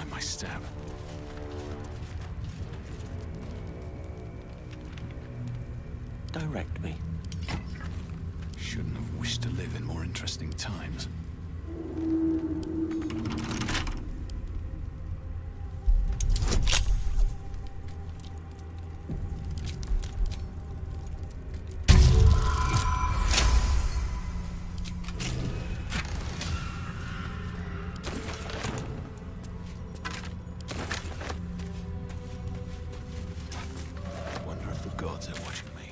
mind my step. Direct me. Shouldn't have wished to live in more interesting times. Wonder if the gods are watching me.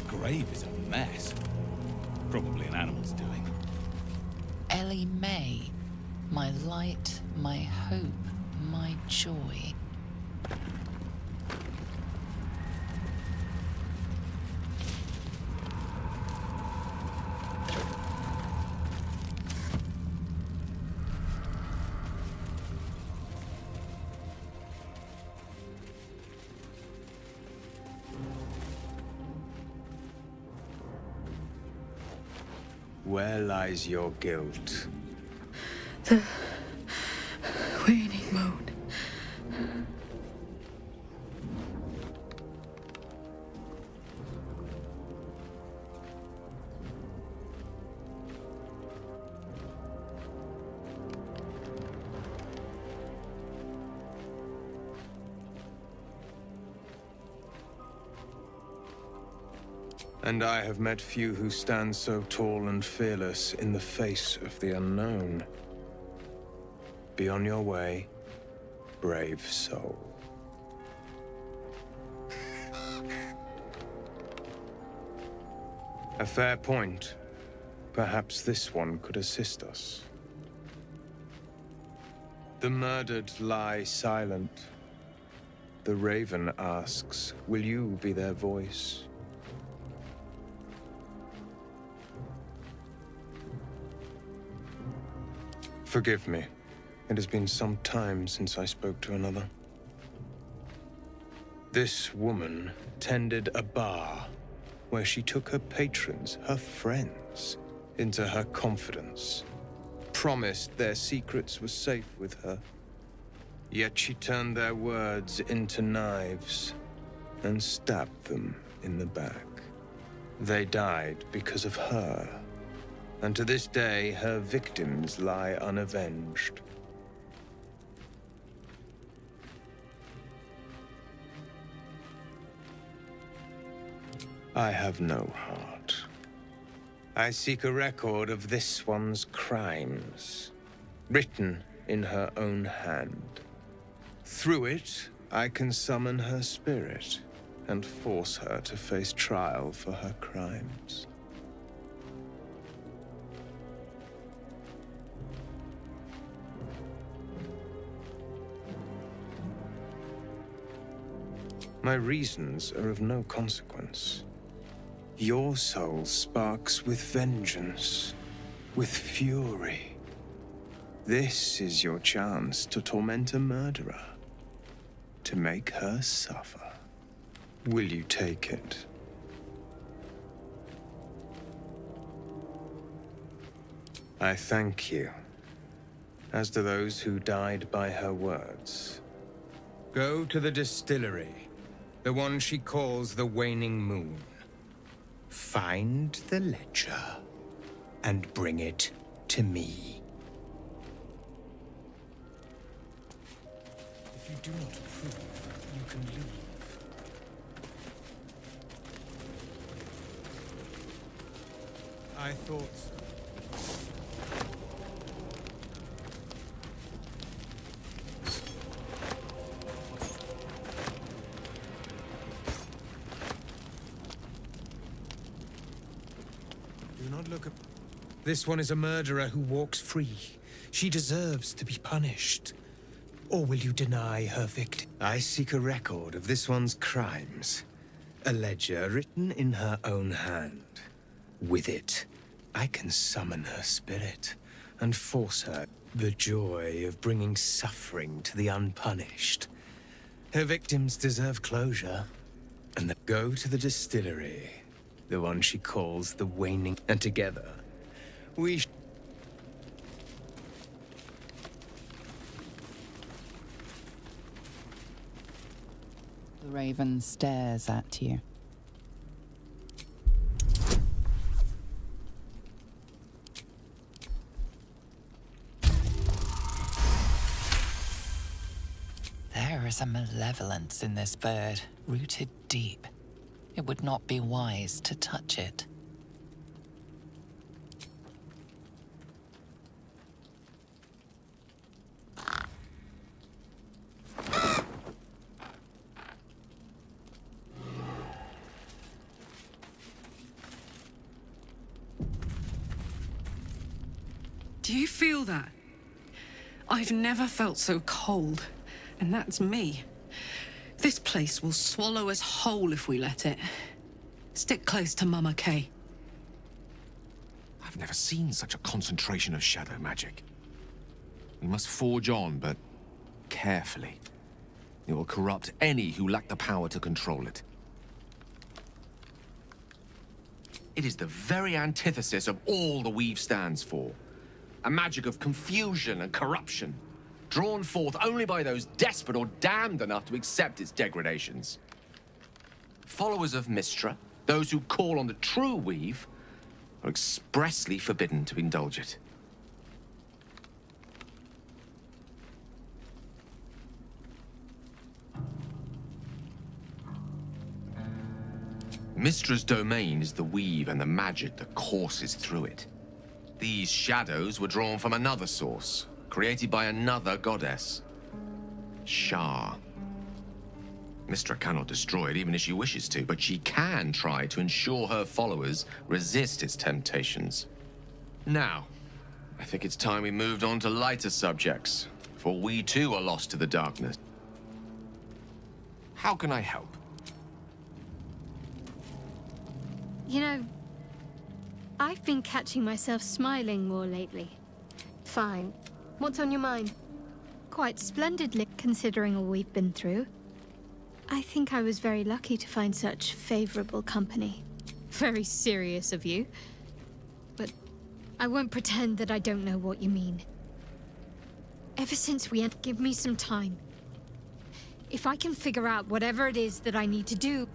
Grave is a mess. Probably an animal's doing. Ellie May, my light, my hope, my joy. Where lies your guilt? The waning moon. And I have met few who stand so tall and fearless in the face of the unknown. Be on your way, brave soul. A fair point. Perhaps this one could assist us. The murdered lie silent. The raven asks, will you be their voice? Forgive me. It has been some time since I spoke to another. This woman tended a bar where she took her patrons, her friends, into her confidence, promised their secrets were safe with her. Yet she turned their words into knives and stabbed them in the back. They died because of her. And to this day, her victims lie unavenged. I have no heart. I seek a record of this one's crimes, written in her own hand. Through it, I can summon her spirit and force her to face trial for her crimes. My reasons are of no consequence. Your soul sparks with vengeance, with fury. This is your chance to torment a murderer, to make her suffer. Will you take it? I thank you, as do those who died by her words. Go to the distillery. The one she calls the Waning Moon. Find the ledger and bring it to me. If you do not approve, you can leave. I thought so. Do not look at... This one is a murderer who walks free. She deserves to be punished. Or will you deny her victim? I seek a record of this one's crimes. A ledger written in her own hand. With it, I can summon her spirit and force her the joy of bringing suffering to the unpunished. Her victims deserve closure, and go to the distillery, the one she calls the Waning, and together, we The raven stares at you. There is a malevolence in this bird, rooted deep. It would not be wise to touch it. Do you feel that? I've never felt so cold, and that's me. This place will swallow us whole if we let it. Stick close to Mama Kay. I've never seen such a concentration of shadow magic. We must forge on, but carefully. It will corrupt any who lack the power to control it. It is the very antithesis of all the Weave stands for. A magic of confusion and corruption, drawn forth only by those desperate or damned enough to accept its degradations. Followers of Mystra, those who call on the true Weave, are expressly forbidden to indulge it. Mystra's domain is the Weave and the magic that courses through it. These shadows were drawn from another source, created by another goddess. Shah. Mystra cannot destroy it even if she wishes to, but she can try to ensure her followers resist its temptations. Now, I think it's time we moved on to lighter subjects, for we too are lost to the darkness. How can I help? You know, I've been catching myself smiling more lately. Fine. What's on your mind? Quite splendidly, considering all we've been through. I think I was very lucky to find such favorable company. Very serious of you. But I won't pretend that I don't know what you mean. Ever since we give me some time. If I can figure out whatever it is that I need to do,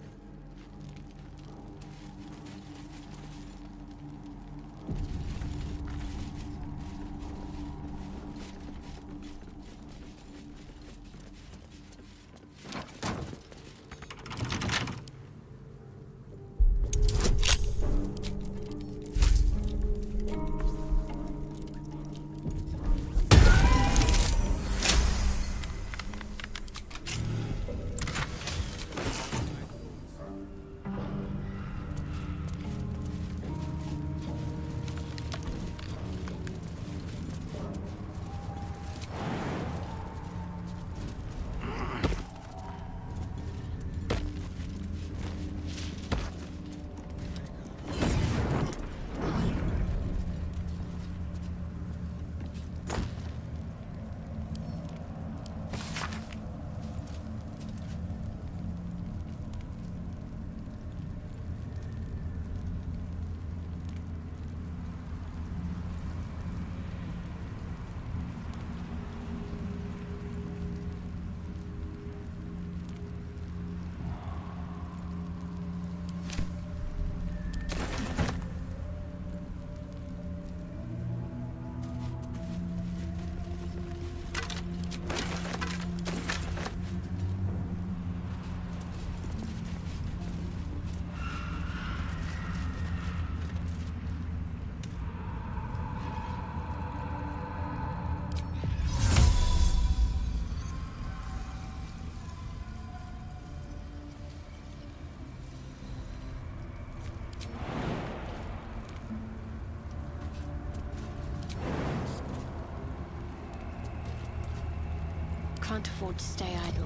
can't afford to stay idle.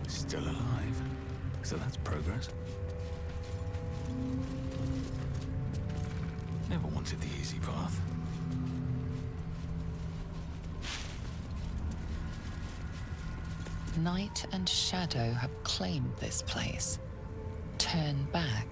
Still alive. So that's progress. Never wanted the easy path. Night and shadow have claimed this place. Turn back.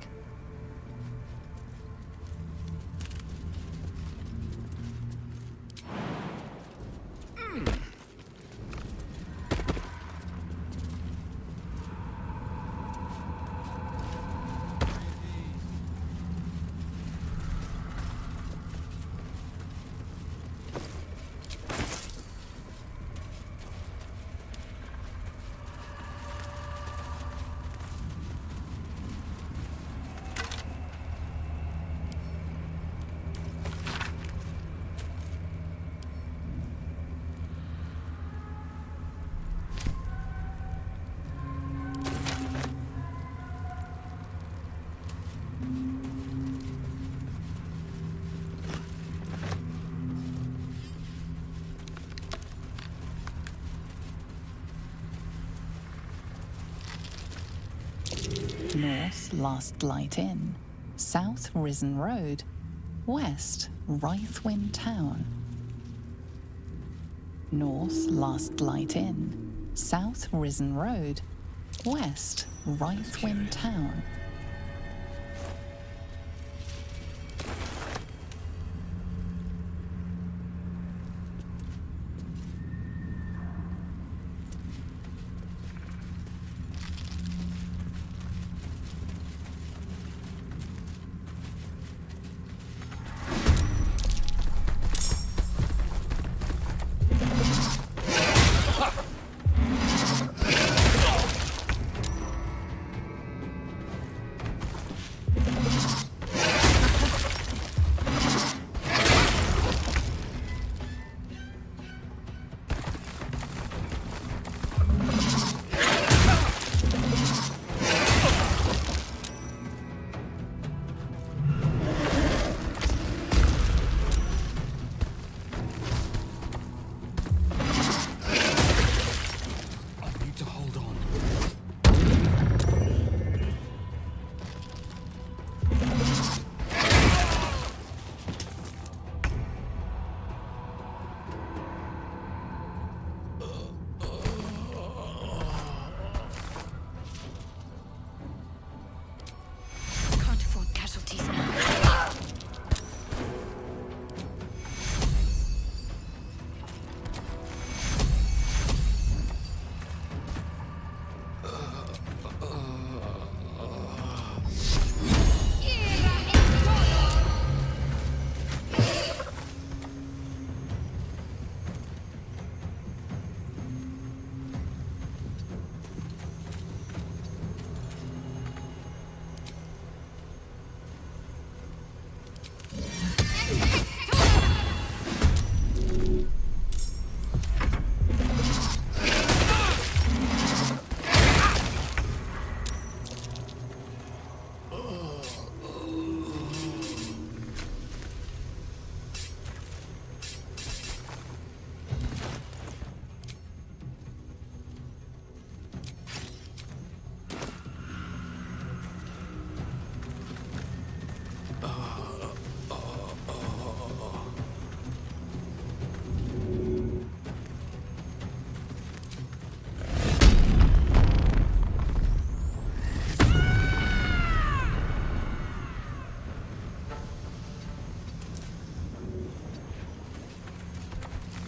North, Last Light Inn. South, Risen Road. West, Rythwin Town. North, Last Light Inn. South, Risen Road. West, Rythwin Town. Can't afford casualties now.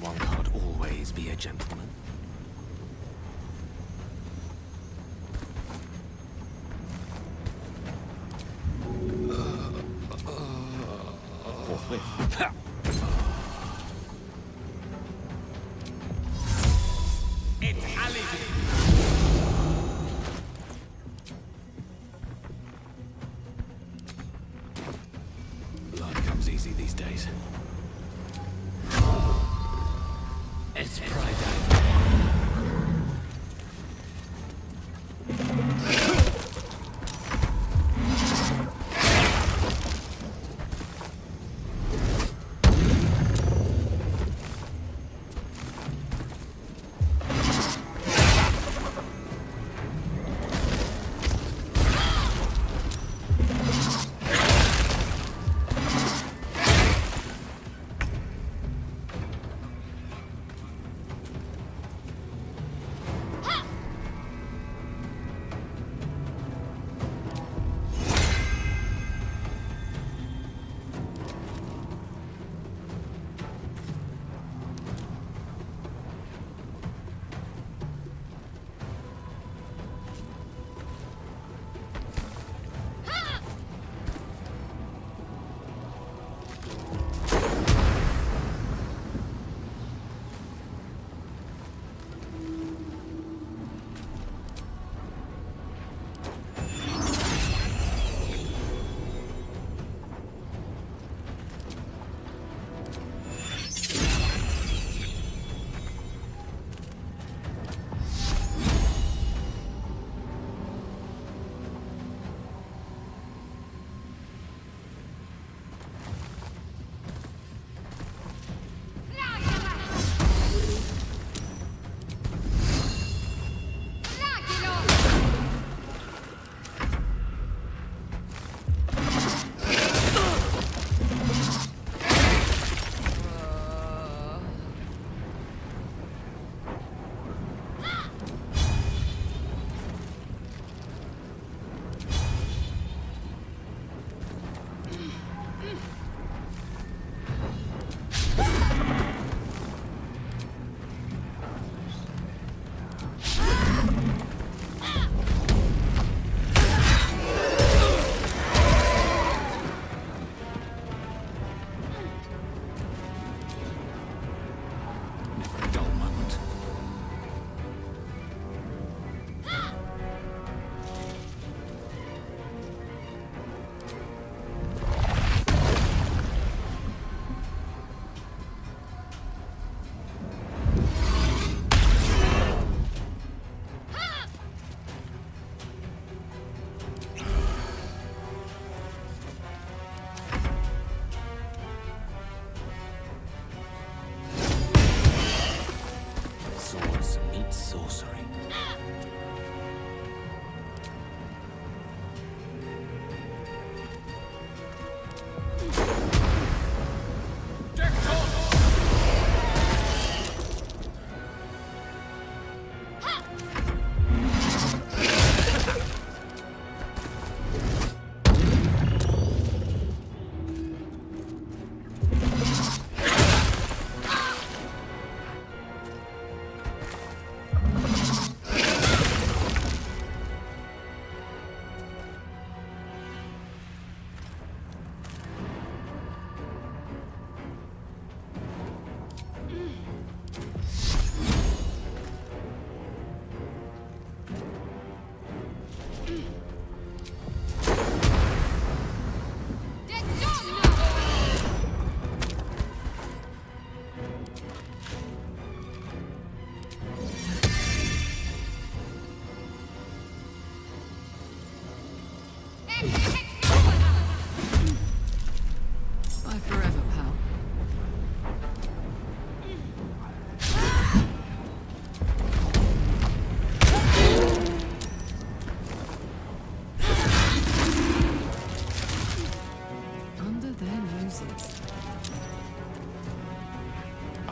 One can't always be a gentleman. Forthwith. Blood comes easy these days. It's Pride.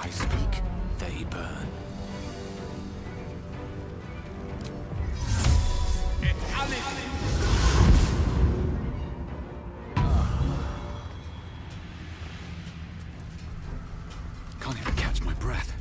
I speak, they burn. Can't even catch my breath.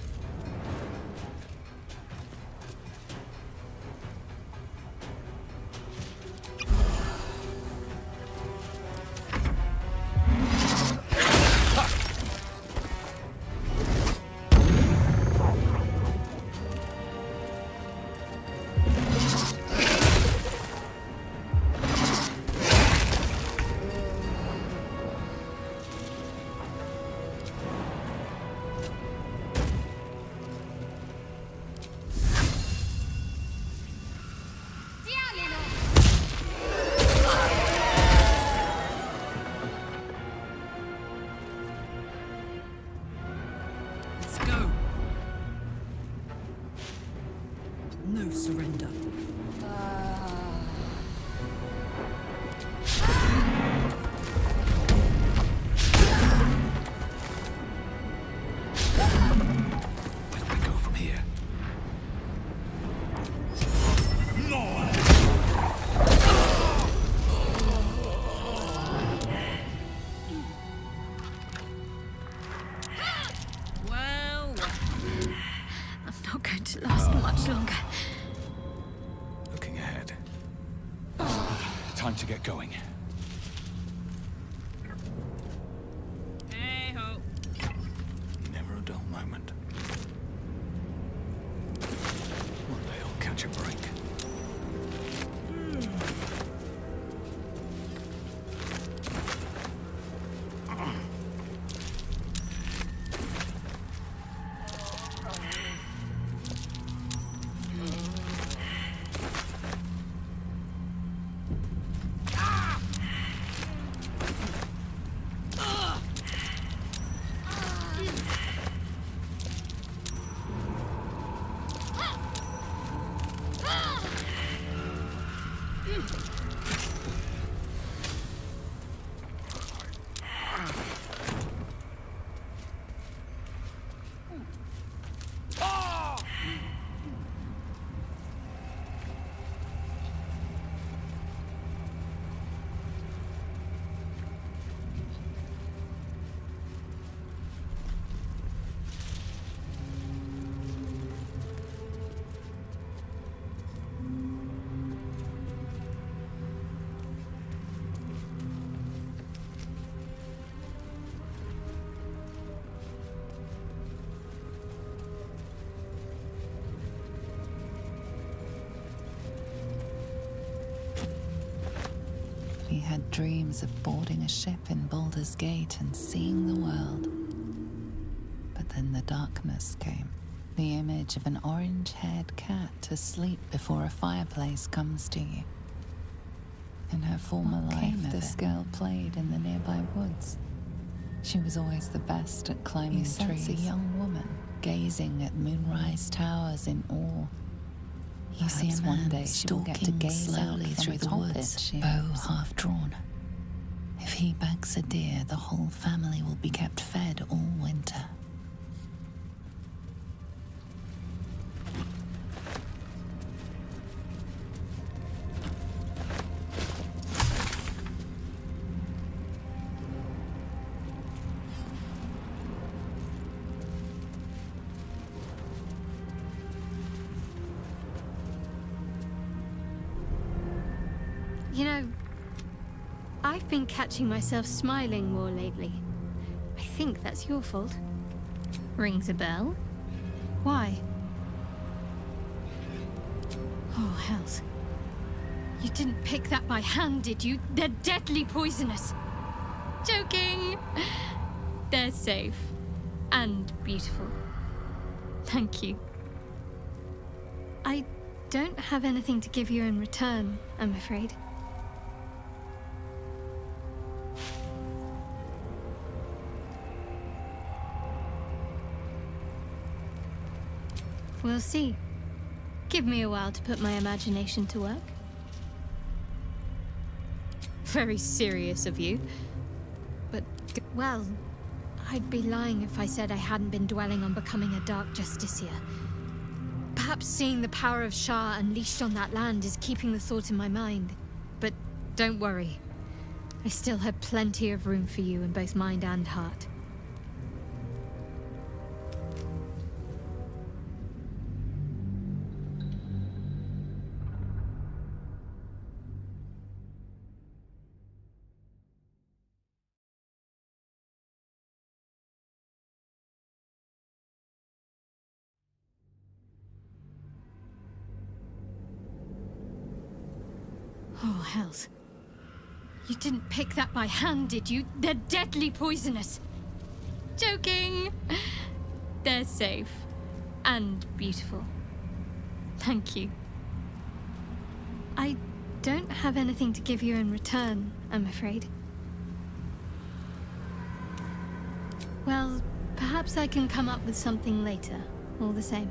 Let's go. No surrender. Where do I go from here? Well, I'm not going to last much longer. Looking ahead. Time to get going. Hey ho. Never a dull moment. One day I'll catch a break. He had dreams of boarding a ship in Baldur's Gate and seeing the world. But then the darkness came. The image of an orange-haired cat asleep before a fireplace comes to you. In her former life, this girl played in the nearby woods. She was always the best at climbing trees. A young woman gazing at moonrise towers in awe. You see, one day she will get to gaze slowly through the woods, bow half drawn. If he bags a deer, the whole family will be kept fed all winter. You know, I've been catching myself smiling more lately. I think that's your fault. Rings a bell? Why? Oh, hells. You didn't pick that by hand, did you? They're deadly poisonous. Joking! They're safe. And beautiful. Thank you. I don't have anything to give you in return, I'm afraid. We'll see. Give me a while to put my imagination to work. Very serious of you. But, well, I'd be lying if I said I hadn't been dwelling on becoming a Dark Justiciar. Perhaps seeing the power of Shah unleashed on that land is keeping the thought in my mind. But don't worry. I still have plenty of room for you in both mind and heart. Oh, hells. You didn't pick that by hand, did you? They're deadly poisonous. Joking! They're safe. And beautiful. Thank you. I don't have anything to give you in return, I'm afraid. Well, perhaps I can come up with something later, all the same.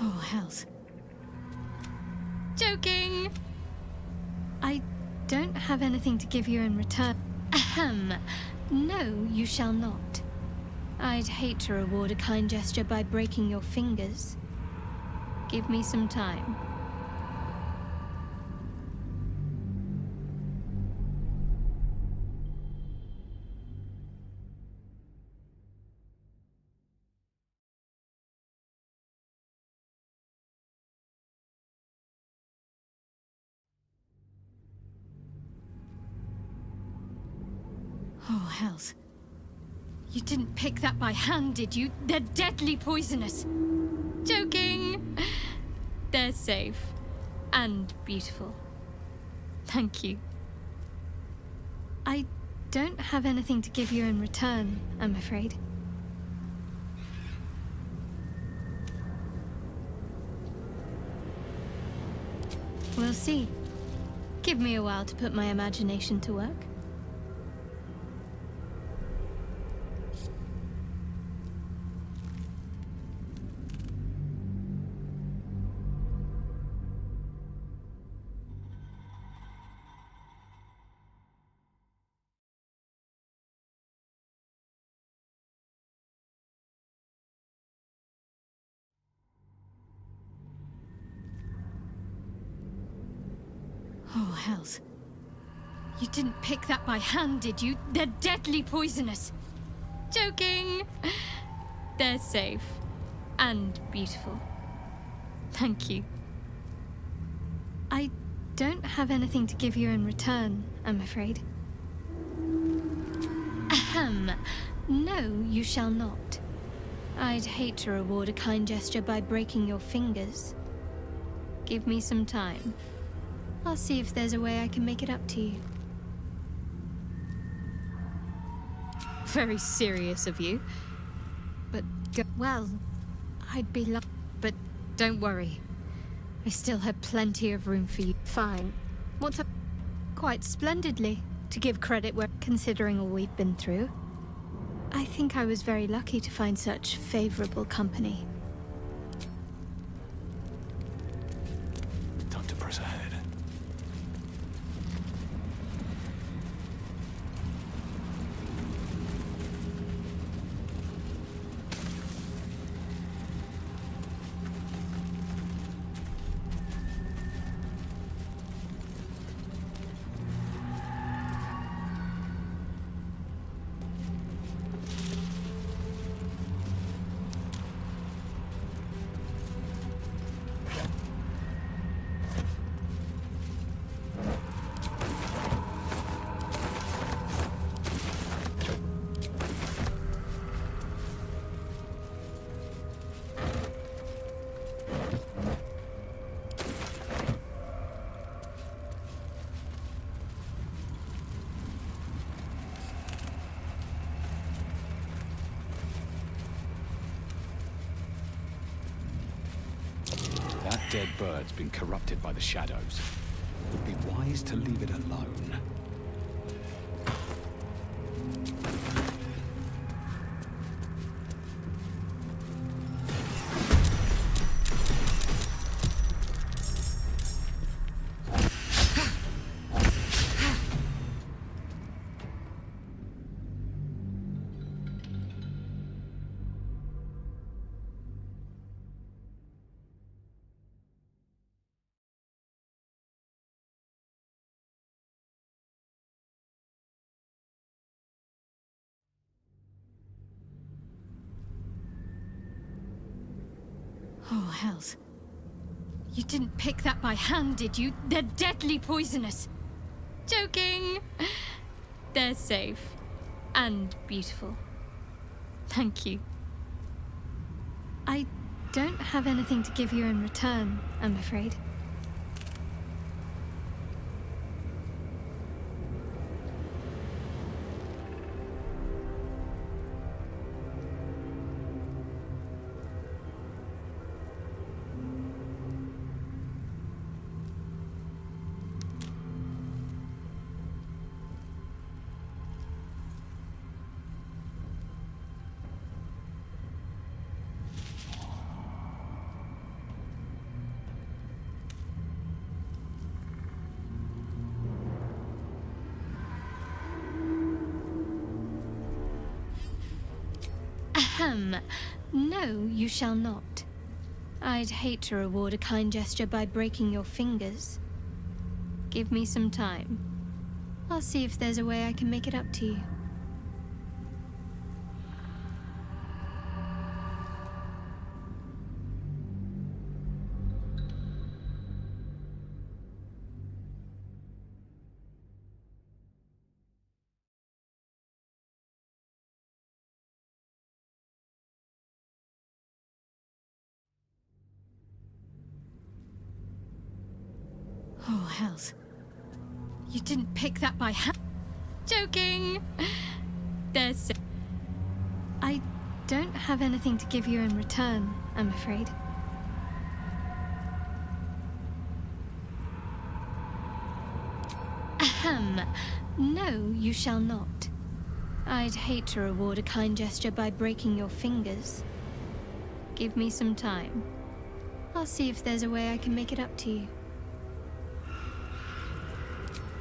Oh, hells. Joking! I don't have anything to give you in return. Ahem. No, you shall not. I'd hate to reward a kind gesture by breaking your fingers. Give me some time. Oh, hells. You didn't pick that by hand, did you? They're deadly poisonous. Joking! They're safe. And beautiful. Thank you. I don't have anything to give you in return, I'm afraid. We'll see. Give me a while to put my imagination to work. Oh, hells. You didn't pick that by hand, did you? They're deadly poisonous. Joking! They're safe. And beautiful. Thank you. I don't have anything to give you in return, I'm afraid. Ahem. No, you shall not. I'd hate to reward a kind gesture by breaking your fingers. Give me some time. I'll see if there's a way I can make it up to you. Very serious of you. But, well, I'd be but don't worry. I still have plenty of room for you. Fine. What's up? Quite splendidly, to give credit where considering all we've been through. I think I was very lucky to find such favorable company. Time to press ahead. dead bird's been corrupted by the shadows. Would be wise to leave it alone. Oh, hells. You didn't pick that by hand, did you? They're deadly poisonous. Joking. They're safe. And beautiful. Thank you. I don't have anything to give you in return, I'm afraid. No, you shall not. I'd hate to reward a kind gesture by breaking your fingers. Give me some time. I'll see if there's a way I can make it up to you. Oh, hells. You didn't pick that by hand. Joking! They're safe. I don't have anything to give you in return, I'm afraid. Ahem. No, you shall not. I'd hate to reward a kind gesture by breaking your fingers. Give me some time. I'll see if there's a way I can make it up to you.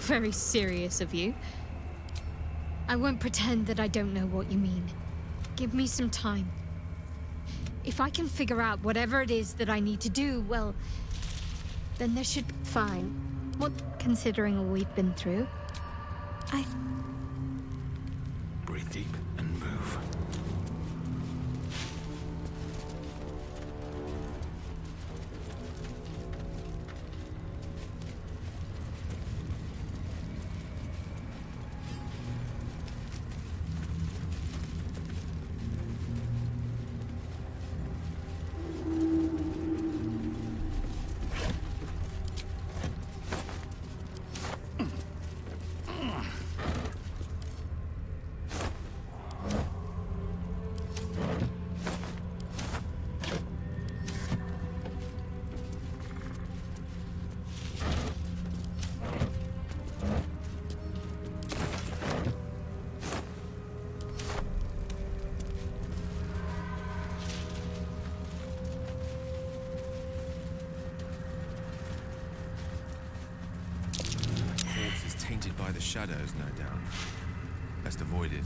Very serious of you. I won't pretend that I don't know what you mean. Give me some time. If I can figure out whatever it is that I need to do, well, then there should be fine. What, considering all we've been through? Breathe deep and move. Tainted by the shadows, no doubt. Best avoided.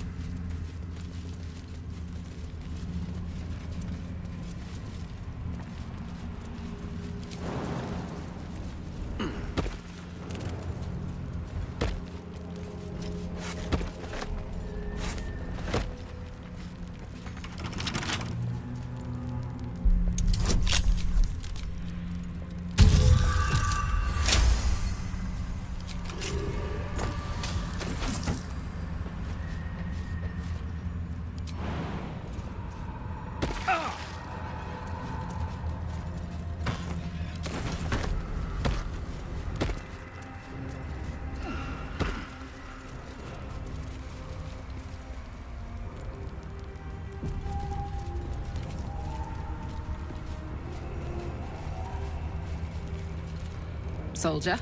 soldier.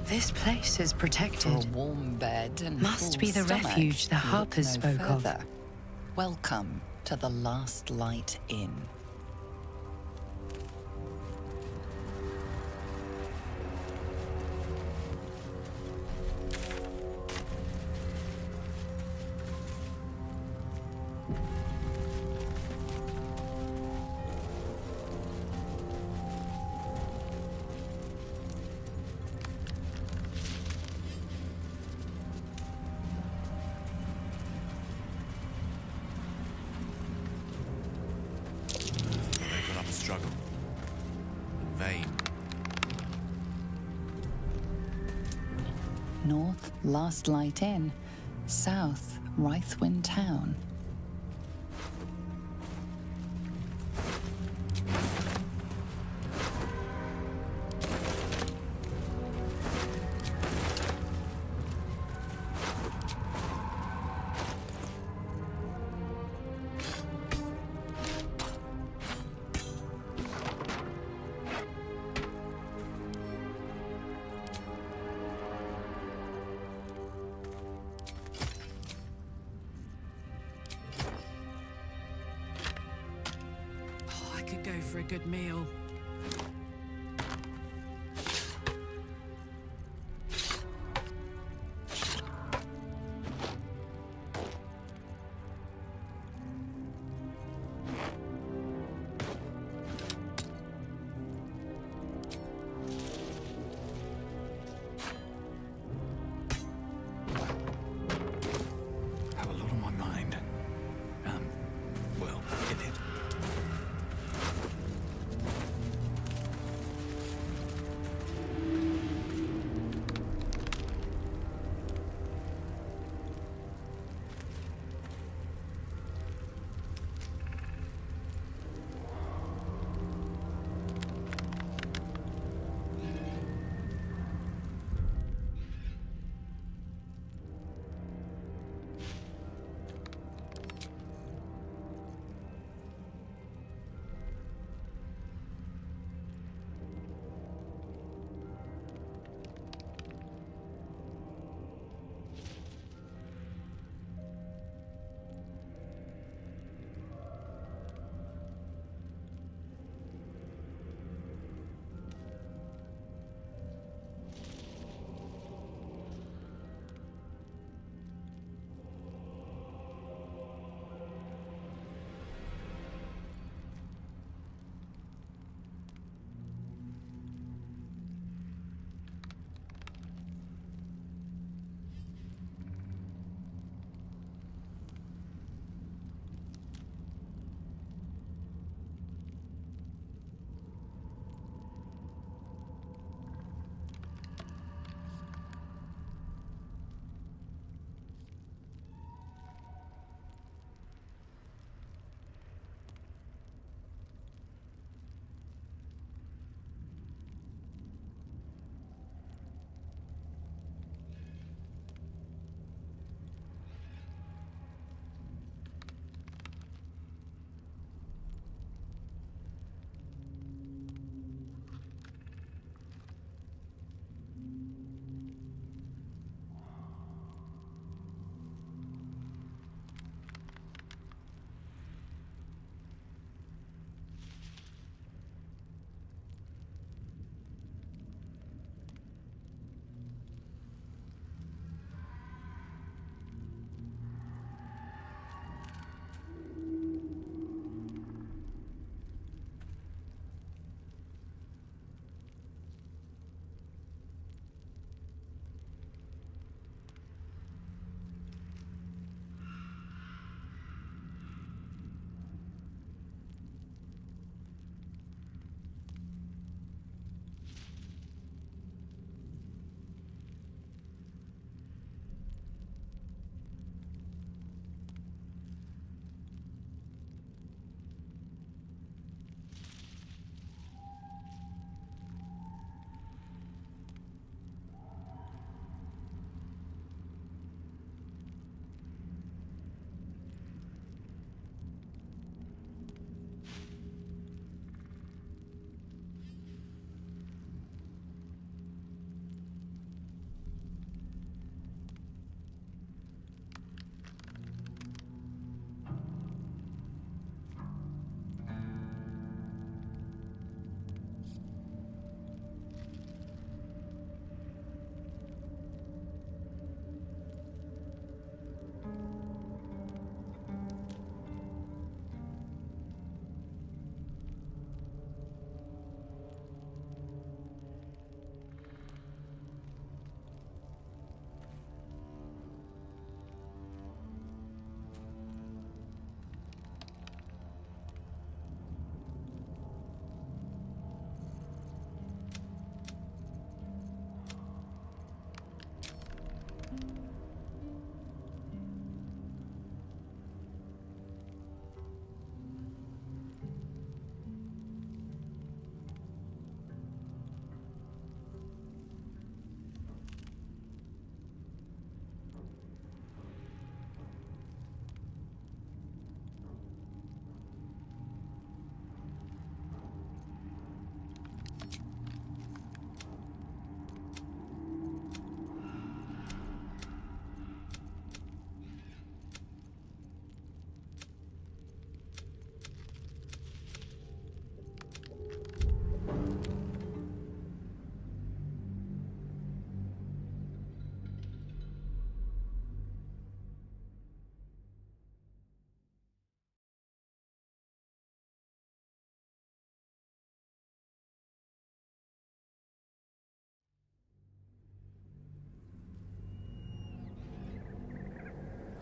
This place is For a protected. warm bed and Must full be the stomach, refuge the look Harpers no spoke of. further. Welcome to the Last Light Inn. They put up a struggle. In vain. North, Last Light Inn. South, Rythwin Town. Oh, I could go for a good meal. Have a lot on my mind. Well, in it.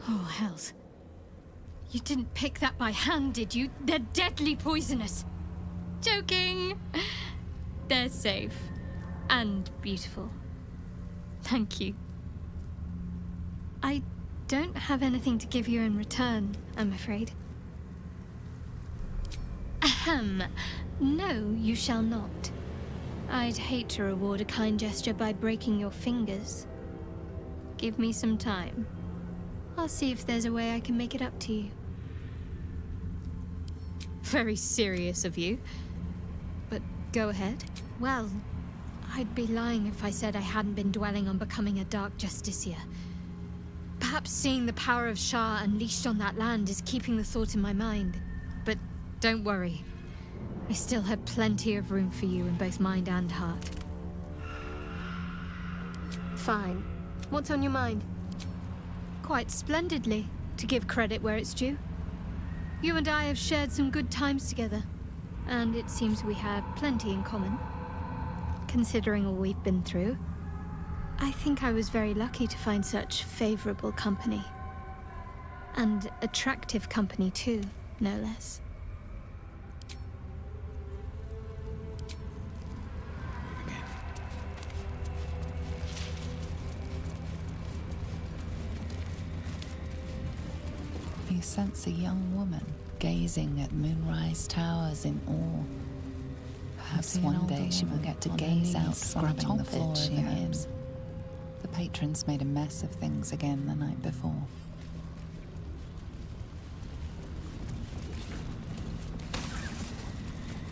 Oh, hells. You didn't pick that by hand, did you? They're deadly poisonous. Joking. They're safe. And beautiful. Thank you. I don't have anything to give you in return, I'm afraid. Ahem. No, you shall not. I'd hate to reward a kind gesture by breaking your fingers. Give me some time. I'll see if there's a way I can make it up to you. Very serious of you. But go ahead. Well, I'd be lying if I said I hadn't been dwelling on becoming a Dark Justiciar. Perhaps seeing the power of Shah unleashed on that land is keeping the thought in my mind. But don't worry. I still have plenty of room for you in both mind and heart. Fine. What's on your mind? Quite splendidly, to give credit where it's due. You and I have shared some good times together, and it seems we have plenty in common. Considering all we've been through, I think I was very lucky to find such favorable company. And attractive company too, no less. Moving in. You sense a young woman gazing at moonrise towers in awe. Perhaps one day she will get to gaze out, scrubbing the floor of an inn. The patrons made a mess of things again the night before.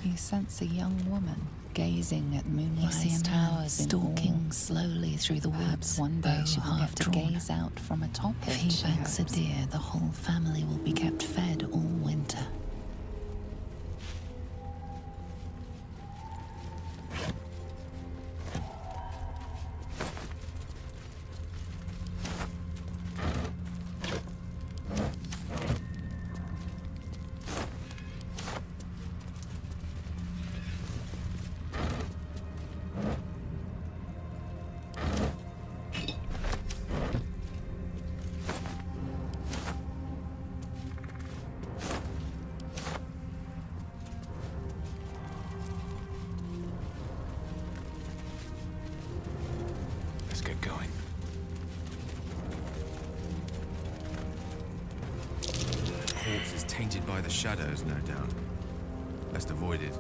You sense a young woman gazing at moonrise towers, stalking slowly through the woods. One day she will have to gaze out from atop it. If he banks a deer, the whole family will be kept fed all winter. Let's get going. Corpse is tainted by the shadows, no doubt. Best avoid it.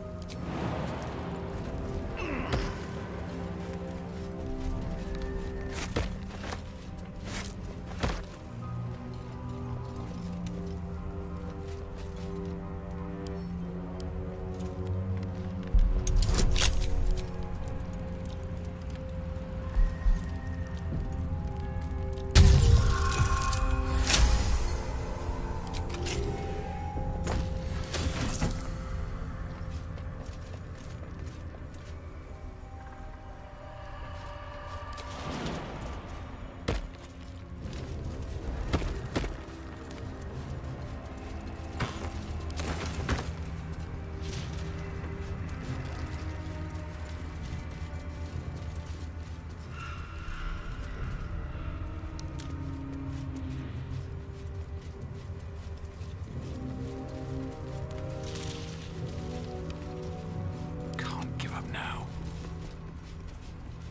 Can't give up now.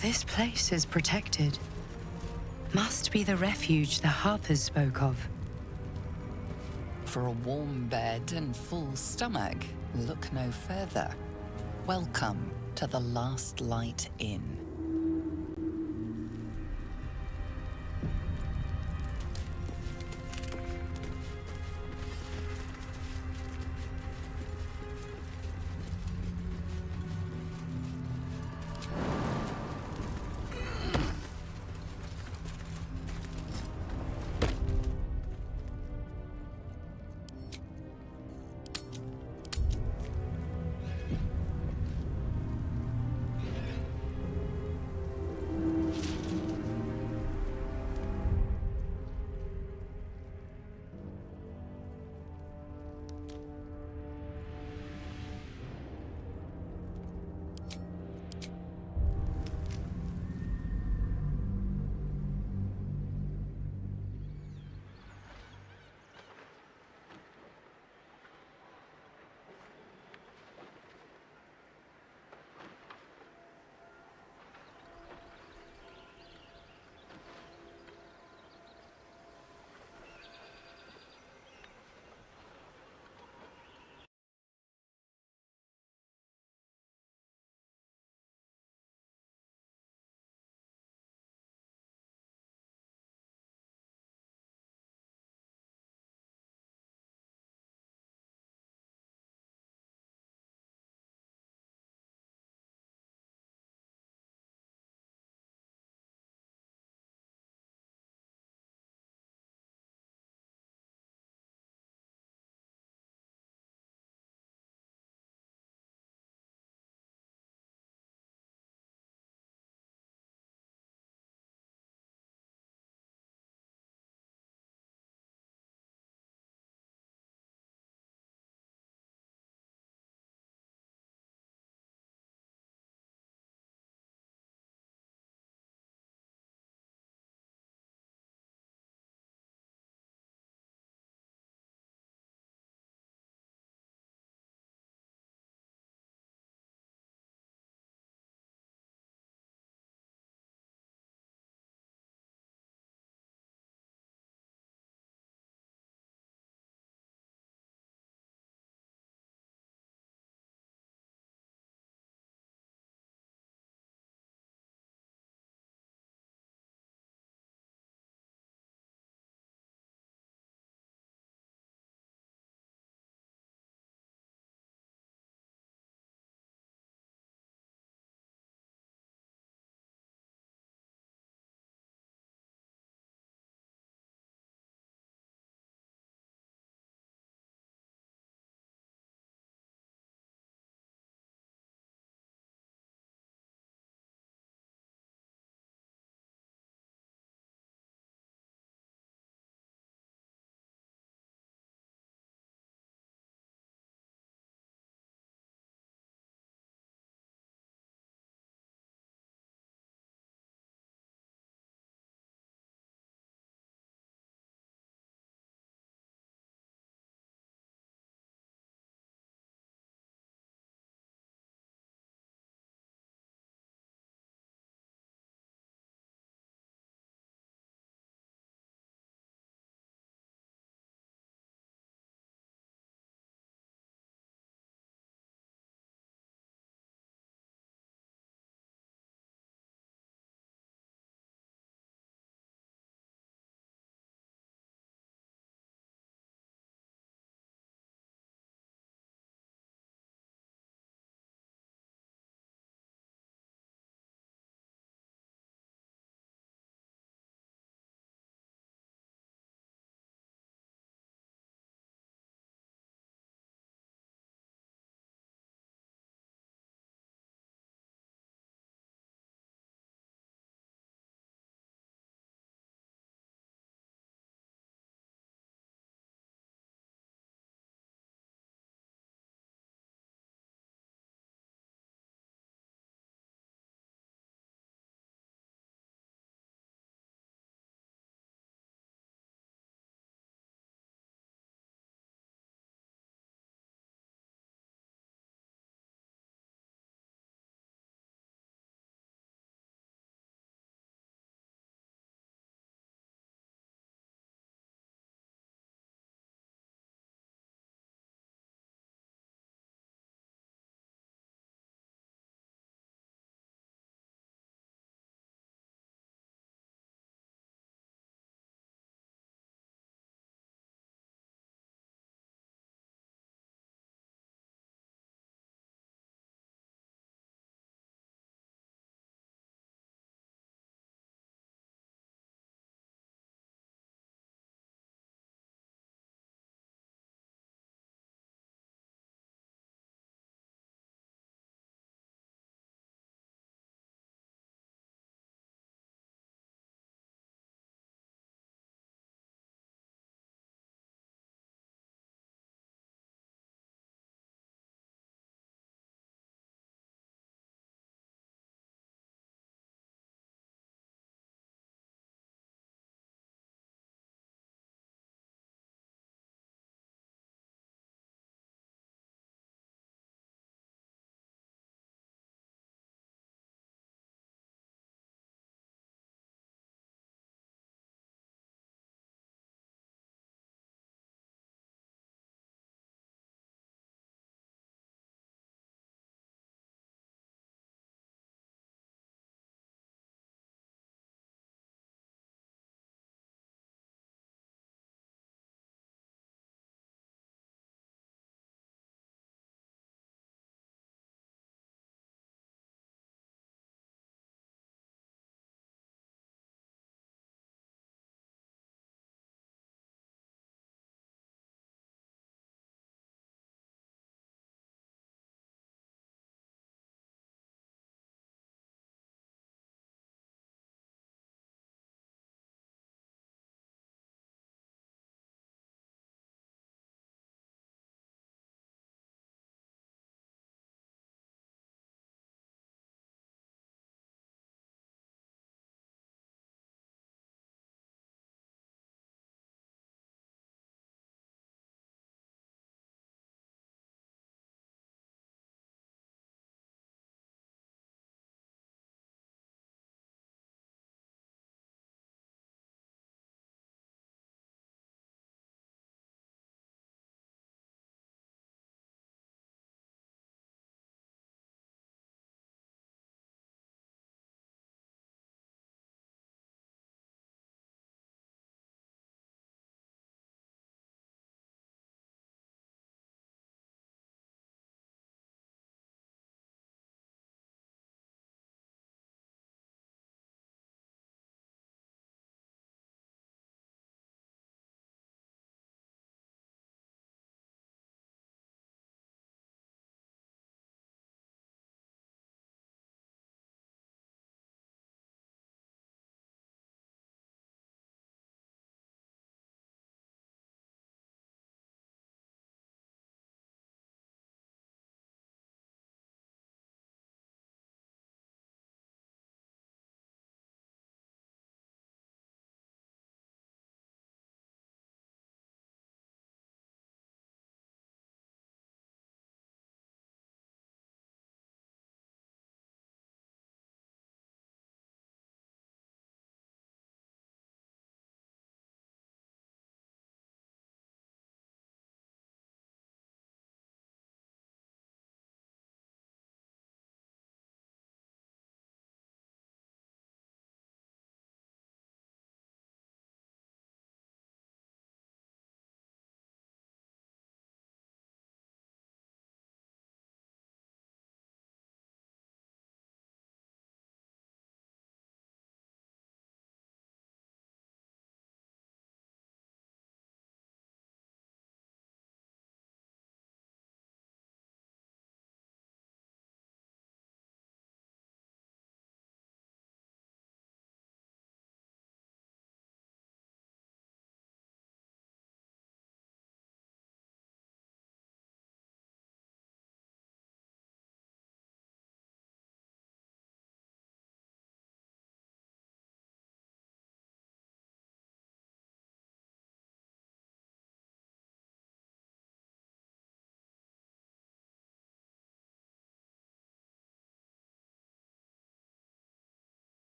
This place is protected. Must be the refuge the Harpers spoke of. For a warm bed and full stomach, look no further. Welcome to the Last Light Inn.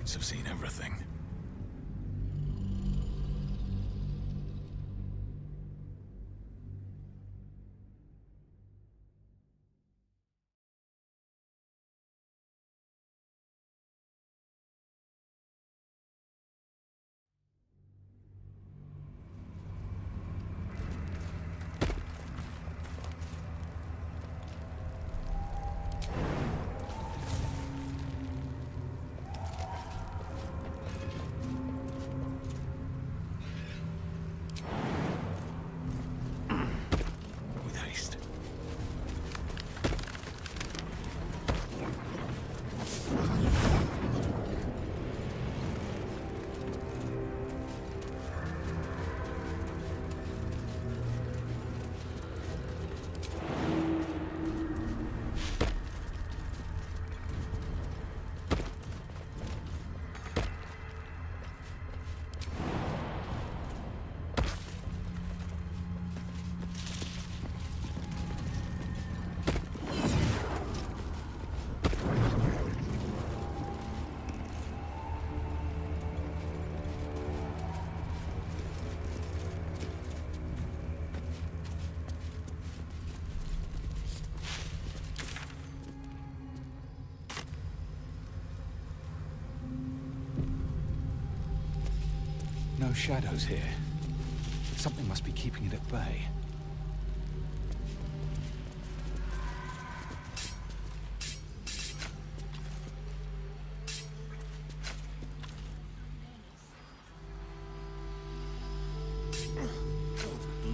scouts have seen everything. With haste. No shadows here. Something must be keeping it at bay.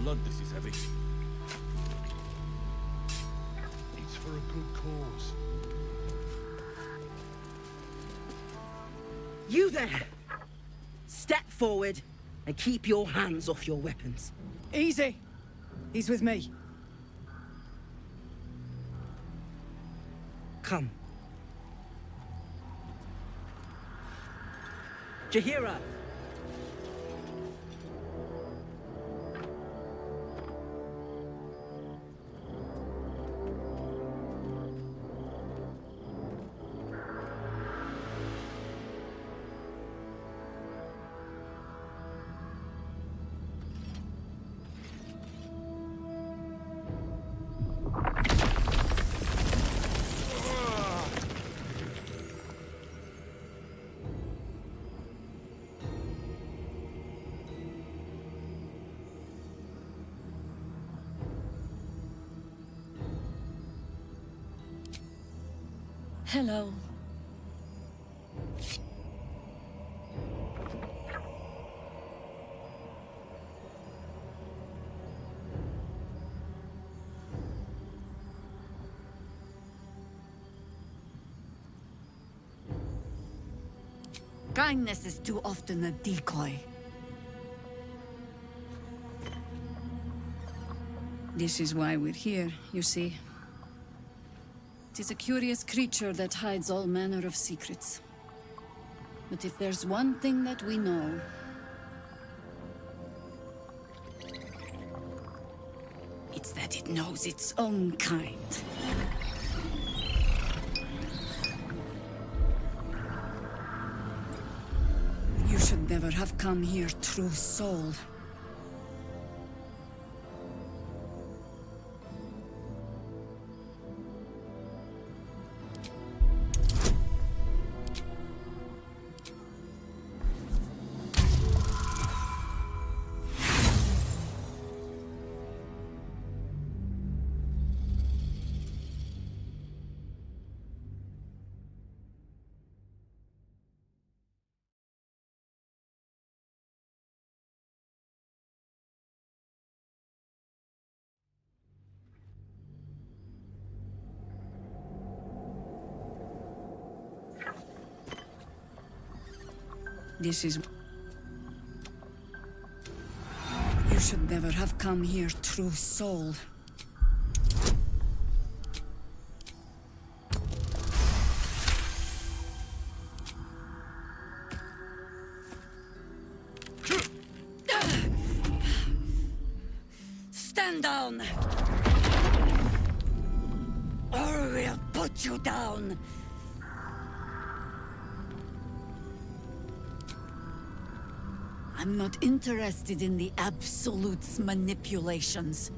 Blood, this is heavy. It's for a good cause. You there! Step forward and keep your hands off your weapons. Easy. He's with me. Come. Jahira! Hello. Kindness is too often a decoy. This is why we're here, you see. It is a curious creature that hides all manner of secrets. But if there's one thing that we know... it's that it knows its own kind. You should never have come here, true soul. This is... You should never have come here, true soul. Stand down! Or we'll put you down! I'm not interested in the Absolute's manipulations.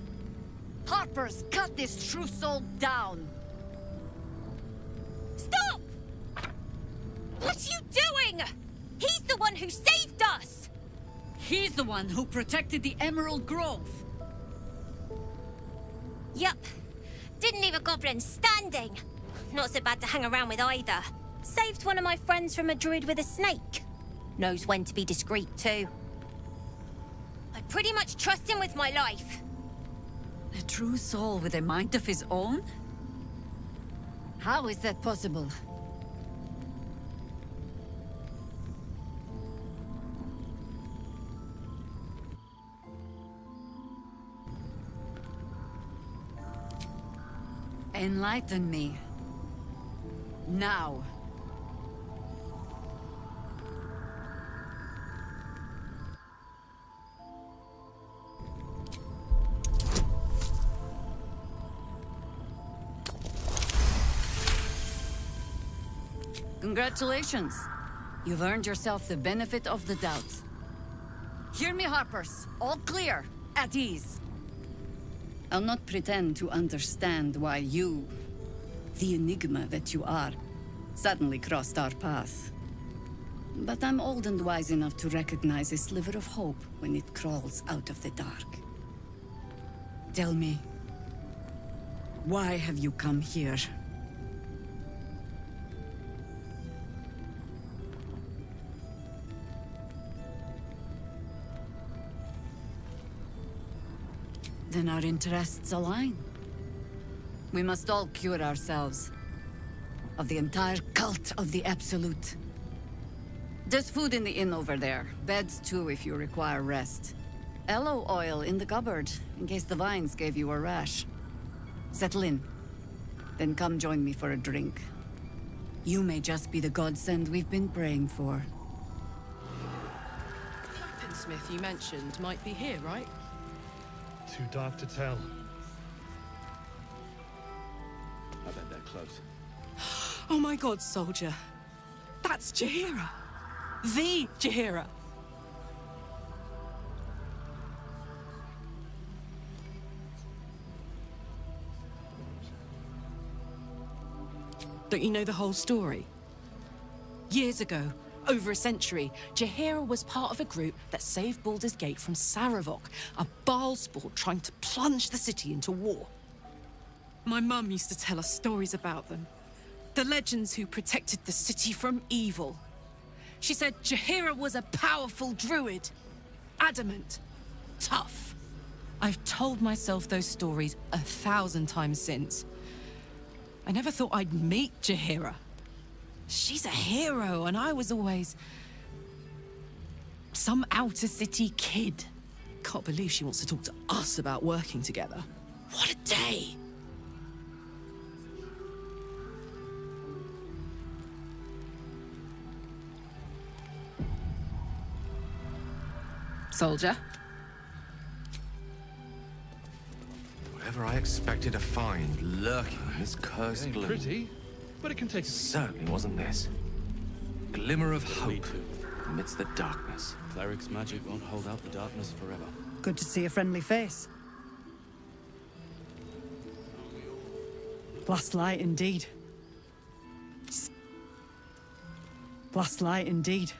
Harpers, cut this true soul down! Stop! What are you doing? He's the one who saved us! He's the one who protected the Emerald Grove. Yup. Didn't leave a goblin standing. Not so bad to hang around with either. Saved one of my friends from a druid with a snake. Knows when to be discreet too. I pretty much trust him with my life. A true soul with a mind of his own? How is that possible? Enlighten me. Now. Congratulations. You've earned yourself the benefit of the doubt. Hear me, Harpers. All clear. At ease. I'll not pretend to understand why you, the enigma that you are, suddenly crossed our path. But I'm old and wise enough to recognize a sliver of hope when it crawls out of the dark. Tell me, why have you come here? Then our interests align. We must all cure ourselves of the entire cult of the Absolute. There's food in the inn over there. Beds too if you require rest. Aloe oil in the cupboard, in case the vines gave you a rash. Settle in. Then come join me for a drink. You may just be the godsend we've been praying for. The weaponsmith you mentioned might be here, right? Too dark to tell. I bet they're close. Oh my god, soldier. That's Jaheira. The Jaheira. Don't you know the whole story? Years ago, over a century, Jaheira was part of a group that saved Baldur's Gate from Saravok, a Baalsport trying to plunge the city into war. My mum used to tell us stories about them. The legends who protected the city from evil. She said Jaheira was a powerful druid. Adamant. Tough. I've told myself those stories 1,000 times since. I never thought I'd meet Jaheira. She's a hero, and I was always some outer city kid. Can't believe she wants to talk to us about working together. What a day! Soldier? Whatever I expected to find lurking in this cursed gloom. Pretty, but it can take. Certainly wasn't this. Glimmer of hope amidst the darkness. Cleric's magic won't hold out the darkness forever. Good to see a friendly face. Last light indeed. Last light indeed.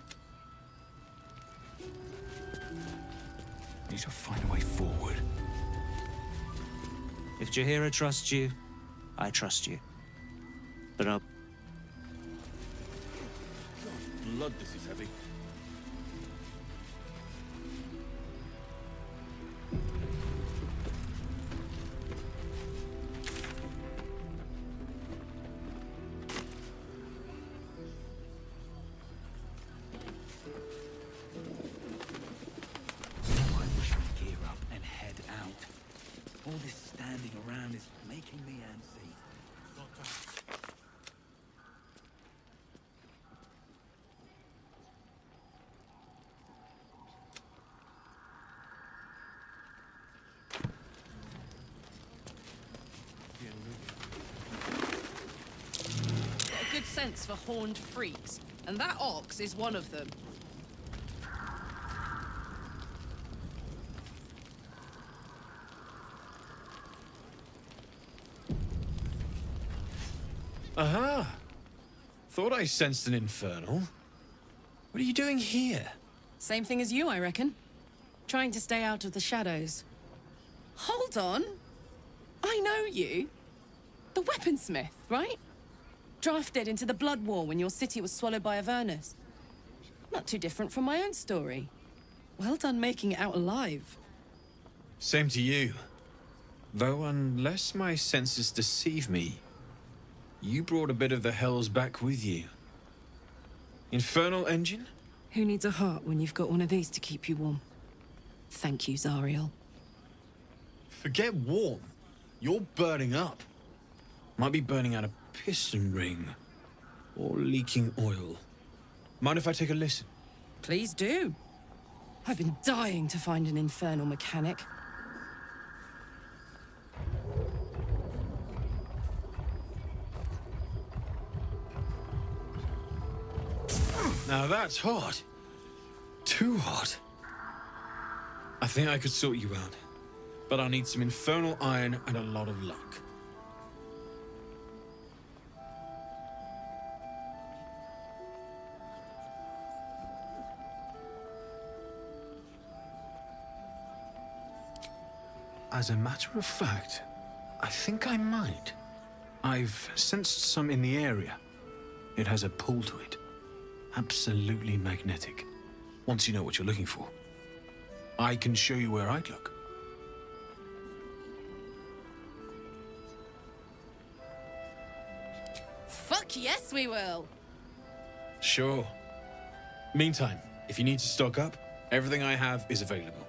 Need to find a way forward. If Jaheira trusts you, I trust you. But I'll... Blood, this is heavy. All this standing around is making me antsy. Got a good sense for horned freaks, and that ox is one of them. Aha! Thought I sensed an infernal. What are you doing here? Same thing as you, I reckon. Trying to stay out of the shadows. Hold on. I know you. The weaponsmith, right? Drafted into the Blood War when your city was swallowed by Avernus. Not too different from my own story. Well done making it out alive. Same to you. Though unless my senses deceive me, you brought a bit of the hells back with you. Infernal engine? Who needs a heart when you've got one of these to keep you warm? Thank you, Zariel. Forget warm. You're burning up. Might be burning out a piston ring. Or leaking oil. Mind if I take a listen? Please do. I've been dying to find an infernal mechanic. Now that's hot. Too hot. I think I could sort you out. But I'll need some infernal iron and a lot of luck. As a matter of fact, I think I might. I've sensed some in the area. It has a pull to it. Absolutely magnetic. Once you know what you're looking for, I can show you where I'd look. Fuck yes, we will. Sure. Meantime, if you need to stock up, everything I have is available.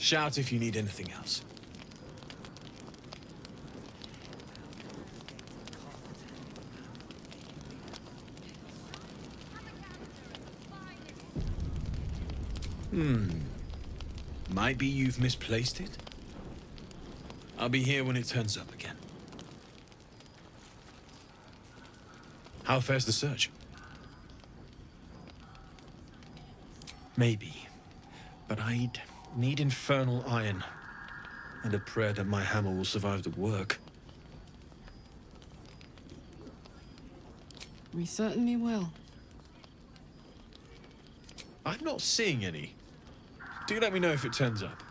Shout if you need anything else. Might be you've misplaced it. I'll be here when it turns up again. How fares the search? Maybe. But I'd need infernal iron. And a prayer that my hammer will survive the work. We certainly will. I'm not seeing any. Do let me know if it turns up.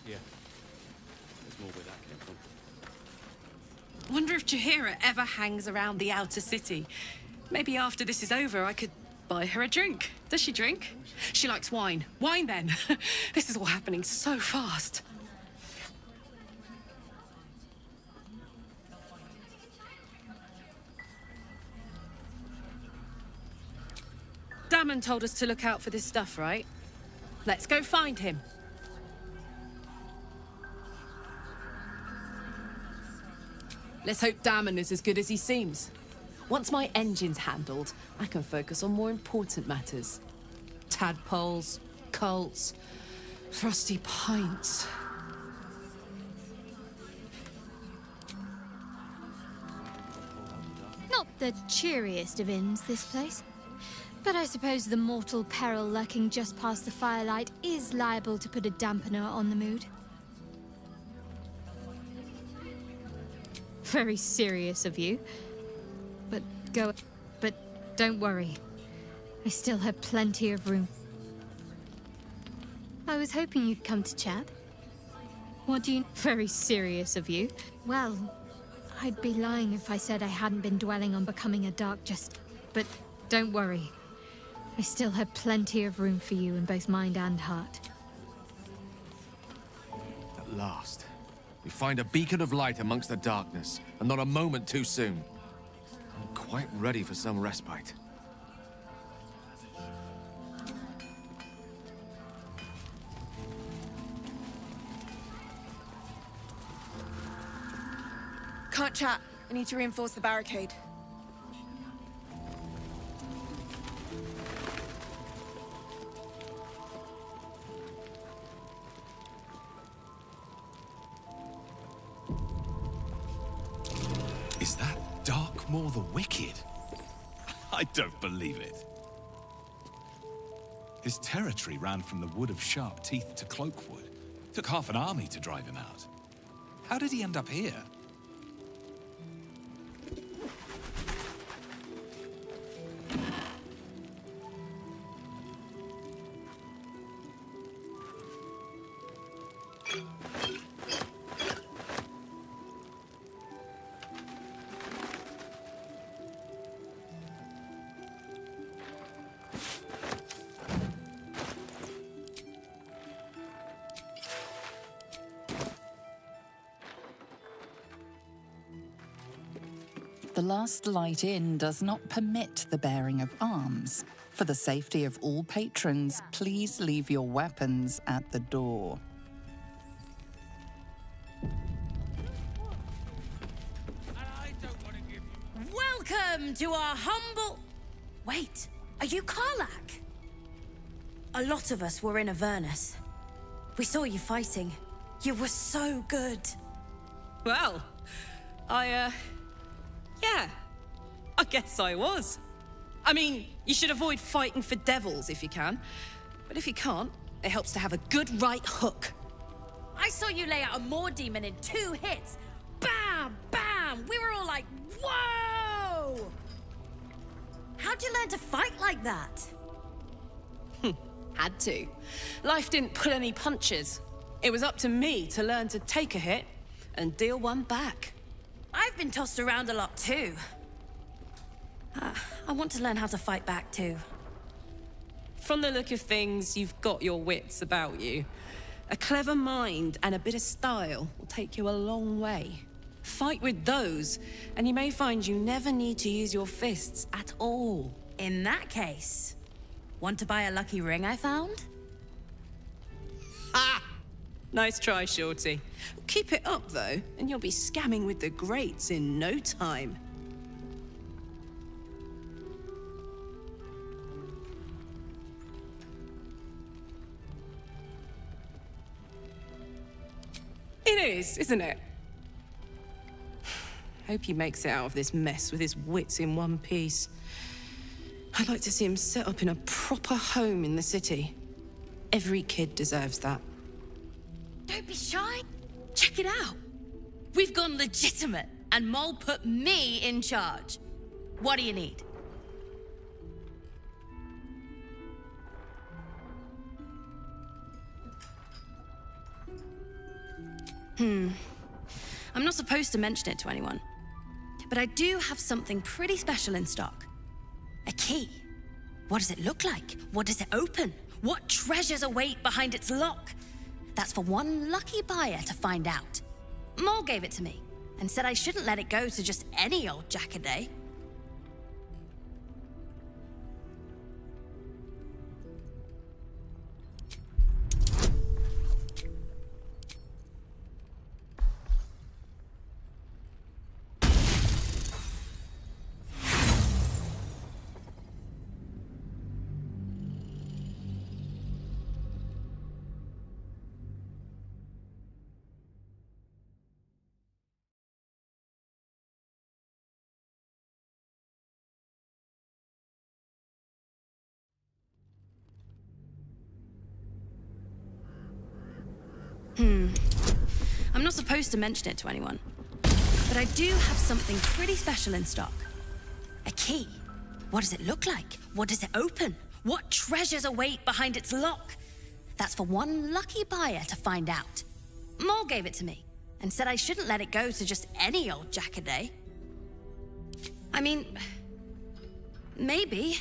Yeah. There's more where that came from. Wonder if Jaheira ever hangs around the outer city. Maybe after this is over, I could buy her a drink. Does she drink? She likes wine. Wine, then. This is all happening so fast. Damon told us to look out for this stuff, right? Let's go find him. Let's hope Damon is as good as he seems. Once my engine's handled, I can focus on more important matters. Tadpoles, cults, frosty pints. Not the cheeriest of inns, this place. But I suppose the mortal peril lurking just past the firelight is liable to put a dampener on the mood. Very serious of you. But don't worry. I still have plenty of room. I was hoping you'd come to chat. What do you... Very serious of you. Well, I'd be lying if I said I hadn't been dwelling on becoming a dark just... But don't worry. I still have plenty of room for you in both mind and heart. At last, we find a beacon of light amongst the darkness, and not a moment too soon. I'm quite ready for some respite. Can't chat. I need to reinforce the barricade. Is that Darkmoor the Wicked? I don't believe it. His territory ran from the Wood of Sharp Teeth to Cloakwood. Took half an army to drive him out. How did he end up here? The Last Light Inn does not permit the bearing of arms. For the safety of all patrons, please leave your weapons at the door. Welcome to our humble... Wait, are you Karlach? A lot of us were in Avernus. We saw you fighting. You were so good. Well, yeah, I guess I was. I mean, you should avoid fighting for devils if you can. But if you can't, it helps to have a good right hook. I saw you lay out a Moor demon in 2 hits. Bam! Bam! We were all like, whoa! How'd you learn to fight like that? Had to. Life didn't pull any punches. It was up to me to learn to take a hit and deal one back. I've been tossed around a lot too. I want to learn how to fight back too. From the look of things, you've got your wits about you. A clever mind and a bit of style will take you a long way. Fight with those, and you may find you never need to use your fists at all. In that case, want to buy a lucky ring I found? Ha! Nice try, Shorty. Keep it up, though, and you'll be scamming with the greats in no time. It is, isn't it? Hope he makes it out of this mess with his wits in one piece. I'd like to see him set up in a proper home in the city. Every kid deserves that. Don't be shy. Check it out. We've gone legitimate, and Mole put me in charge. What do you need? I'm not supposed to mention it to anyone, but I do have something pretty special in stock. A key. What does it look like? What does it open? What treasures await behind its lock? That's for one lucky buyer to find out. Mole gave it to me and said I shouldn't let it go to just any old jackaday. I'm not supposed to mention it to anyone, but I do have something pretty special in stock. A key. What does it look like? What does it open? What treasures await behind its lock? That's for one lucky buyer to find out. Mole gave it to me and said I shouldn't let it go to just any old jackaday. I mean, maybe.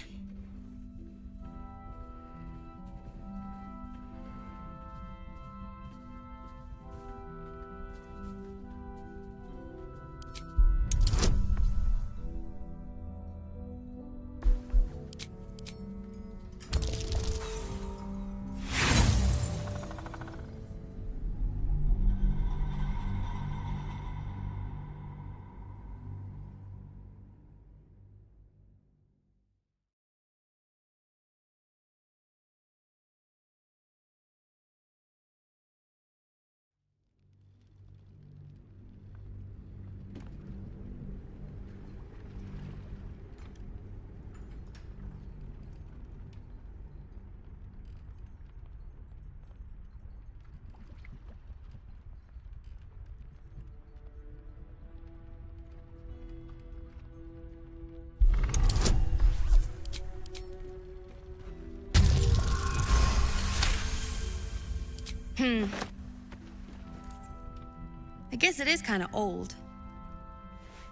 I guess it is kind of old.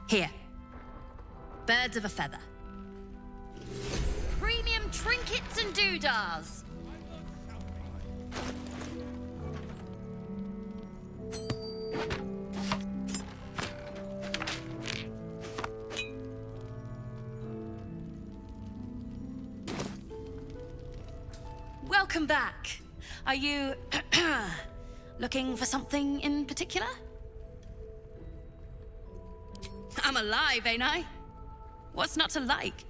Here. Birds of a feather. Premium trinkets and doodahs. Welcome back. Are you looking for something in particular? I'm alive, ain't I? What's not to like?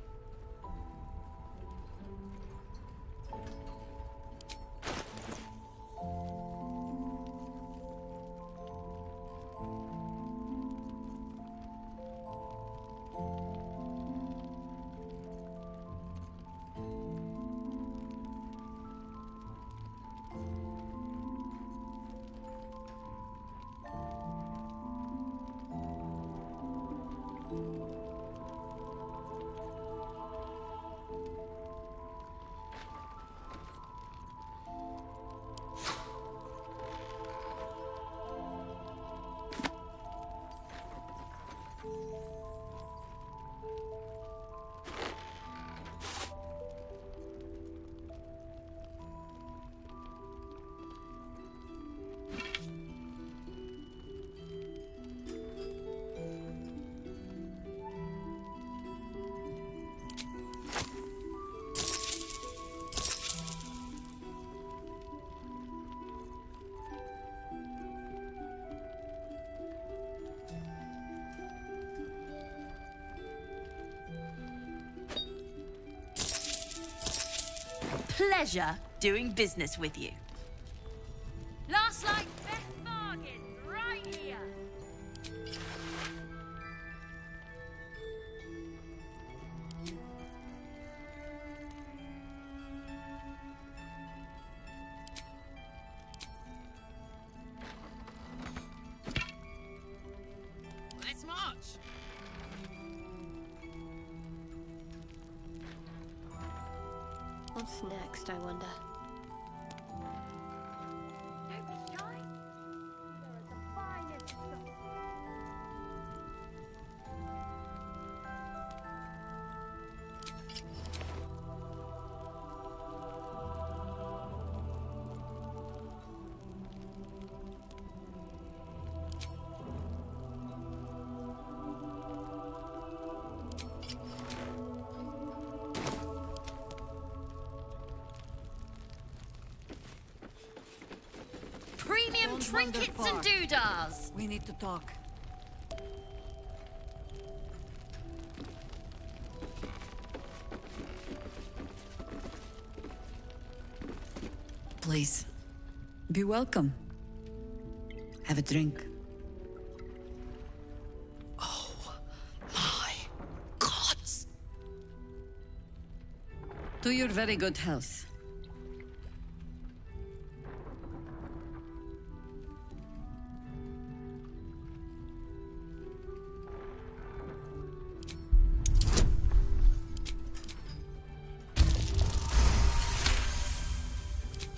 pleasure doing business with you. Last night's best bargain, right here. Let's march! What's next, I wonder? Premium trinkets and doodahs. We need to talk. Please, be welcome. Have a drink. Oh, my gods! To your very good health.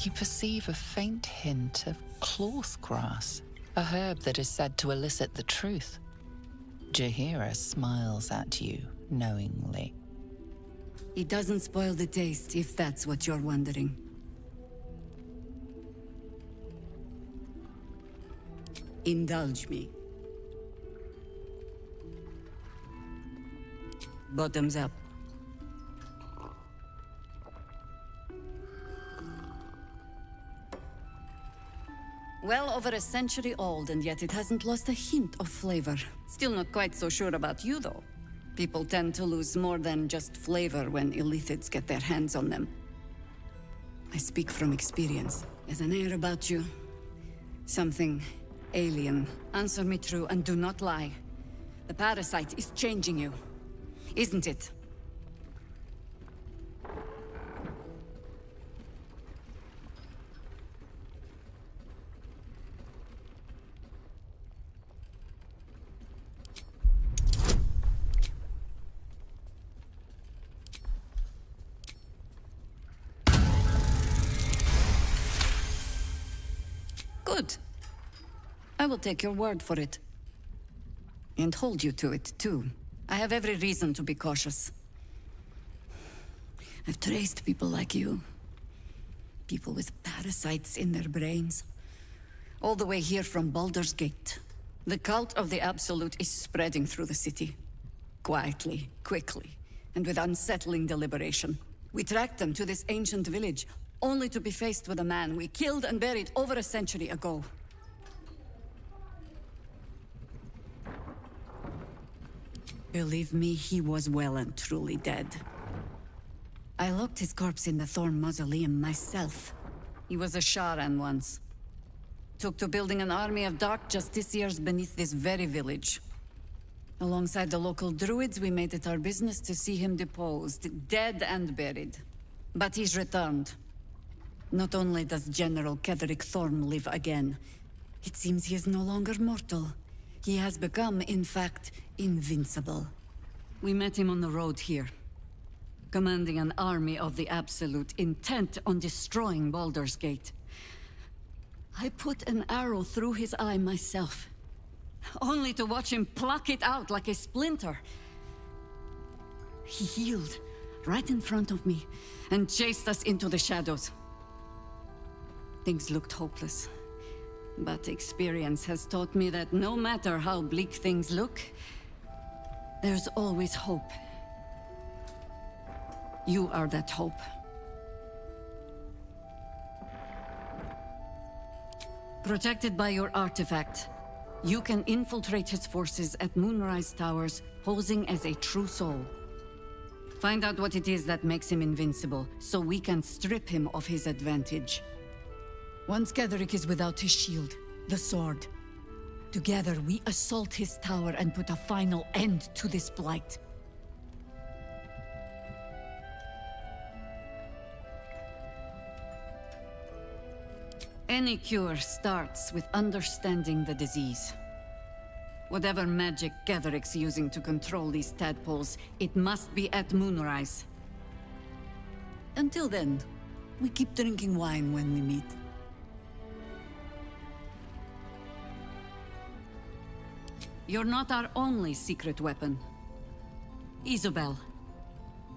You perceive a faint hint of cloth grass, a herb that is said to elicit the truth. Jaheira smiles at you knowingly. It doesn't spoil the taste, if that's what you're wondering. Indulge me. Bottoms up. Well over a century old, and yet it hasn't lost a hint of flavor. Still not quite so sure about you, though. People tend to lose more than just flavor when illithids get their hands on them. I speak from experience. There's an air about you. Something alien. Answer me true and do not lie. The parasite is changing you, isn't it? Good. I will take your word for it. And hold you to it, too. I have every reason to be cautious. I've traced people like you. People with parasites in their brains. All the way here from Baldur's Gate. The cult of the Absolute is spreading through the city. Quietly, quickly, and with unsettling deliberation. We tracked them to this ancient village, only to be faced with a man we killed and buried over a century ago. Believe me, he was well and truly dead. I locked his corpse in the Thorn Mausoleum myself. He was a Sharan once. Took to building an army of dark justiciars beneath this very village. Alongside the local druids, we made it our business to see him deposed, dead and buried. But he's returned. Not only does General Ketheric Thorm live again, it seems he is no longer mortal. He has become, in fact, invincible. We met him on the road here, commanding an army of the Absolute, intent on destroying Baldur's Gate. I put an arrow through his eye myself, only to watch him pluck it out like a splinter. He healed right in front of me and chased us into the shadows. Things looked hopeless, but experience has taught me that no matter how bleak things look, there's always hope. You are that hope. Protected by your artifact, you can infiltrate his forces at Moonrise Towers, posing as a true soul. Find out what it is that makes him invincible, so we can strip him of his advantage. Once Ketheric is without his shield, the sword, together we assault his tower and put a final end to this blight. Any cure starts with understanding the disease. Whatever magic Ketheric's using to control these tadpoles, it must be at moonrise. Until then, we keep drinking wine when we meet. You're not our only secret weapon. Isobel,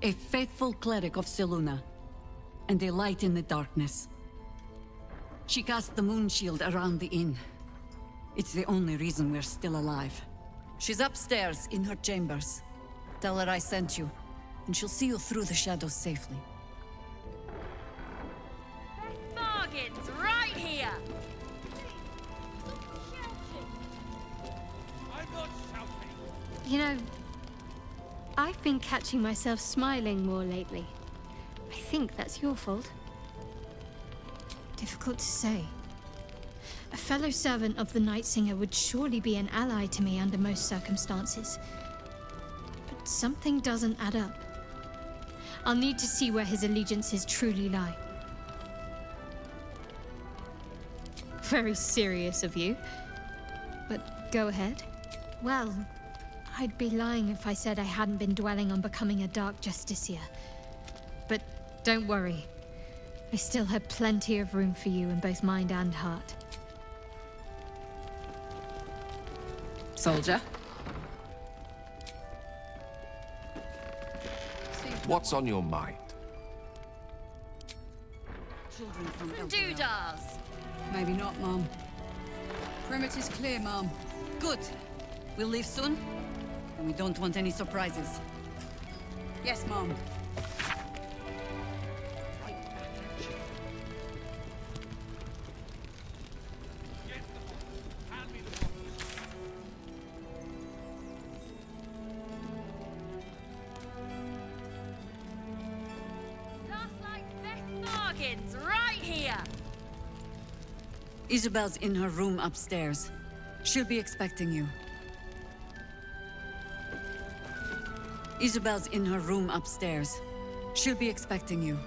a faithful cleric of Selûne, and a light in the darkness. She cast the moon shield around the inn. It's the only reason we're still alive. She's upstairs in her chambers. Tell her I sent you, and she'll see you through the shadows safely. Bargains right here! I'm not shouting. You know, I've been catching myself smiling more lately. I think that's your fault. Difficult to say. A fellow servant of the Night Singer would surely be an ally to me under most circumstances. But something doesn't add up. I'll need to see where his allegiances truly lie. Very serious of you. But go ahead. Well, I'd be lying if I said I hadn't been dwelling on becoming a Dark Justiciar. But don't worry. I still have plenty of room for you in both mind and heart. Soldier? What's on your mind? Children from Doodars! Maybe not, Mom. Perimeter's clear, Mom. Good. We'll leave soon, and we don't want any surprises. Yes, Mom. Bargains right here! Isabel's in her room upstairs. She'll be expecting you. Isabel's in her room upstairs. She'll be expecting you.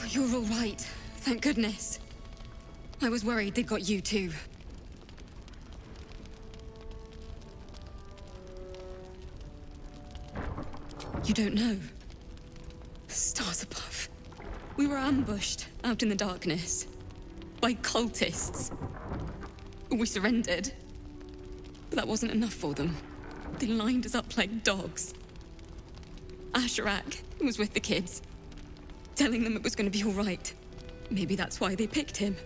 You're all right. Thank goodness. I was worried they'd got you too. You don't know. Stars above. We were ambushed out in the darkness by cultists. We surrendered. But that wasn't enough for them. They lined us up like dogs. Asherak was with the kids, telling them it was going to be all right. Maybe that's why they picked him.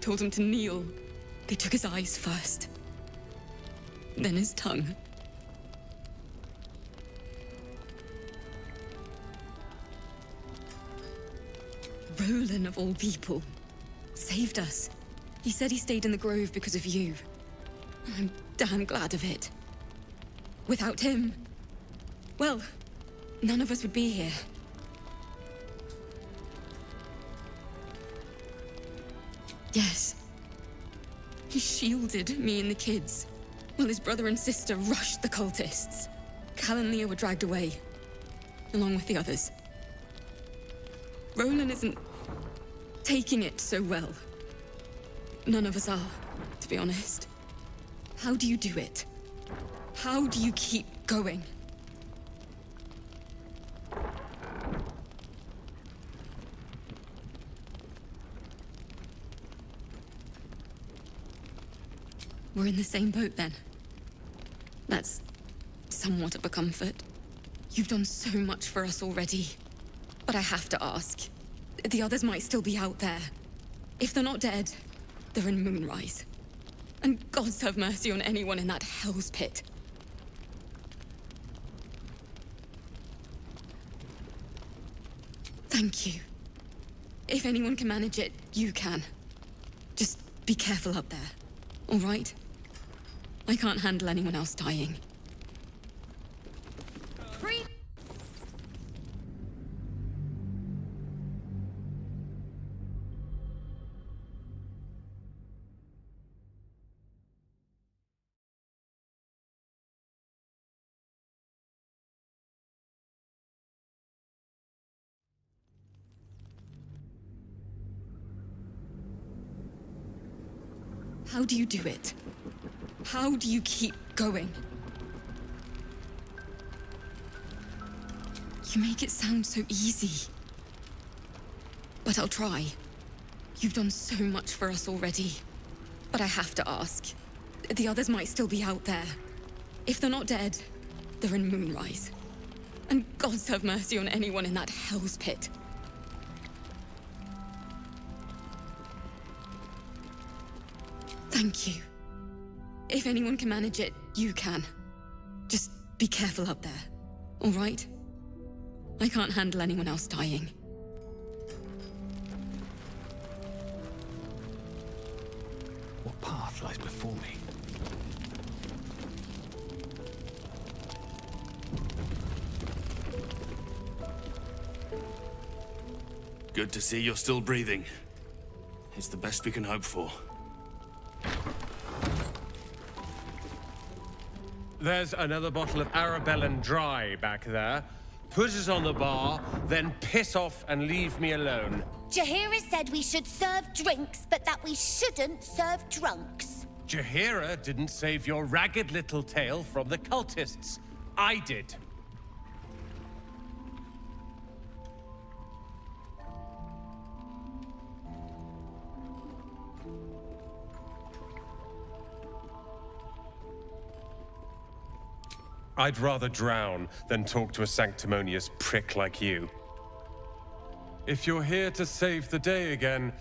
Told him to kneel. They took his eyes first. Then his tongue. Roland, of all people, saved us. He said he stayed in the grove because of you. And I'm damn glad of it. Without him, well, none of us would be here. Yes. He shielded me and the kids, while his brother and sister rushed the cultists. Cal and Leah were dragged away, along with the others. Roland isn't taking it so well. None of us are, to be honest. How do you do it? How do you keep going? We're in the same boat then. That's somewhat of a comfort. You've done so much for us already. But I have to ask. The others might still be out there. If they're not dead, they're in Moonrise. And gods have mercy on anyone in that hell's pit. Thank you. If anyone can manage it, you can. Just be careful up there, all right? I can't handle anyone else dying. How do you do it? How do you keep going? You make it sound so easy. But I'll try. You've done so much for us already. But I have to ask. The others might still be out there. If they're not dead, they're in Moonrise. And gods have mercy on anyone in that hell's pit. Thank you. If anyone can manage it, you can. Just be careful up there, all right? I can't handle anyone else dying. What path lies before me? Good to see you're still breathing. It's the best we can hope for. There's another bottle of Arabellan Dry back there. Put it on the bar, then piss off and leave me alone. Jaheira said we should serve drinks, but that we shouldn't serve drunks. Jaheira didn't save your ragged little tail from the cultists. I did. I'd rather drown than talk to a sanctimonious prick like you. If you're here to save the day again,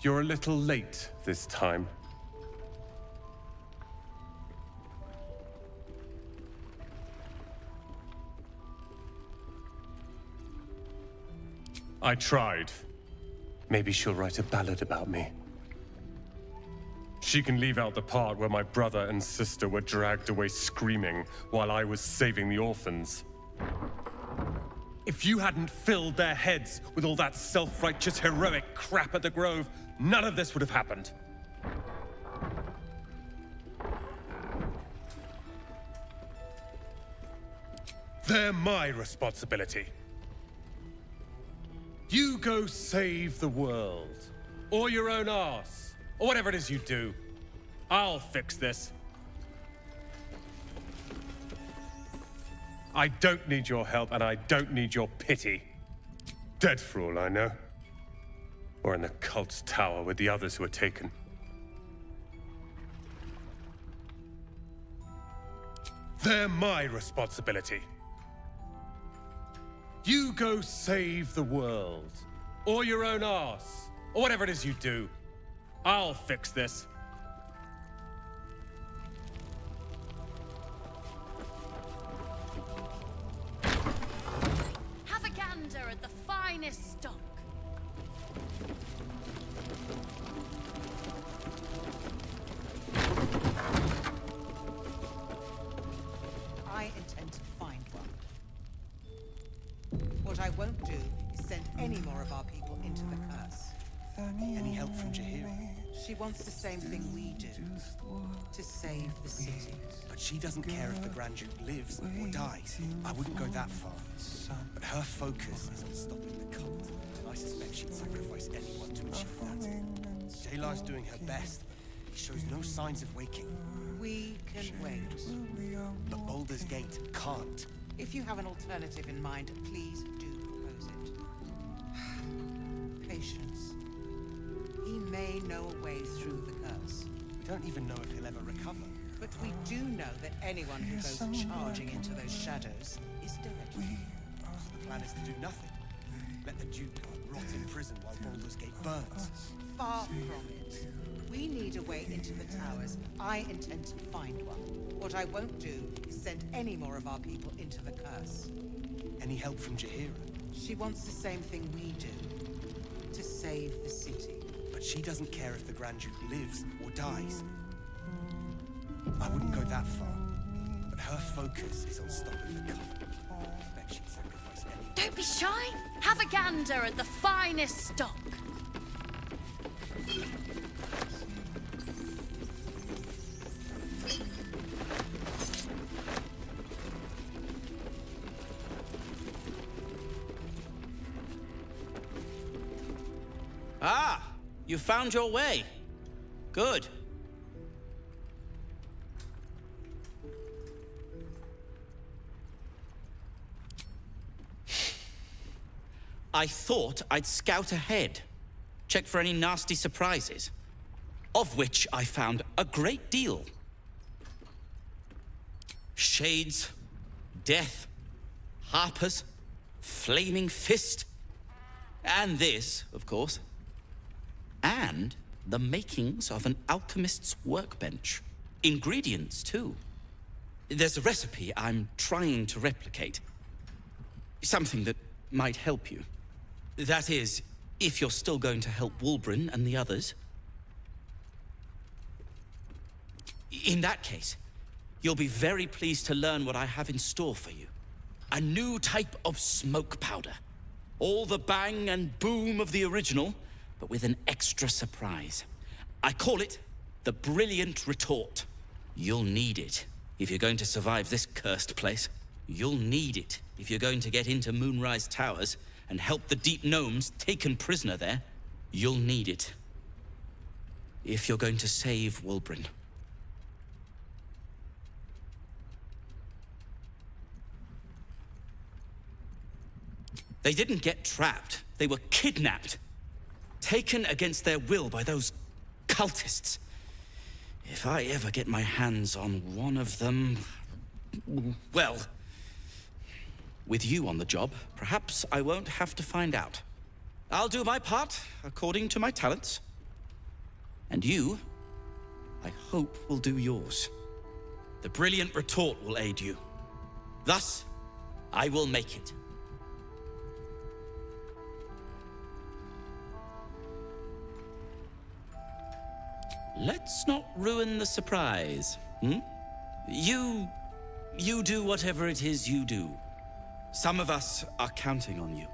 you're a little late this time. I tried. Maybe she'll write a ballad about me. She can leave out the part where my brother and sister were dragged away screaming while I was saving the orphans. If you hadn't filled their heads with all that self-righteous heroic crap at the Grove, none of this would have happened. They're my responsibility. You go save the world, or your own arse, or whatever it is you do. I'll fix this. I don't need your help, and I don't need your pity. Dead for all I know. Or in the cult's tower with the others who were taken. They're my responsibility. You go save the world, or your own arse, or whatever it is you do. I'll fix this. Have a gander at the finest stock. I intend to find one. What I won't do is send any more of our people into the curse. Any help from Jaheira? She wants the same thing we do. To save the city. But she doesn't care if the Grand Duke lives or dies. I wouldn't go that far. But her focus is on stopping the cult. And I suspect she'd sacrifice anyone to achieve that. Jaylar's doing her best. He shows no signs of waking. We can wait. But Baldur's Gate can't. If you have an alternative in mind, please do propose it. Patience. He may know a way through the curse. We don't even know if he'll ever recover. But we do know that anyone who goes charging into those shadows is dead. So the plan is to do nothing. Let the Duke rot in prison while Baldur's Gate burns. Far from it. We need a way into the towers. I intend to find one. What I won't do is send any more of our people into the curse. Any help from Jaheira? She wants the same thing we do. To save the city. But she doesn't care if the Grand Duke lives or dies. I wouldn't go that far, but her focus is on stopping the cult. I expect she'd sacrifice anything. Don't be shy. Have a gander at the finest stock. Ah, you found your way. Good. I thought I'd scout ahead, check for any nasty surprises, of which I found a great deal. Shades, death, harpers, flaming fist, and this, of course, and the makings of an alchemist's workbench. Ingredients, too. There's a recipe I'm trying to replicate. Something that might help you. That is, if you're still going to help Wulbren and the others. In that case, you'll be very pleased to learn what I have in store for you. A new type of smoke powder. All the bang and boom of the original, but with an extra surprise. I call it the Brilliant Retort. You'll need it if you're going to survive this cursed place. You'll need it if you're going to get into Moonrise Towers and help the Deep Gnomes taken prisoner there. You'll need it if you're going to save Wulbren. They didn't get trapped. They were kidnapped. Taken against their will by those cultists. If I ever get my hands on one of them... well... with you on the job, perhaps I won't have to find out. I'll do my part, according to my talents. And you, I hope, will do yours. The Brilliant Retort will aid you. Thus, I will make it. Let's not ruin the surprise, hmm? You do whatever it is you do. Some of us are counting on you.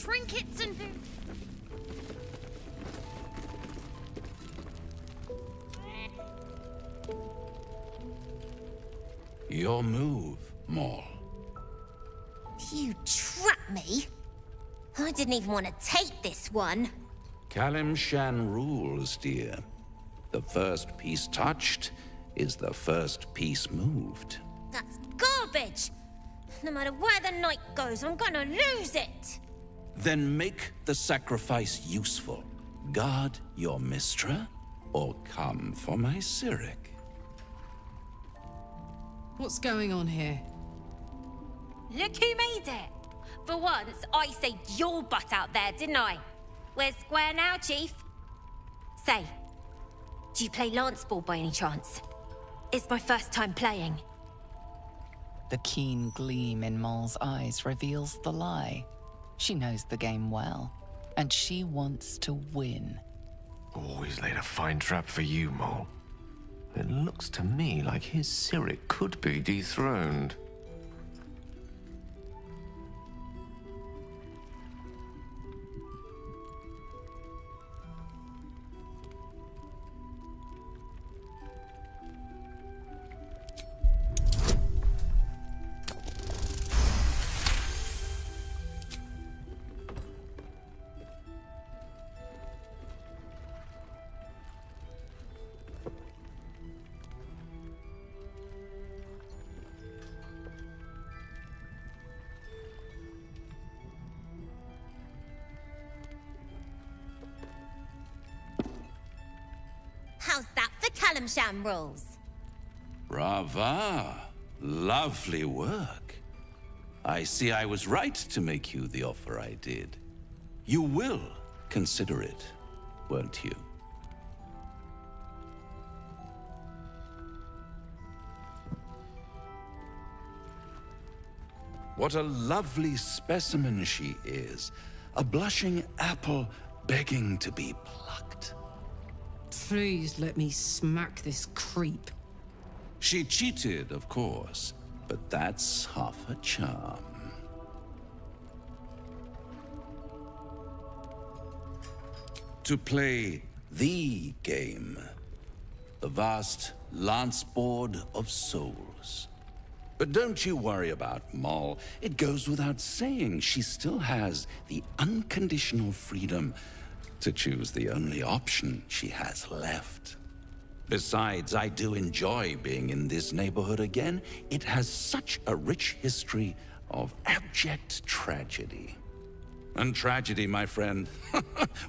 trinkets and... Your move, Maul. You trapped me? I didn't even want to take this one. Kalimshan rules, dear. The first piece touched is the first piece moved. That's garbage! No matter where the night goes, I'm gonna lose it! Then make the sacrifice useful. Guard your Mistra, or come for my Cyric. What's going on here? Look who made it! For once, I saved your butt out there, didn't I? We're square now, Chief. Say, do you play lance ball by any chance? It's my first time playing. The keen gleam in Maul's eyes reveals the lie. She knows the game well, and she wants to win. Always laid a fine trap for you, Mole. It looks to me like his Cyric could be dethroned. How's that for Kalimshan rules? Brava! Lovely work. I see I was right to make you the offer I did. You will consider it, won't you? What a lovely specimen she is. A blushing apple begging to be plucked. Please let me smack this creep. She cheated, of course, but that's half her charm. To play the game, the vast lance board of souls. But don't you worry about Maul. It goes without saying she still has the unconditional freedom to choose the only option she has left. Besides, I do enjoy being in this neighborhood again. It has such a rich history of abject tragedy. And tragedy, my friend,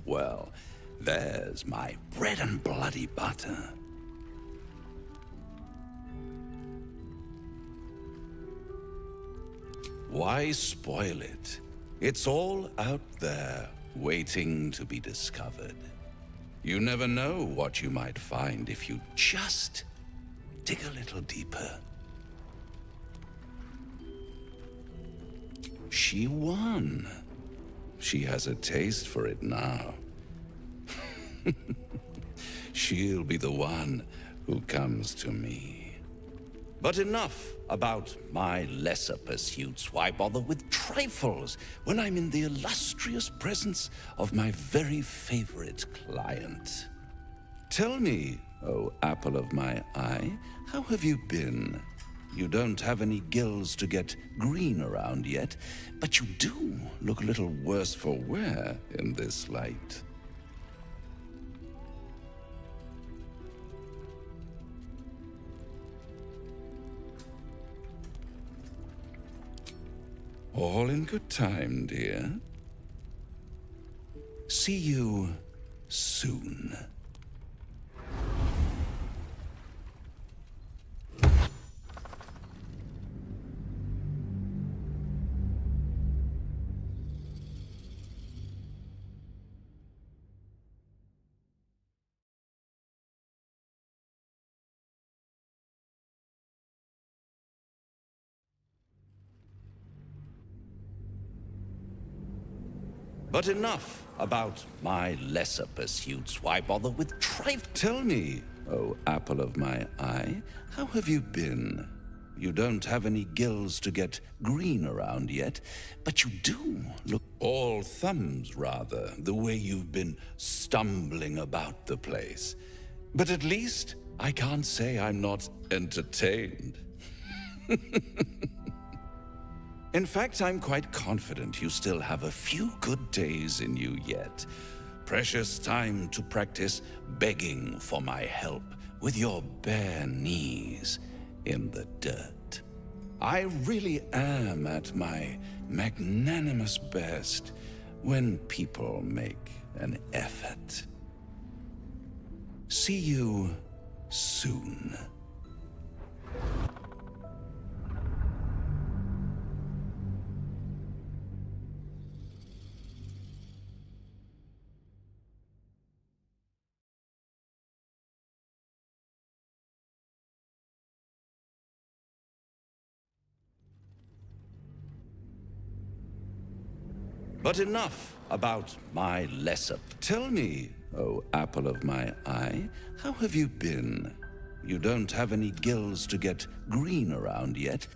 well, there's my bread and bloody butter. Why spoil it? It's all out there, waiting to be discovered. You never know what you might find if you just dig a little deeper. She won. She has a taste for it now. She'll be the one who comes to me. But enough about my lesser pursuits. Why bother with trifles when I'm in the illustrious presence of my very favorite client? Tell me, oh apple of my eye, how have you been? You don't have any gills to get green around yet, but you do look a little worse for wear in this light. All in good time, dear. See you soon. But enough about my lesser pursuits. Why bother with trifles? Tell me, oh apple of my eye, how have you been? You don't have any gills to get green around yet, but you do look all thumbs, rather, the way you've been stumbling about the place. But at least I can't say I'm not entertained. In fact, I'm quite confident you still have a few good days in you yet. Precious time to practice begging for my help with your bare knees in the dirt. I really am at my magnanimous best when people make an effort. See you soon. But enough about my lesser. Tell me, oh apple of my eye, how have you been? You don't have any gills to get green around yet.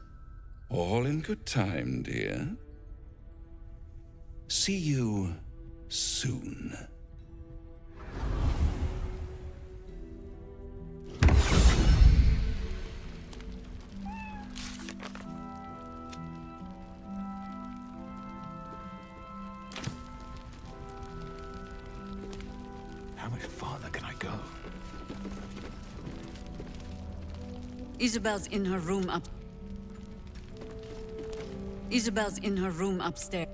All in good time, dear. See you soon. How much farther can I go? Isabel's in her room up. Isabel's in her room upstairs.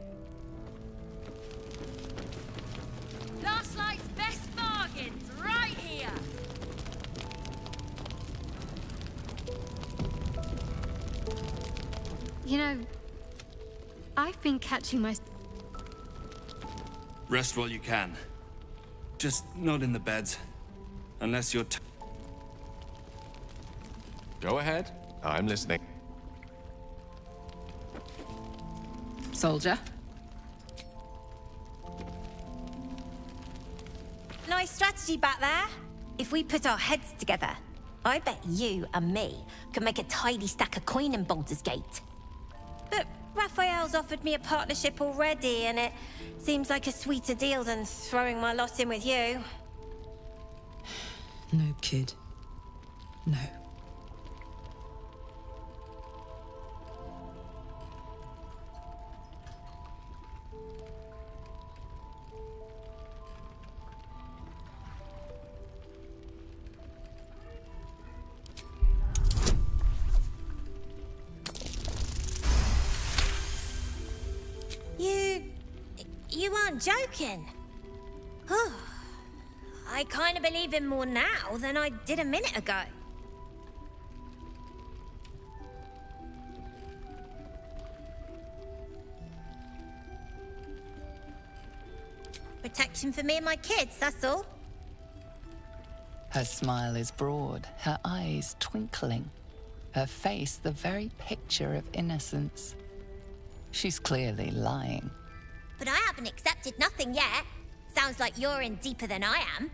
Last night's best bargains, right here. You know, I've been catching my... Rest while you can. Just not in the beds. Unless you're Go ahead. I'm listening. Soldier? Nice strategy back there. If we put our heads together, I bet you and me could make a tidy stack of coin in Baldur's Gate. But Raphael's offered me a partnership already, and it seems like a sweeter deal than throwing my lot in with you. No, kid. No. You aren't joking. I kind of believe him more now than I did a minute ago. Protection for me and my kids, that's all. Her smile is broad, her eyes twinkling, her face the very picture of innocence. She's clearly lying. But I haven't accepted nothing yet. Sounds like you're in deeper than I am.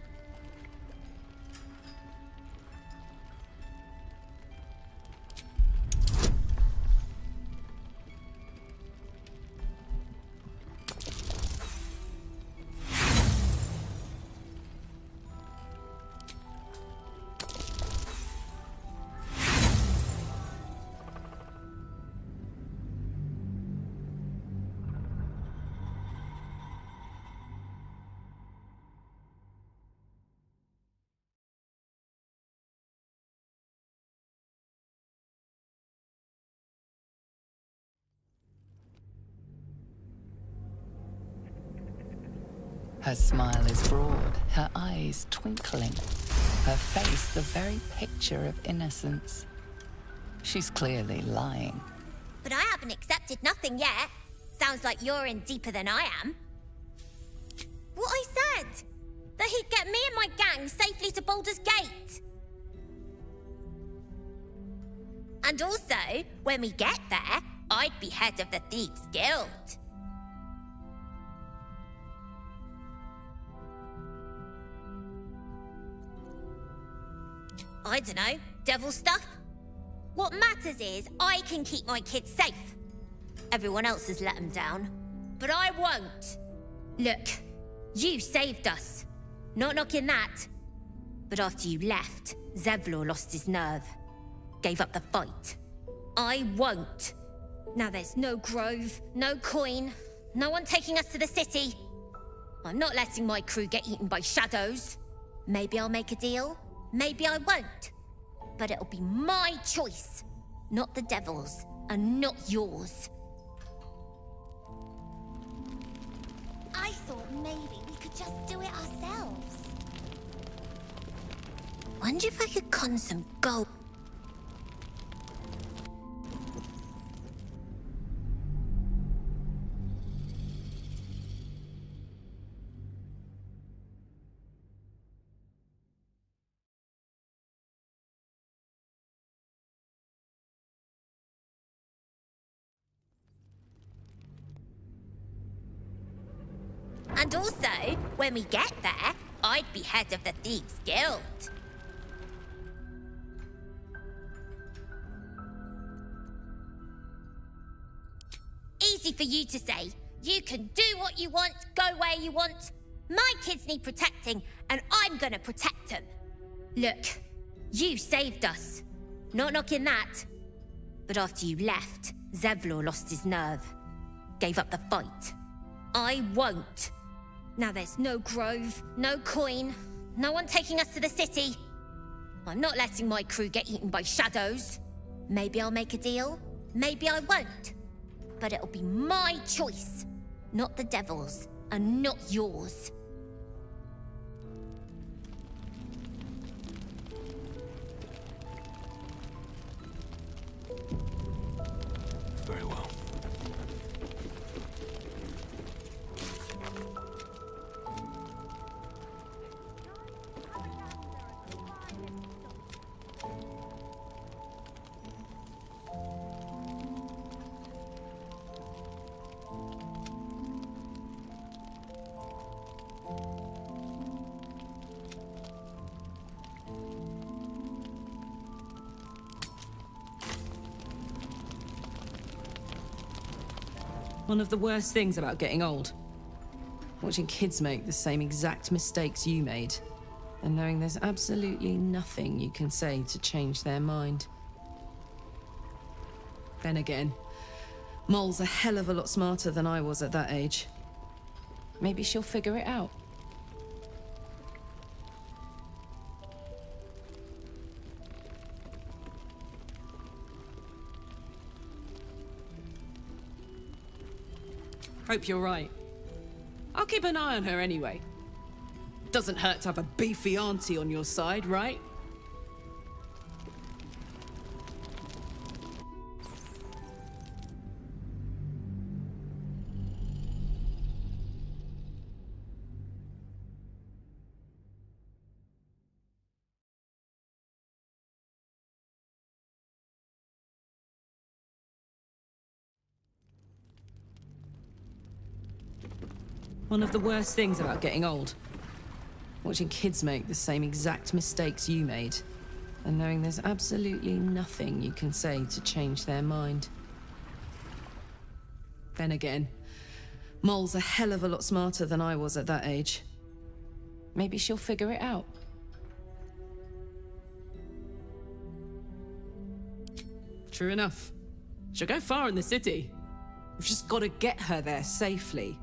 Her smile is broad, her eyes twinkling, her face the very picture of innocence. She's clearly lying. But I haven't accepted nothing yet. Sounds like you're in deeper than I am. What I said! That he'd get me and my gang safely to Baldur's Gate. And also, when we get there, I'd be head of the Thieves' Guild. I don't know, devil stuff? What matters is I can keep my kids safe. Everyone else has let them down, but I won't. Look, you saved us. Not knocking that. But after you left, Zevlor lost his nerve. Gave up the fight. I won't. Now there's no grove, no coin, no one taking us to the city. I'm not letting my crew get eaten by shadows. Maybe I'll make a deal, maybe I won't. But it'll be my choice, not the devil's, and not yours. I thought maybe we could just do it ourselves. Wonder if I could con some gold. And also, when we get there, I'd be head of the Thieves' Guild. Easy for you to say. You can do what you want, go where you want. My kids need protecting, and I'm gonna protect them. Look, you saved us. Not knocking that. But after you left, Zevlor lost his nerve. Gave up the fight. I won't. Now there's no grove, no coin, no one taking us to the city. I'm not letting my crew get eaten by shadows. Maybe I'll make a deal, maybe I won't. But it'll be my choice, not the devil's, and not yours. Very well. One of the worst things about getting old. Watching kids make the same exact mistakes you made, and knowing there's absolutely nothing you can say to change their mind. Then again, Mol's a hell of a lot smarter than I was at that age. Maybe she'll figure it out. Hope you're right. I'll keep an eye on her anyway. Doesn't hurt to have a beefy auntie on your side, right? One of the worst things about getting old. Watching kids make the same exact mistakes you made, and knowing there's absolutely nothing you can say to change their mind. Then again, Mol's a hell of a lot smarter than I was at that age. Maybe she'll figure it out. True enough. She'll go far in the city. We've just got to get her there safely.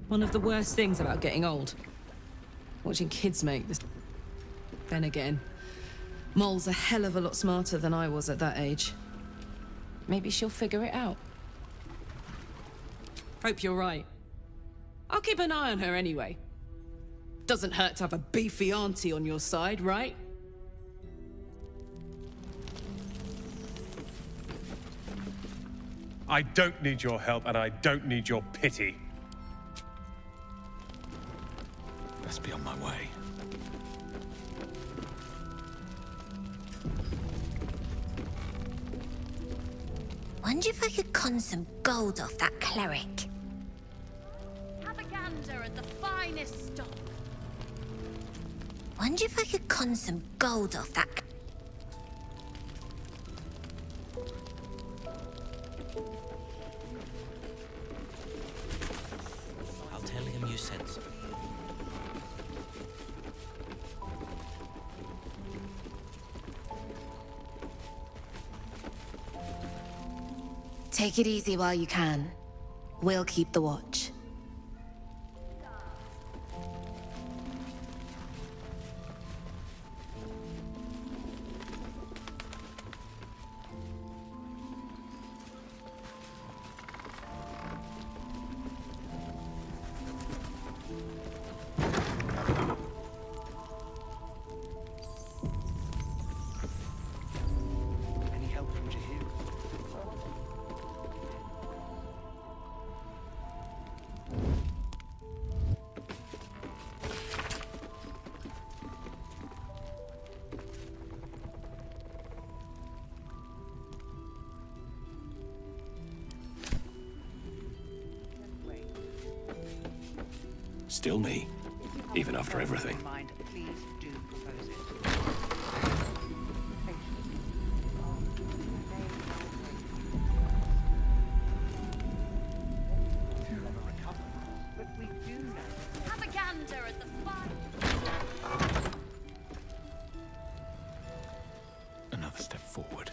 One of the worst things about getting old. Watching kids make this. Then again, Mol's a hell of a lot smarter than I was at that age. Maybe she'll figure it out. Hope you're right. I'll keep an eye on her anyway. Doesn't hurt to have a beefy auntie on your side, right? I don't need your help, and I don't need your pity. Best be on my way. Wonder if I could con some gold off that cleric. Have a gander at the finest stock. Wonder if I could con some gold off that. I'll tell him you said so. Take it easy while you can. We'll keep the watch. Any help from Jahir? Still me, even after everything. Please do propose it. But we do know. Have a gander at the fine. Another step forward.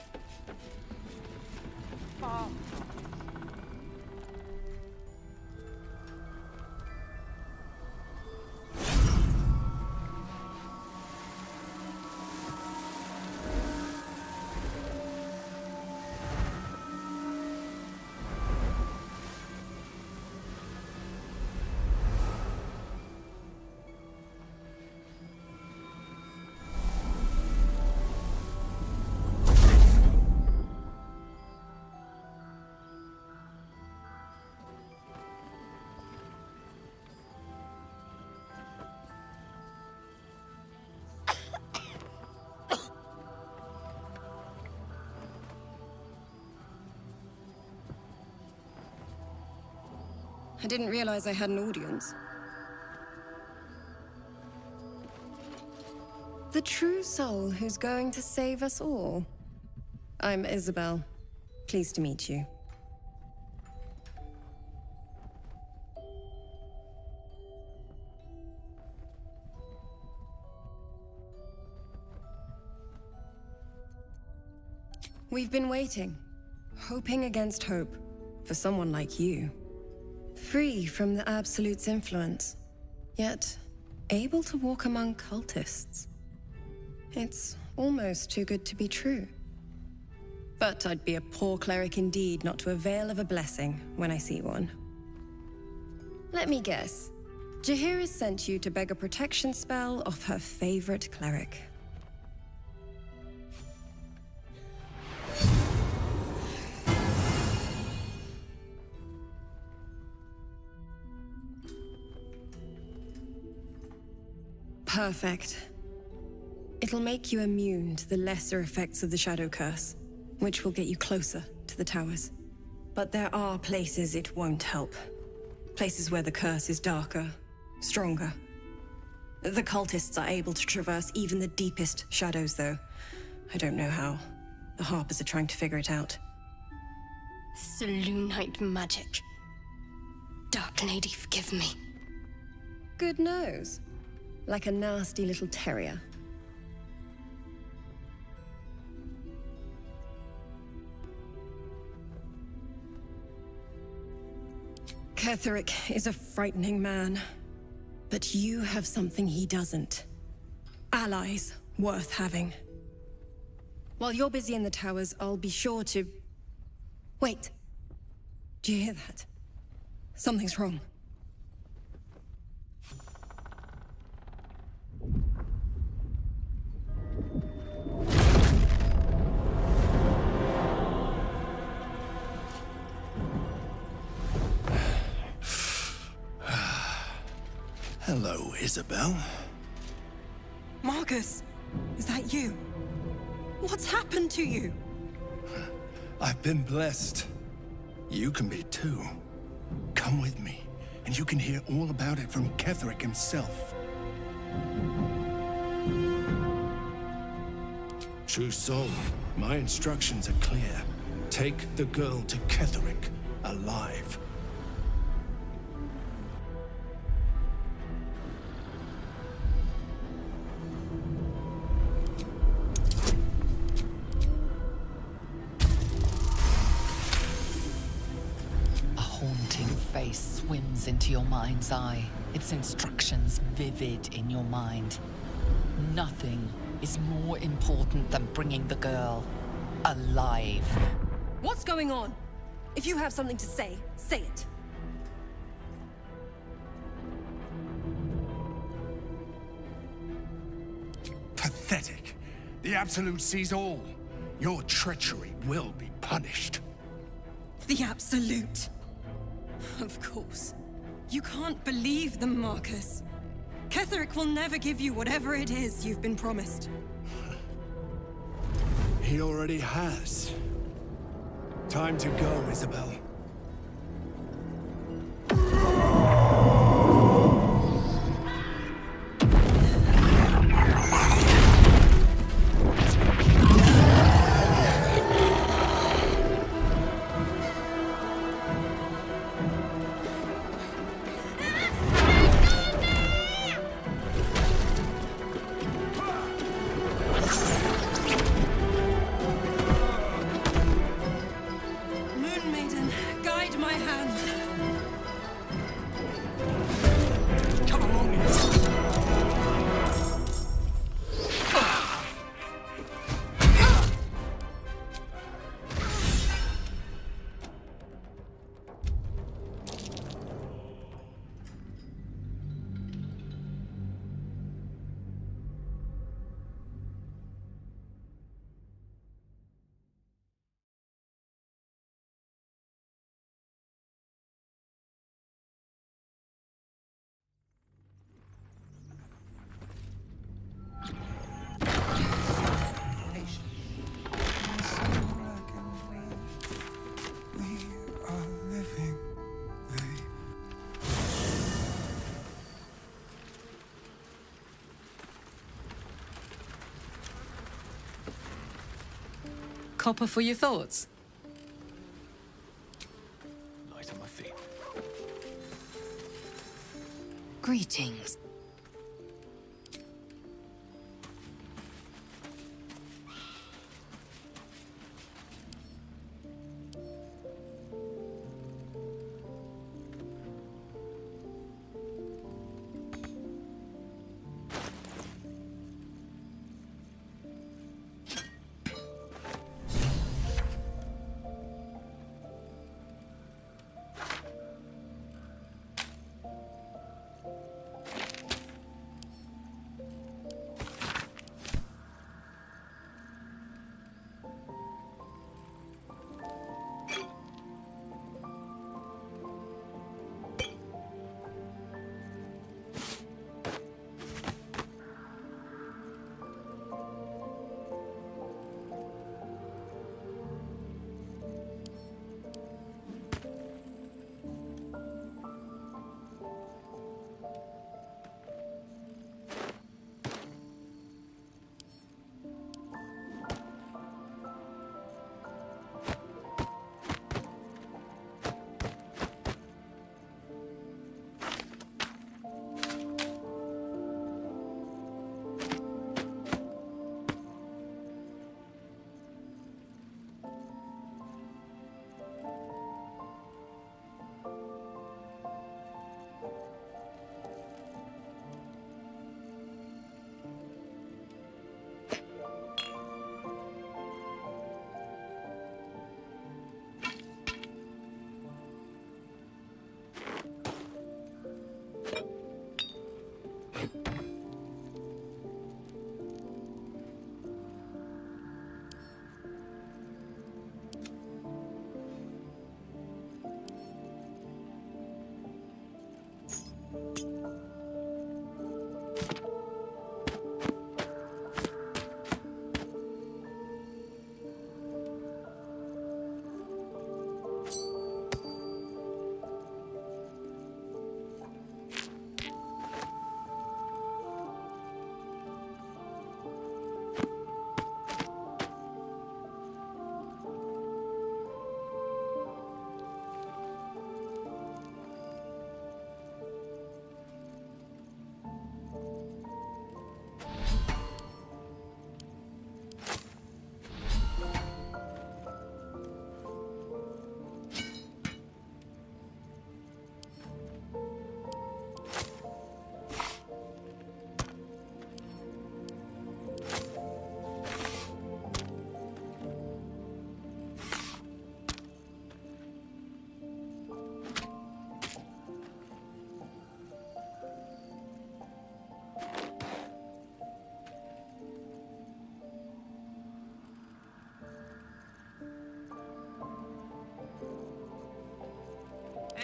I didn't realize I had an audience. The true soul who's going to save us all. I'm Isabel. Pleased to meet you. We've been waiting, hoping against hope, for someone like you. Free from the Absolute's influence, yet able to walk among cultists. It's almost too good to be true. But I'd be a poor cleric indeed not to avail of a blessing when I see one. Let me guess. Jahir has sent you to beg a protection spell off her favorite cleric. Perfect. It'll make you immune to the lesser effects of the Shadow Curse, which will get you closer to the towers. But there are places it won't help. Places where the curse is darker, stronger. The cultists are able to traverse even the deepest shadows, though. I don't know how. The Harpers are trying to figure it out. Selûnite magic. Dark Lady, forgive me. Good nose. Like a nasty little terrier. Ketheric is a frightening man. But you have something he doesn't. Allies worth having. While you're busy in the towers, I'll be sure to... Wait. Do you hear that? Something's wrong. Hello, Isabel. Marcus, is that you? What's happened to you? I've been blessed. You can be too. Come with me, and you can hear all about it from Ketheric himself. True soul, my instructions are clear. Take the girl to Ketheric, alive. A haunting face swims into your mind's eye, its instructions vivid in your mind. Nothing is more important than bringing the girl alive. What's going on? If you have something to say, say it. Pathetic. The Absolute sees all. Your treachery will be punished. The Absolute. Of course. You can't believe them, Marcus. Ketheric will never give you whatever it is you've been promised. He already has. Time to go, Isabel. Moon Maiden, guide my hand. Come along, Copper for your thoughts? Light on my feet. Greetings.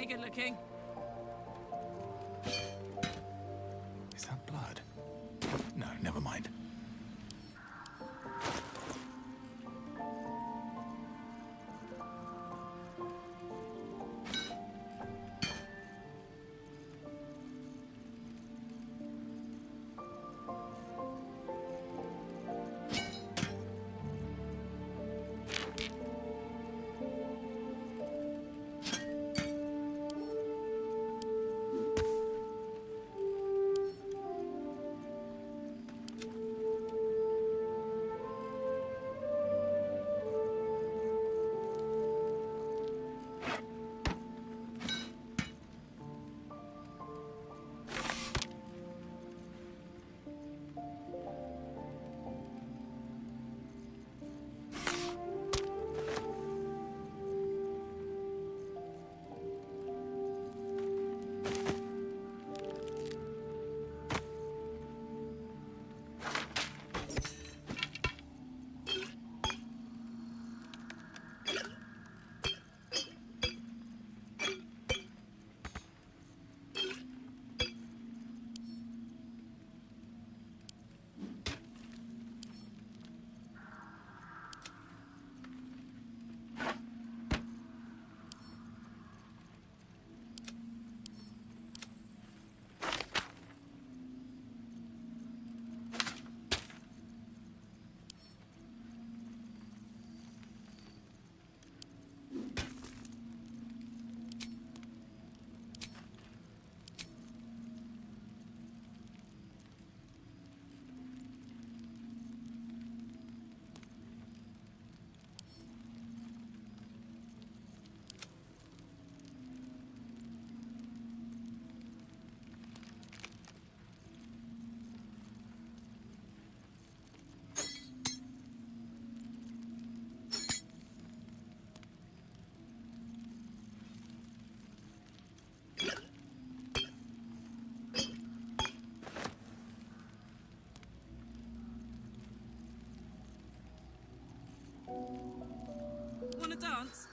ain't good looking. Is that blood? No, never mind. Wanna dance?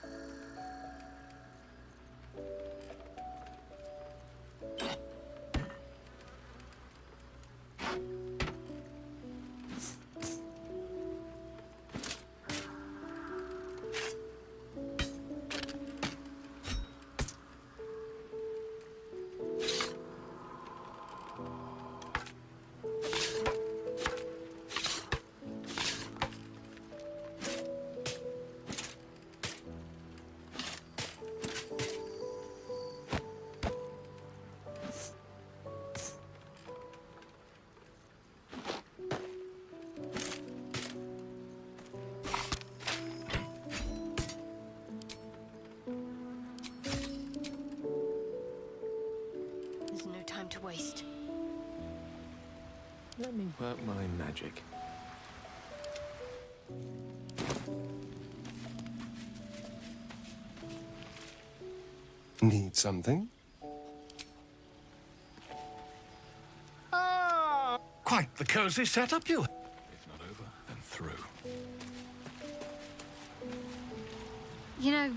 There's no time to waste. Let me work my magic. Need something? Quite the cozy setup you. If not over, then through. You know,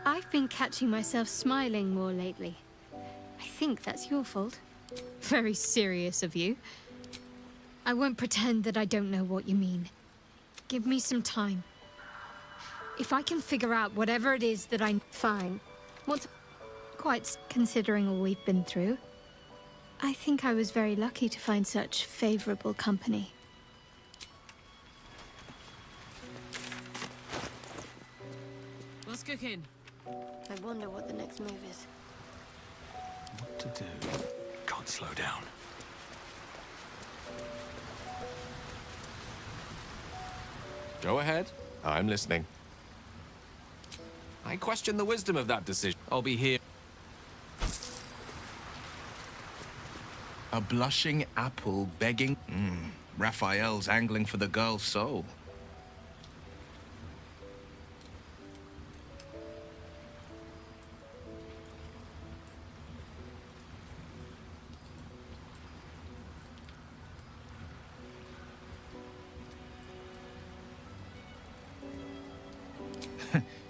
I've been catching myself smiling more lately. I think that's your fault. Very serious of you. I won't pretend that I don't know what you mean. Give me some time. If I can figure out whatever it is that I... Fine. What's... Quite considering all we've been through. I think I was very lucky to find such favorable company. What's cooking? I wonder what the next move is. What to do? Can't slow down. Go ahead. I'm listening. I question the wisdom of that decision. I'll be here. A blushing apple begging. Raphael's angling for the girl's soul.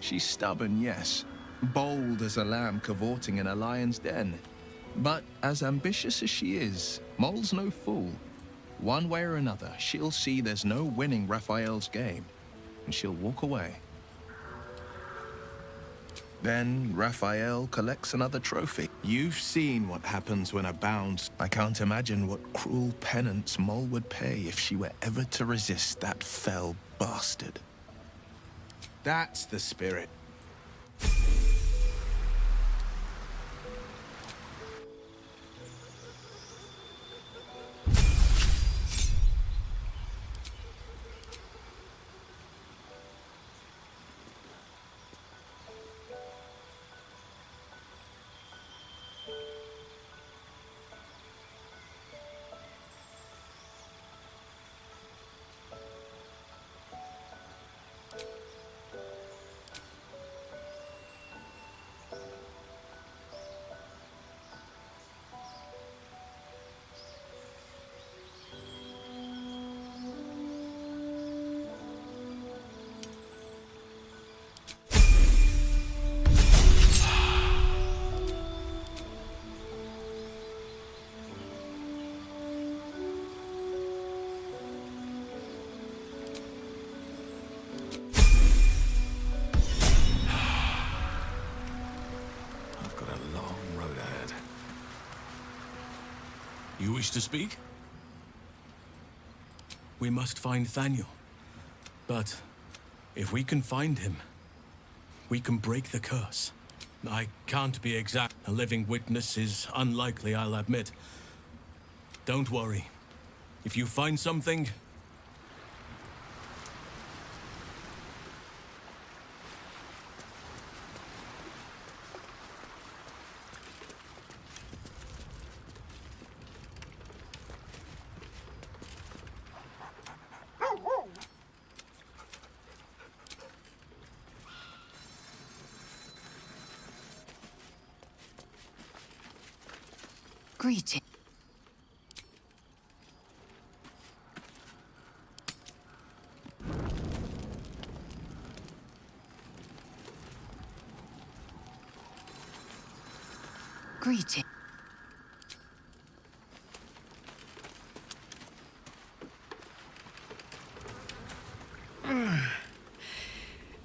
She's stubborn, yes, bold as a lamb cavorting in a lion's den. But as ambitious as she is, Moll's no fool. One way or another, she'll see there's no winning Raphael's game, and she'll walk away. Then Raphael collects another trophy. You've seen what happens when a bounds. I can't imagine what cruel penance Moll would pay if she were ever to resist that fell bastard. That's the spirit. You wish to speak? We must find Thaniel. But if we can find him, we can break the curse. I can't be exact. A living witness is unlikely, I'll admit. Don't worry. If you find something, Greeting. Greeting.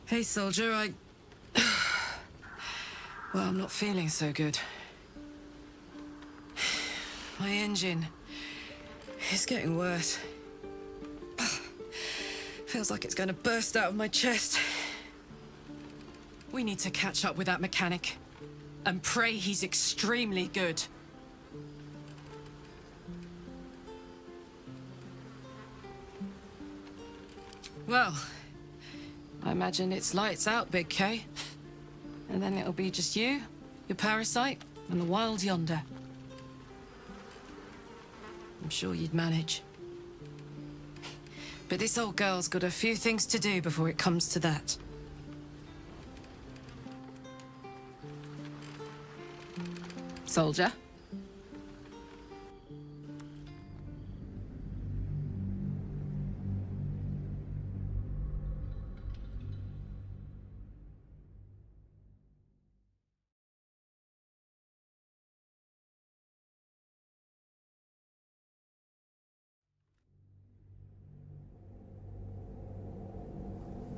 Hey, soldier, well, I'm not feeling so good. My engine is getting worse. Feels like it's going to burst out of my chest. We need to catch up with that mechanic and pray he's extremely good. Well, I imagine it's lights out, Big K. And then it'll be just you, your parasite, and the wild yonder. I'm sure you'd manage. But this old girl's got a few things to do before it comes to that. Soldier?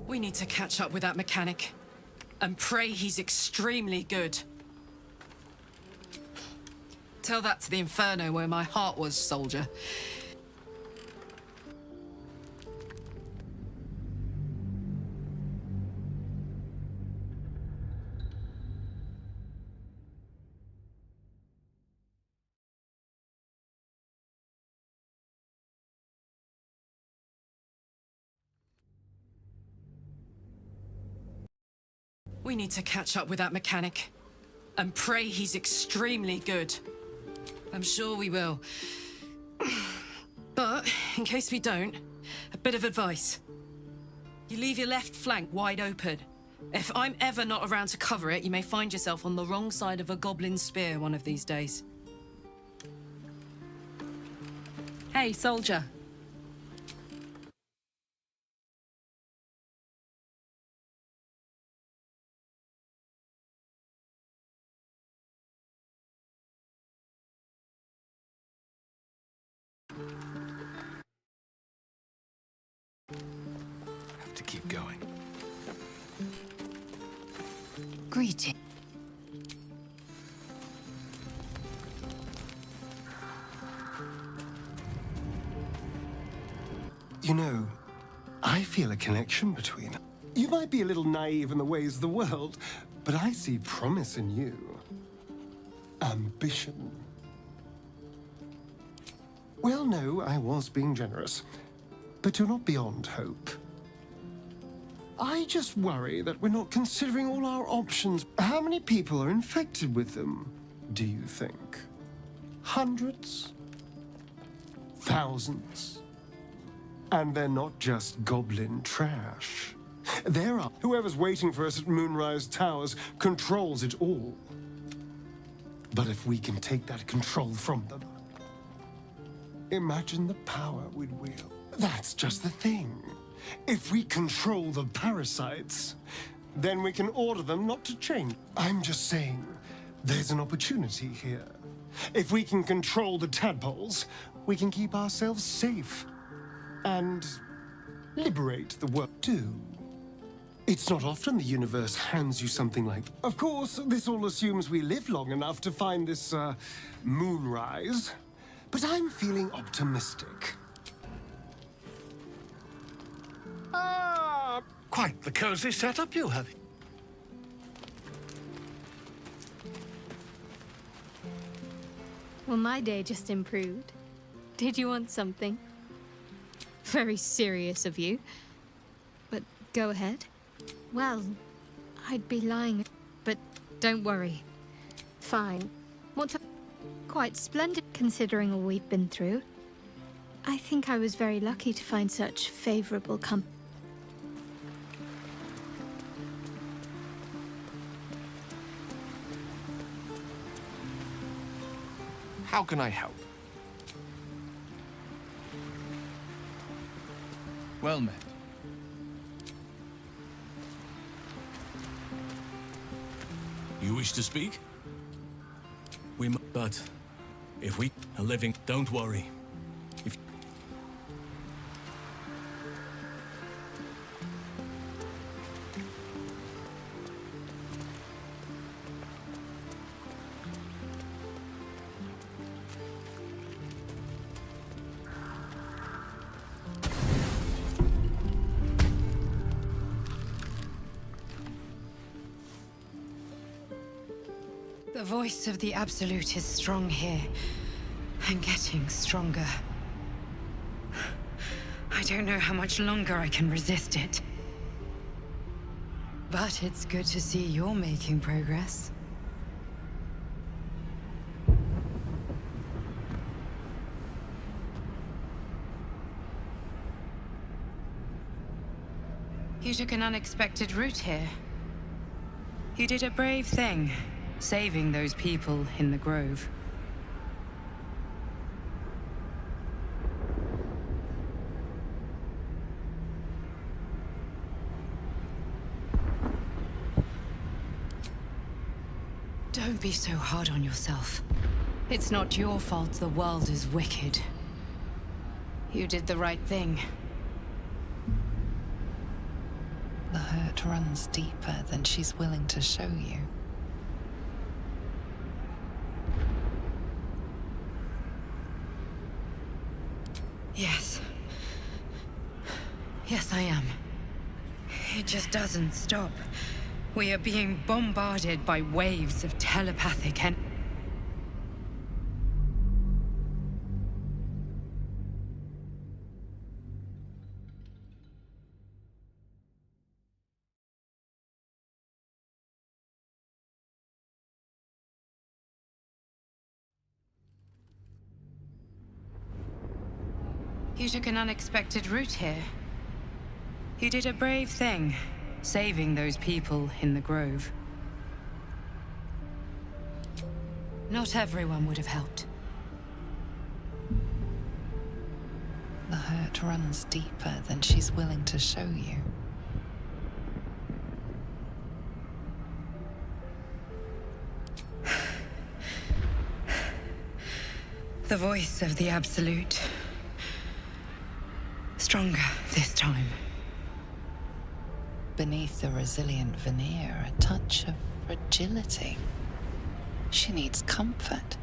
We need to catch up with that mechanic and pray he's extremely good. Tell that to the Inferno where my heart was, soldier. We need to catch up with that mechanic and pray he's extremely good. I'm sure we will. But, in case we don't, a bit of advice. You leave your left flank wide open. If I'm ever not around to cover it, you may find yourself on the wrong side of a goblin spear one of these days. Hey, soldier. Greeting. You know, I feel a connection between us. You might be a little naive in the ways of the world, but I see promise in you. Ambition. Well, no, I was being generous, but you're not beyond hope. I just worry that we're not considering all our options. How many people are infected with them, do you think? Hundreds? Thousands? And they're not just goblin trash. There are. Whoever's waiting for us at Moonrise Towers controls it all. But if we can take that control from them, imagine the power we'd wield. That's just the thing. If we control the parasites, then we can order them not to change. I'm just saying, there's an opportunity here. If we can control the tadpoles, we can keep ourselves safe and liberate the world too. It's not often the universe hands you something like... Of course, this all assumes we live long enough to find this, moonrise. But I'm feeling optimistic. Quite the cozy setup you have. Well, my day just improved. Did you want something? Very serious of you. But go ahead. Well, I'd be lying, but don't worry. Fine. What's quite splendid considering all we've been through. I think I was very lucky to find such favorable company. How can I help? Well met. You wish to speak? But if we are living, don't worry. If The voice of the Absolute is strong here, and getting stronger. I don't know how much longer I can resist it. But it's good to see you're making progress. You took an unexpected route here. You did a brave thing. Saving those people in the grove. Don't be so hard on yourself. It's not your fault the world is wicked. You did the right thing. The hurt runs deeper than she's willing to show you. Yes. Yes, I am. It just doesn't stop. We are being bombarded by waves of telepathic and... You took an unexpected route here. You did a brave thing, saving those people in the grove. Not everyone would have helped. The hurt runs deeper than she's willing to show you. The voice of the Absolute. Stronger this time. Beneath the resilient veneer, a touch of fragility. She needs comfort.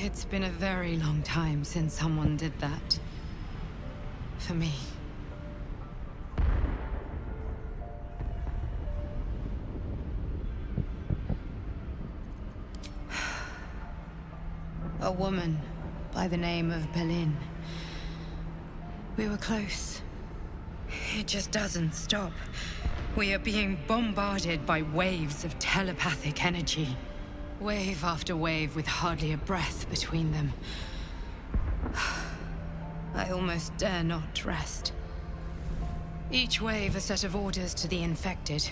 It's been a very long time since someone did that. For me. A woman by the name of Berlin. We were close. It just doesn't stop. We are being bombarded by waves of telepathic energy. Wave after wave with hardly a breath between them. I almost dare not rest. Each wave a set of orders to the infected.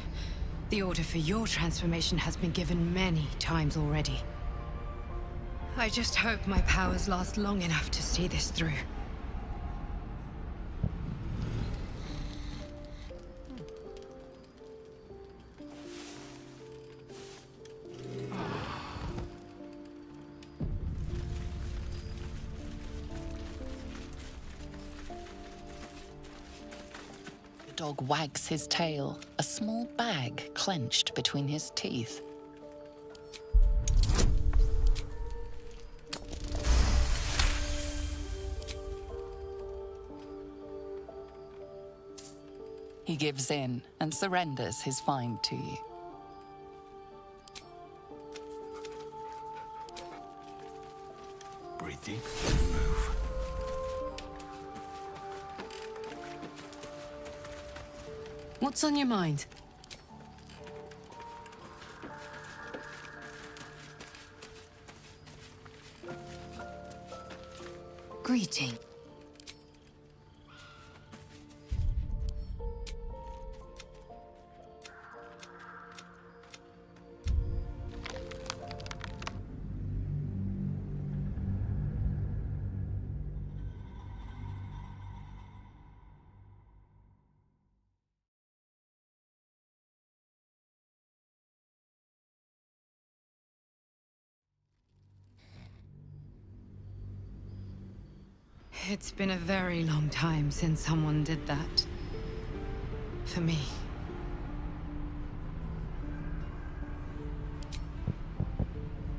The order for your transformation has been given many times already. I just hope my powers last long enough to see this through. The dog wags his tail, a small bag clenched between his teeth. He gives in and surrenders his find to you. Breathe deep, move. What's on your mind? Greeting. It's been a very long time since someone did that. For me.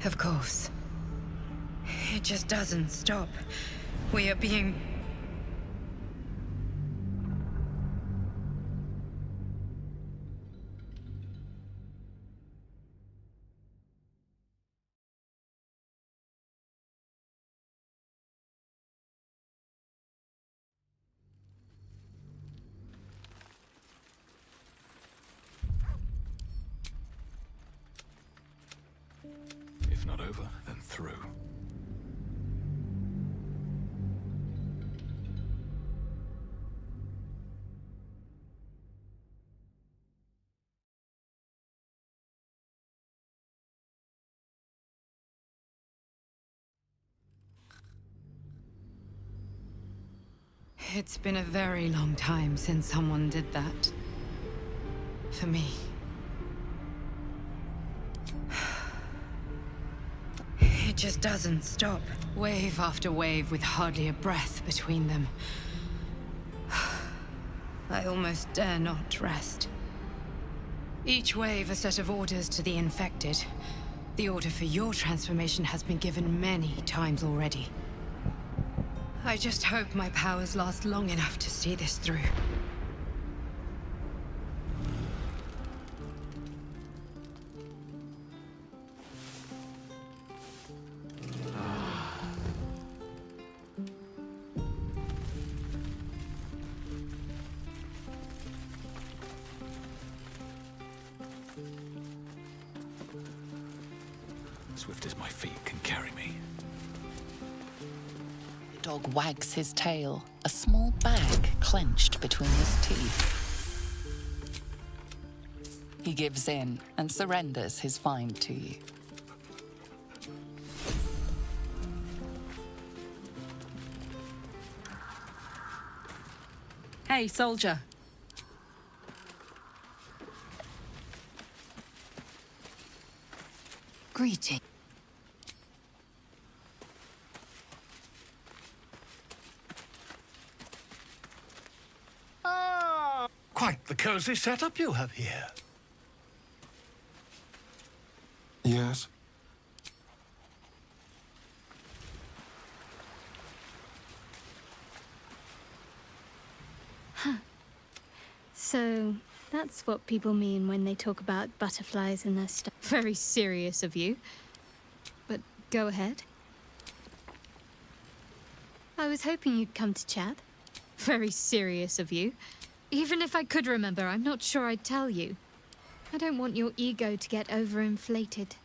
Of course. It just doesn't stop. We are being... If not over, then through. It's been a very long time since someone did that. For me. It just doesn't stop. Wave after wave with hardly a breath between them. I almost dare not rest. Each wave a set of orders to the infected. The order for your transformation has been given many times already. I just hope my powers last long enough to see this through. Swift as my feet can carry me. The dog wags his tail, a small bag clenched between his teeth. He gives in and surrenders his find to you. Hey, soldier. Greeting. Quite the cozy setup you have here. Yes? So, that's what people mean when they talk about butterflies in their stuff. Very serious of you. But go ahead. I was hoping you'd come to chat. Very serious of you. Even if I could remember, I'm not sure I'd tell you. I don't want your ego to get overinflated.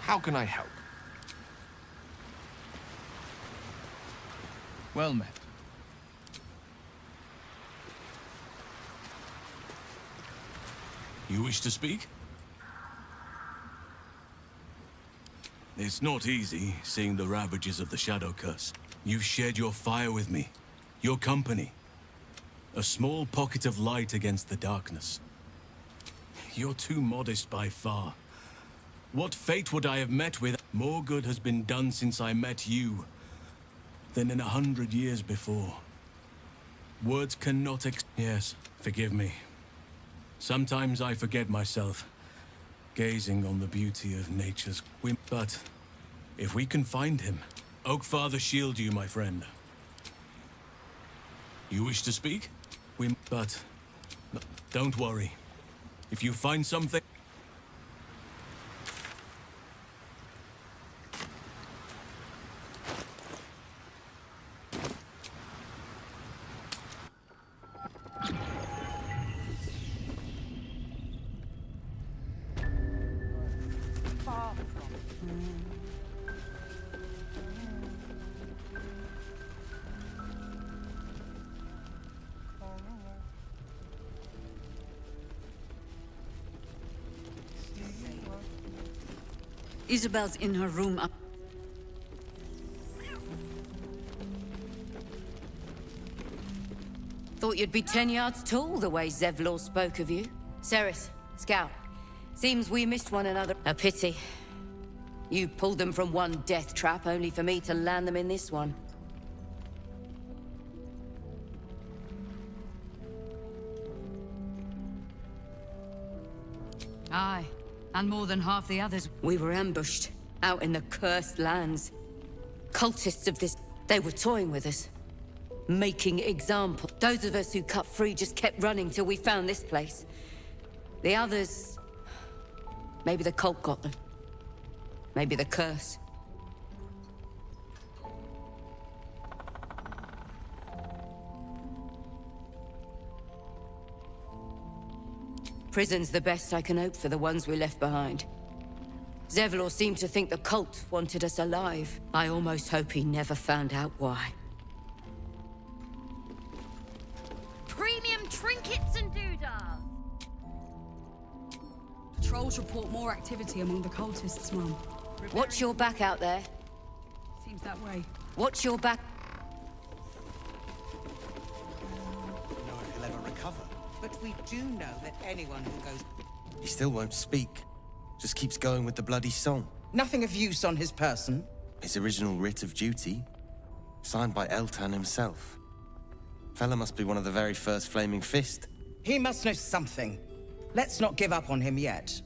How can I help? Well met. You wish to speak? It's not easy, seeing the ravages of the Shadow Curse. You've shared your fire with me, your company. A small pocket of light against the darkness. You're too modest by far. What fate would I have met with? More good has been done since I met you than in 100 years before. Words cannot Yes, forgive me. Sometimes I forget myself, gazing on the beauty of nature's whim. But if we can find him, Oakfather shield you, my friend. You wish to speak? But don't worry. If you find something... Isabel's in her room up. Thought you'd be 10 yards tall the way Zevlor spoke of you. Ceres, Scout. Seems we missed one another. A pity. You pulled them from one death trap, only for me to land them in this one. Aye, and more than half the others. We were ambushed, out in the cursed lands. Cultists of this... They were toying with us. Making examples. Those of us who cut free just kept running till we found this place. The others... Maybe the cult got them. Maybe the curse. Prison's the best I can hope for the ones we left behind. Zevlor seemed to think the cult wanted us alive. I almost hope he never found out why. Premium trinkets and doodads. Patrols report more activity among the cultists, Mum. Watch your back out there. Seems that way. Watch your back. No one will ever recover. But we do know that anyone who goes... He still won't speak. Just keeps going with the bloody song. Nothing of use on his person? His original writ of duty. Signed by Eltan himself. Fella must be one of the very first Flaming Fist. He must know something. Let's not give up on him yet.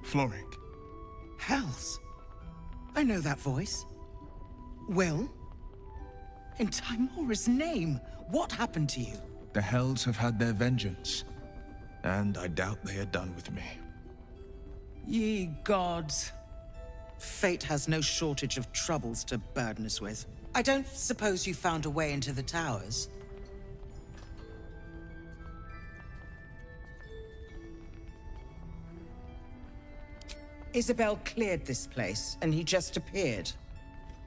Floric. Hells. I know that voice. Will? In Timora's name, what happened to you? The Hells have had their vengeance, and I doubt they are done with me. Ye gods. Fate has no shortage of troubles to burden us with. I don't suppose you found a way into the towers? Isabel cleared this place, and he just appeared.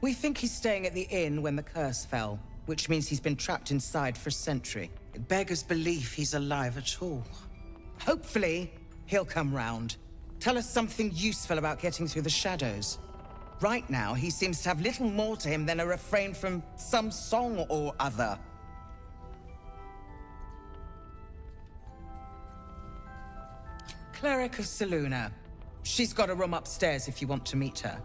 We think he's staying at the inn when the curse fell, which means he's been trapped inside for a century. It beggars belief he's alive at all. Hopefully, He'll come round. Tell us something useful about getting through the shadows. Right now, he seems to have little more to him than a refrain from some song or other. Cleric of Saluna. She's got a room upstairs if you want to meet her.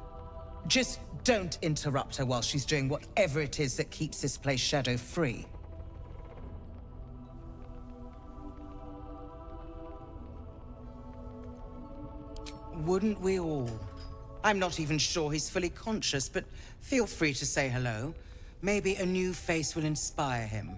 Just don't interrupt her while she's doing whatever it is that keeps this place shadow-free. Wouldn't we all? I'm not even sure he's fully conscious, but feel free to say hello. Maybe a new face will inspire him.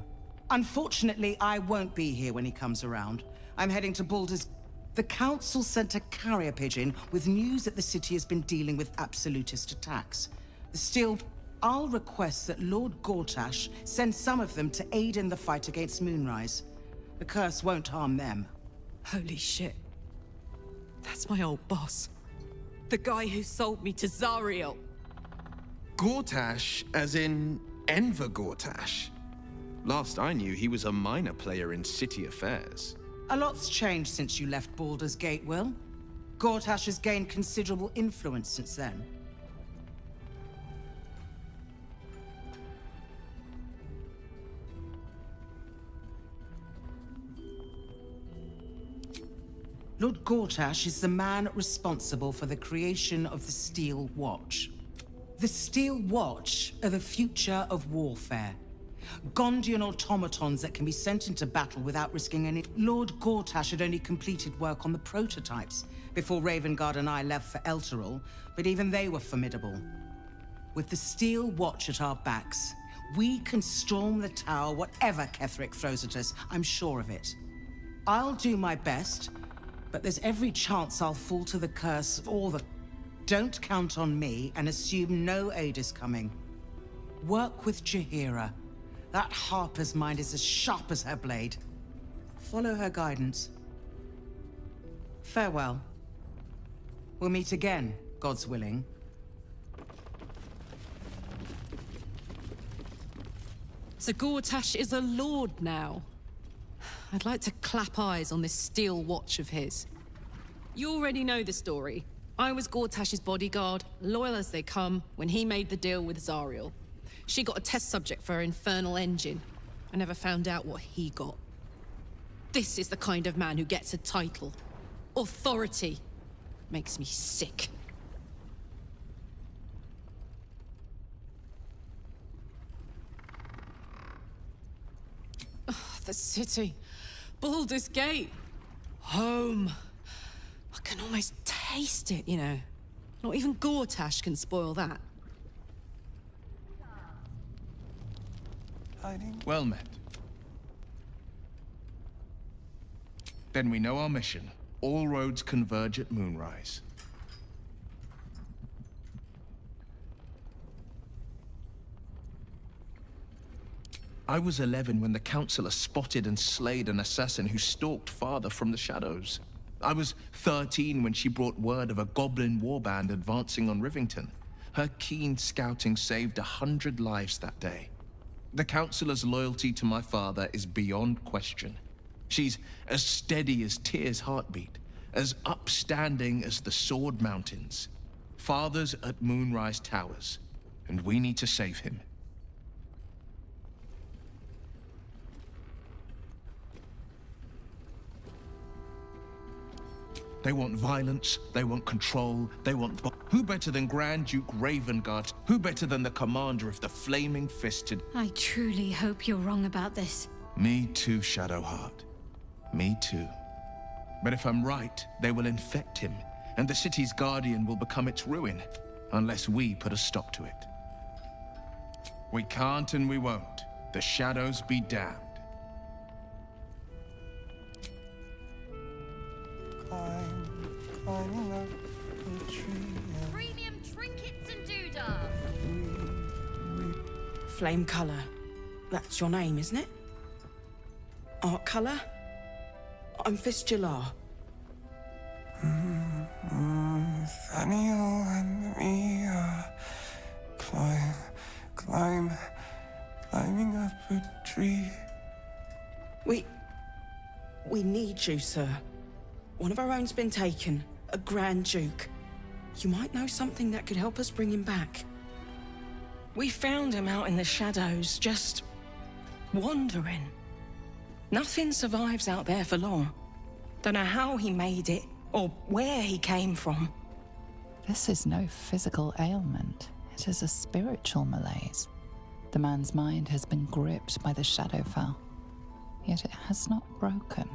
Unfortunately, I won't be here when he comes around. I'm heading to Baldurs. The Council sent a carrier pigeon with news that the city has been dealing with absolutist attacks. I'll request that Lord Gortash send some of them to aid in the fight against Moonrise. The curse won't harm them. Holy shit. That's my old boss. The guy who sold me to Zariel. Gortash, as in Enver Gortash. Last I knew, he was a minor player in city affairs. A lot's changed since you left Baldur's Gate, Will. Gortash has gained considerable influence since then. Lord Gortash is the man responsible for the creation of the Steel Watch. The Steel Watch are the future of warfare. Gondian automatons that can be sent into battle without risking any... Lord Gortash had only completed work on the prototypes before Ravengard and I left for Elturel, but even they were formidable. With the Steel Watch at our backs, we can storm the tower whatever Ketheric throws at us, I'm sure of it. I'll do my best, but there's every chance I'll fall to the curse or the... Don't count on me and assume no aid is coming. Work with Jaheira. That Harper's mind is as sharp as her blade. Follow her guidance. Farewell. We'll meet again, God's willing. So Gortash is a lord now. I'd like to clap eyes on this Steel Watch of his. You already know the story. I was Gortash's bodyguard, loyal as they come, when he made the deal with Zariel. She got a test subject for her infernal engine. I never found out what he got. This is the kind of man who gets a title. Authority. Makes me sick. Oh, the city. Baldur's Gate. Home. I can almost taste it, you know. Not even Gortash can spoil that. Well met. Then we know our mission. All roads converge at Moonrise. I was 11 when the Councillor spotted and slayed an assassin who stalked Father from the shadows. I was 13 when she brought word of a goblin warband advancing on Rivington. Her keen scouting saved 100 lives that day. The Councillor's loyalty to my father is beyond question. She's as steady as Tyr's heartbeat, as upstanding as the Sword Mountains. Father's at Moonrise Towers, and we need to save him. They want violence, they want control, they want... Who better than Grand Duke Ravengard? Who better than the commander of the Flaming Fisted? I truly hope you're wrong about this. Me too, Shadowheart. Me too. But if I'm right, they will infect him, and the city's guardian will become its ruin, unless we put a stop to it. We can't and we won't. The shadows be damned. Climbing up the tree. Premium trinkets and doodah. Flame Color. That's your name, isn't it? Art Color? I'm Fistula. Nathaniel and me are climbing up a tree. We need you, sir. One of our own's been taken, a Grand Duke. You might know something that could help us bring him back. We found him out in the shadows, just wandering. Nothing survives out there for long. Don't know how he made it, or where he came from. This is no physical ailment. It is a spiritual malaise. The man's mind has been gripped by the Shadowfell, yet it has not broken.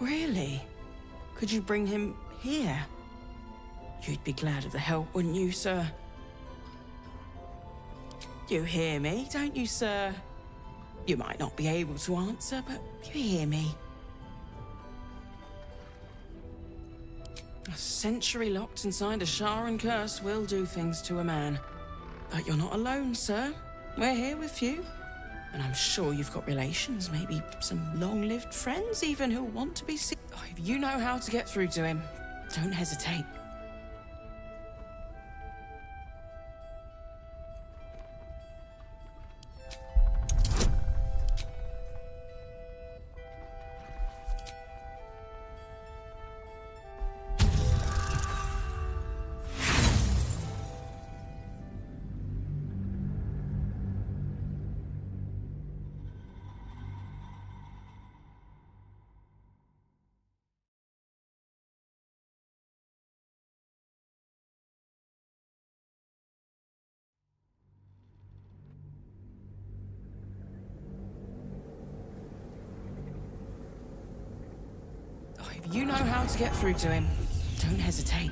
Really? Could you bring him here? You'd be glad of the help, wouldn't you, sir? You hear me, don't you, sir? You might not be able to answer, but you hear me. A century locked inside a Sharan curse will do things to a man. But you're not alone, sir. We're here with you. And I'm sure you've got relations, maybe some long-lived friends even who'll want to be seen. Oh, if you know how to get through to him, don't hesitate. If you know how to get through to him, don't hesitate.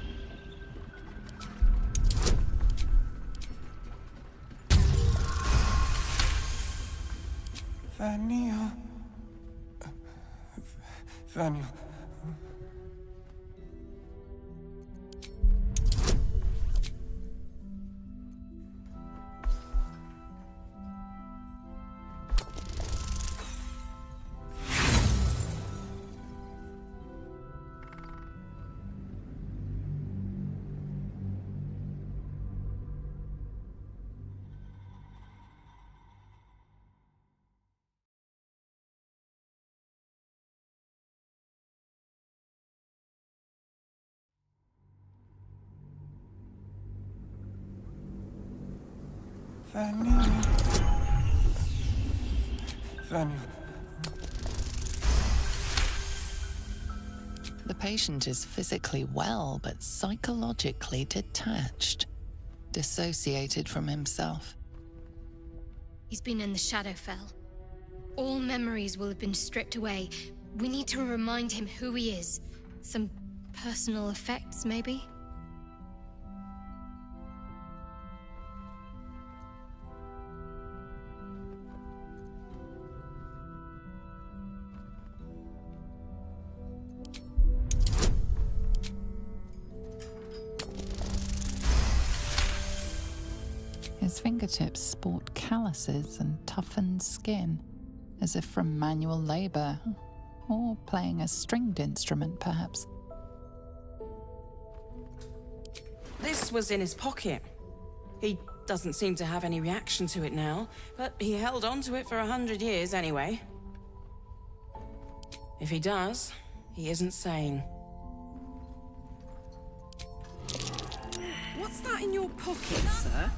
Vaniel. Vaniel. Vaniel. Vaniel. The patient is physically well, but psychologically detached, dissociated from himself. He's been in the Shadowfell. All memories will have been stripped away. We need to remind him who he is. Some personal effects, maybe? His fingertips sport calluses and toughened skin, as if from manual labor, or playing a stringed instrument, perhaps. This was in his pocket. He doesn't seem to have any reaction to it now, but he held on to it for 100 years anyway. If he does, he isn't sane. What's that in your pocket, sir?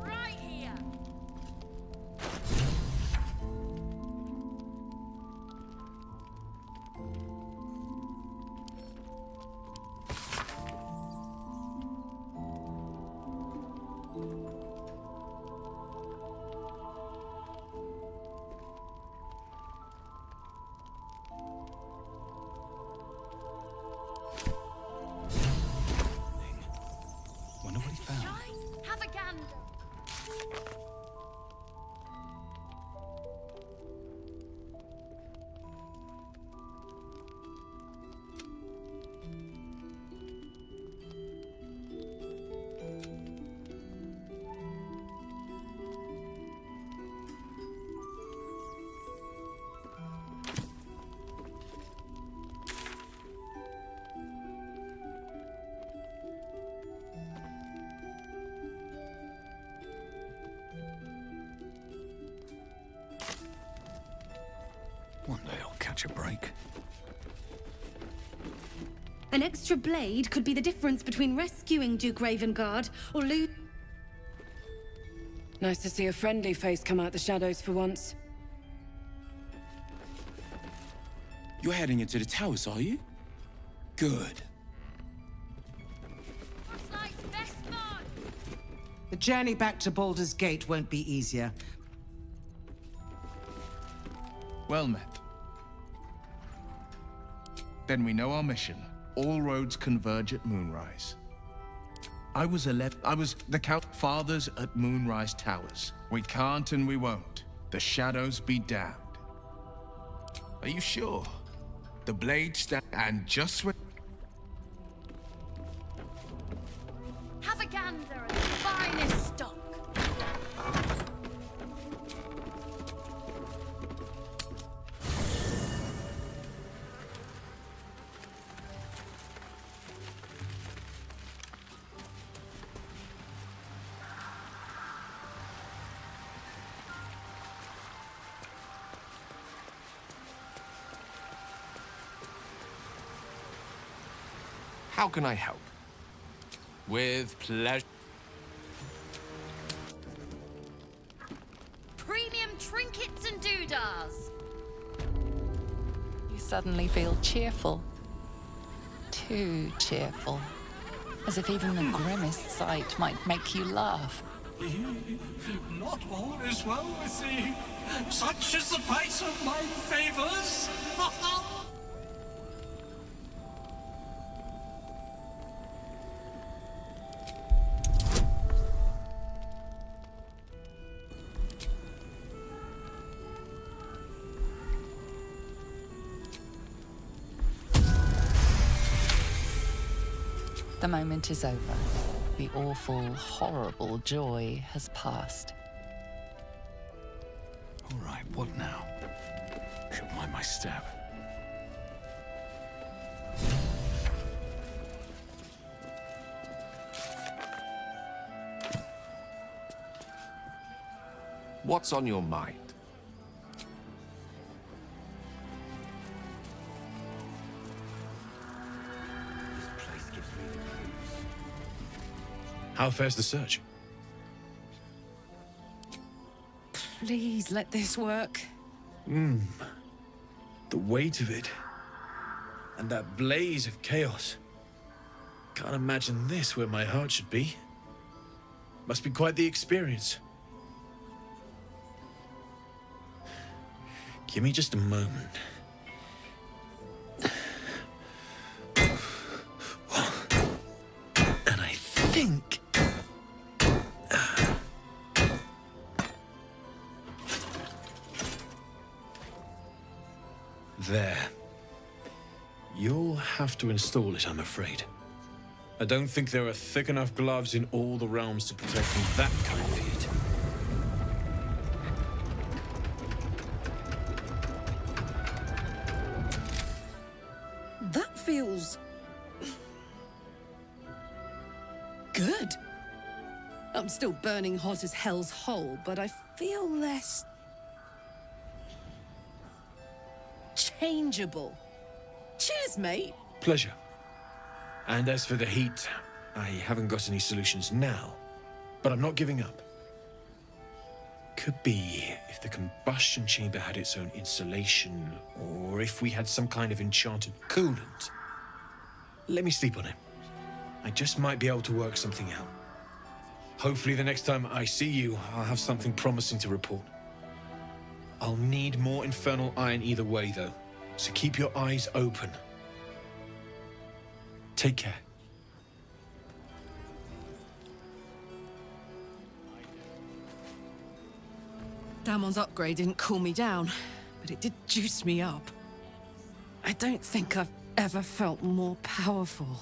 Right here. Wonder what he found. One day I'll catch a break. An extra blade could be the difference between rescuing Duke Ravengard or Nice to see a friendly face come out the shadows for once. You're heading into the towers, are you? Good. The journey back to Baldur's Gate won't be easier. Well met. Then we know our mission. All roads converge at Moonrise. I was the Count Fathers at Moonrise Towers. We can't and we won't. The shadows be damned. Are you sure? The blade stand and just when... have a gander at the finest stock. How can I help? With pleasure. Premium trinkets and doodahs. You suddenly feel cheerful. Too cheerful. As if even the grimmest sight might make you laugh. Not all is well with thee. Such is the price of my favors. The moment is over. The awful, horrible joy has passed. All right, what now? Should mind my step. What's on your mind? How fares the search? Please let this work. The weight of it. And that blaze of chaos. Can't imagine this where my heart should be. Must be quite the experience. Give me just a moment. And I think... There. You'll have to install it, I'm afraid. I don't think there are thick enough gloves in all the realms to protect from that kind of heat. That feels... good. I'm still burning hot as hell's hole, but I feel less... changeable. Cheers, mate. Pleasure. And as for the heat, I haven't got any solutions now, but I'm not giving up. Could be if the combustion chamber had its own insulation, or if we had some kind of enchanted coolant. Let me sleep on it. I just might be able to work something out. Hopefully the next time I see you, I'll have something promising to report. I'll need more infernal iron either way, though, so keep your eyes open. Take care. Damon's upgrade didn't cool me down, but it did juice me up. I don't think I've ever felt more powerful.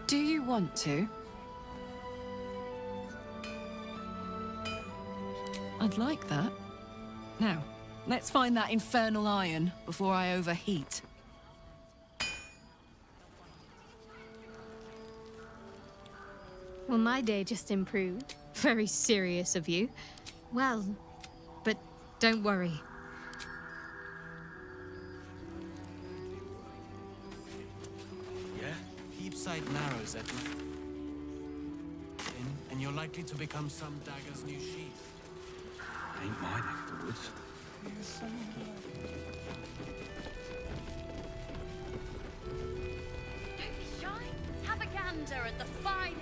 Do you want to? I'd like that. Now, let's find that infernal iron before I overheat. Well, my day just improved. Very serious of you. Well, but don't worry. Yeah? Keep sight narrow, Zetla. And you're likely to become some dagger's new sheath. Ain't my neck of the woods. Don't be shy. Have a gander at the finest.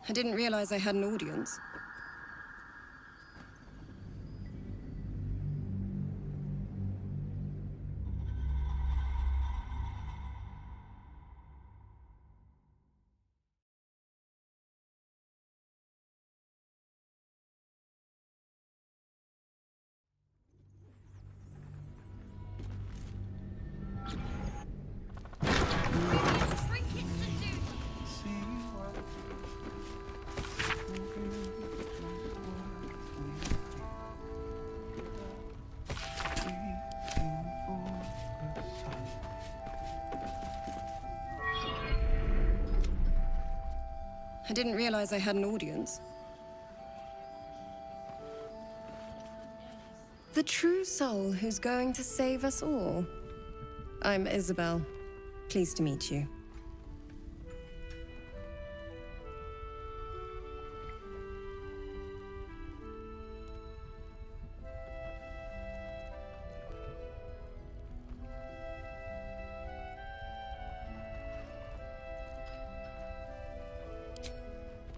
I didn't realize I had an audience. I didn't realize I had an audience. The true soul who's going to save us all. I'm Isabel. Pleased to meet you.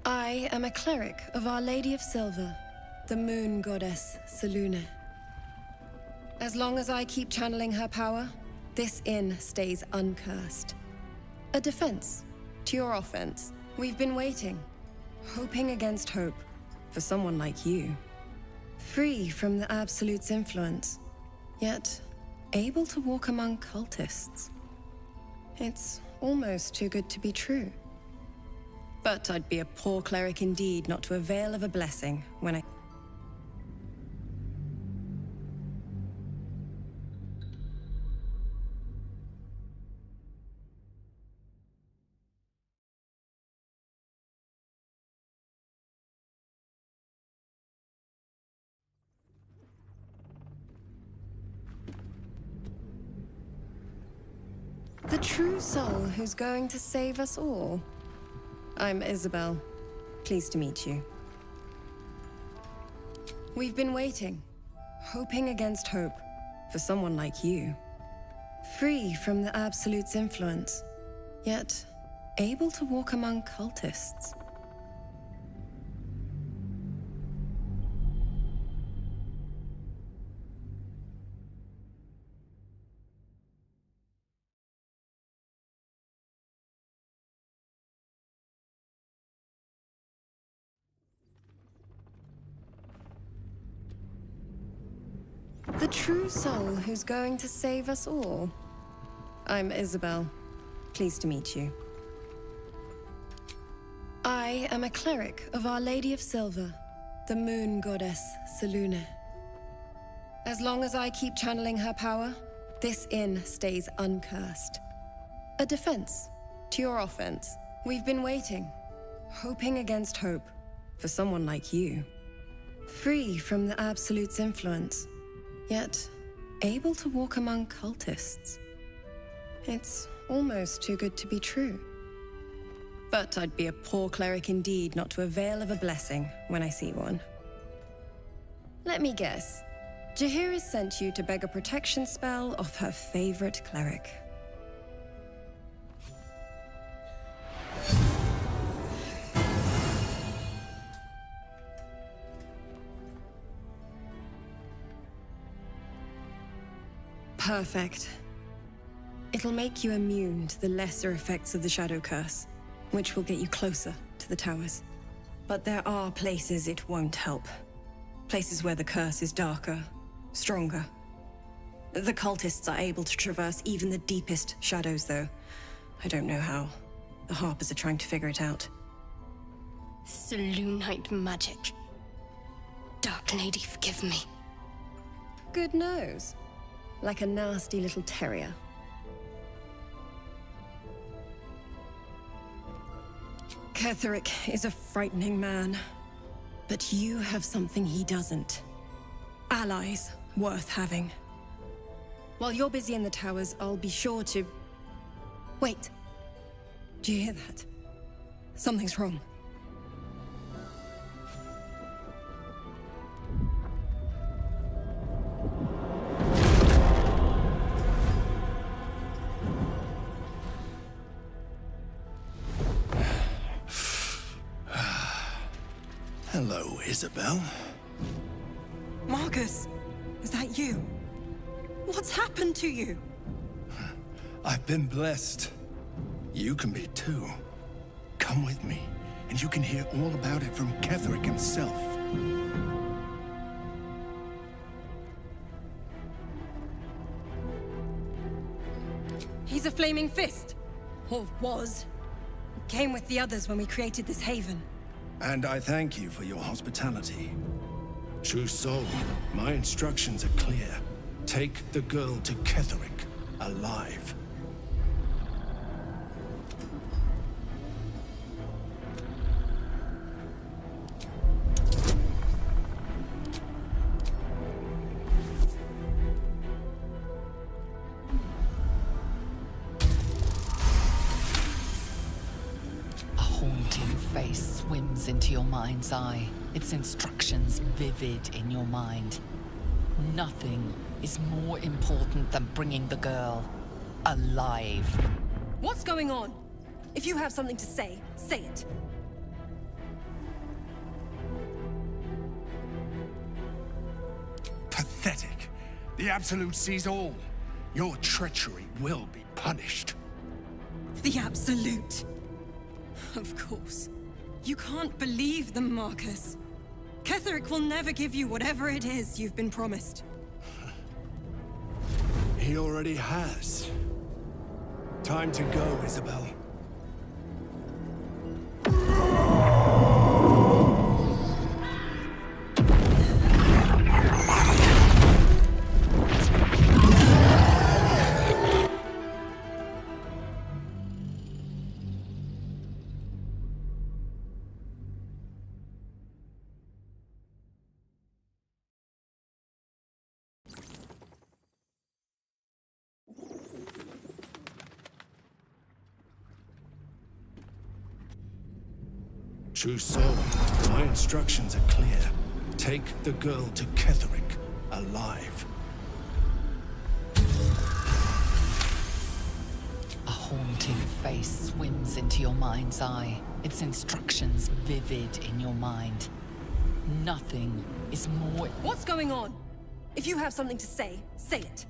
I am a cleric of Our Lady of Silver, the moon goddess Selûne. As long as I keep channeling her power, this inn stays uncursed. A defense to your offense. We've been waiting, hoping against hope, for someone like you. Free from the Absolute's influence, yet able to walk among cultists. It's almost too good to be true. But I'd be a poor cleric indeed not to avail of a blessing when I... The true soul who's going to save us all. I'm Isabel. Pleased to meet you. We've been waiting, hoping against hope, for someone like you. Free from the Absolute's influence, yet able to walk among cultists. The true soul who's going to save us all. I'm Isabel. Pleased to meet you. I am a cleric of Our Lady of Silver, the moon goddess Selûne. As long as I keep channeling her power, this inn stays uncursed. A defense To your offense, we've been waiting, hoping against hope, for someone like you. Free from the Absolute's influence, yet able to walk among cultists. It's almost too good to be true. But I'd be a poor cleric indeed not to avail of a blessing when I see one. Let me guess. Jaheira has sent you to beg a protection spell off her favorite cleric. Perfect. It'll make you immune to the lesser effects of the Shadow Curse, which will get you closer to the towers. But there are places it won't help. Places where the curse is darker, stronger. The cultists are able to traverse even the deepest shadows, though. I don't know how. The Harpers are trying to figure it out. Selûnite magic. Dark Lady, forgive me. Good nose. Like a nasty little terrier. Ketheric is a frightening man. But you have something he doesn't. Allies worth having. While you're busy in the towers, I'll be sure to... Wait. Do you hear that? Something's wrong. Hello, Isabel. Marcus, is that you? What's happened to you? I've been blessed. You can be too. Come with me, and you can hear all about it from Ketheric himself. He's a flaming fist. Or was. Came with the others when we created this haven. And I thank you for your hospitality. True soul, my instructions are clear. Take the girl to Ketheric, alive. A haunting face swims into your mind's eye, its instructions vivid in your mind. Nothing is more important than bringing the girl alive. What's going on? If you have something to say, say it. Pathetic. The Absolute sees all. Your treachery will be punished. The Absolute. Of course. You can't believe them, Marcus. Ketheric will never give you whatever it is you've been promised. He already has. Time to go, Isabel. True soul, my instructions are clear. Take the girl to Ketheric, alive. A haunting face swims into your mind's eye, its instructions vivid in your mind. Nothing is more... What's going on? If you have something to say, say it.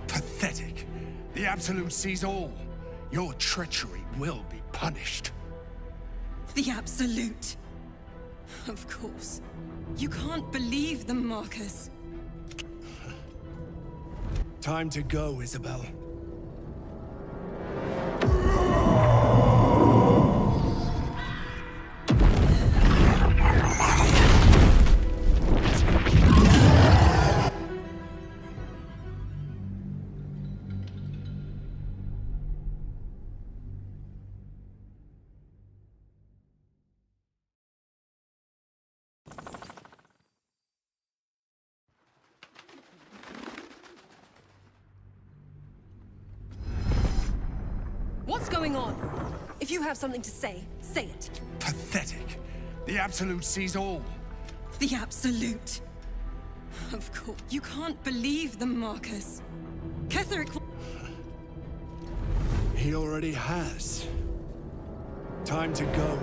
Pathetic. The Absolute sees all. Your treachery will be punished. The Absolute. Of course. You can't believe them, Marcus. Time to go, Isabel. going on? If you have something to say it. Pathetic. The Absolute sees all. The Absolute. Of course. You can't believe them, Marcus. Ketheric... He already has. Time to go.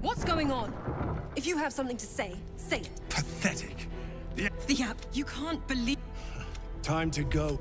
What's going on? If you have something to say it. Pathetic. The app... You can't believe... Time to go.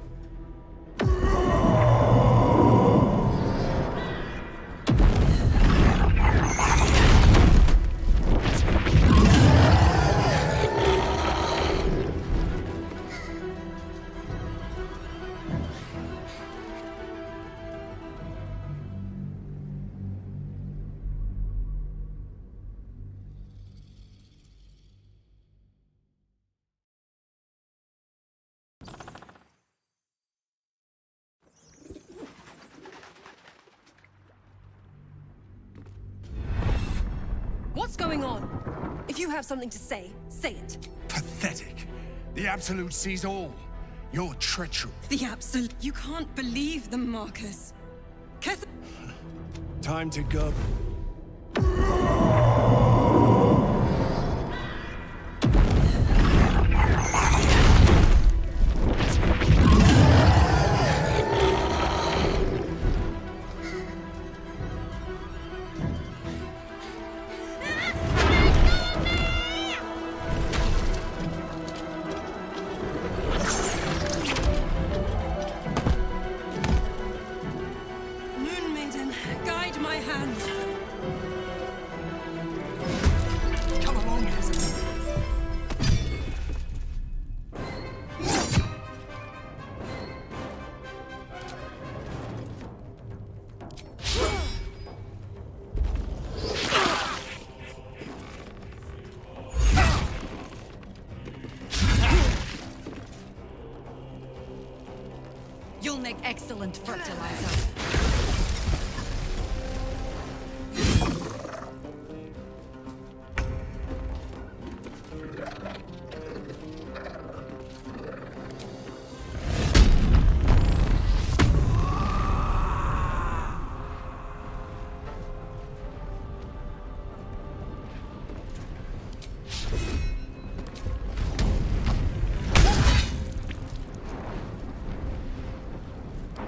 What's going on? If you have something to say it. Pathetic. The Absolute sees all. Your treachery. The Absolute... You can't believe them, Marcus. Time to go. Moon Maiden, guide my hand. Come along, Elizabeth. You'll make excellent fertilizer.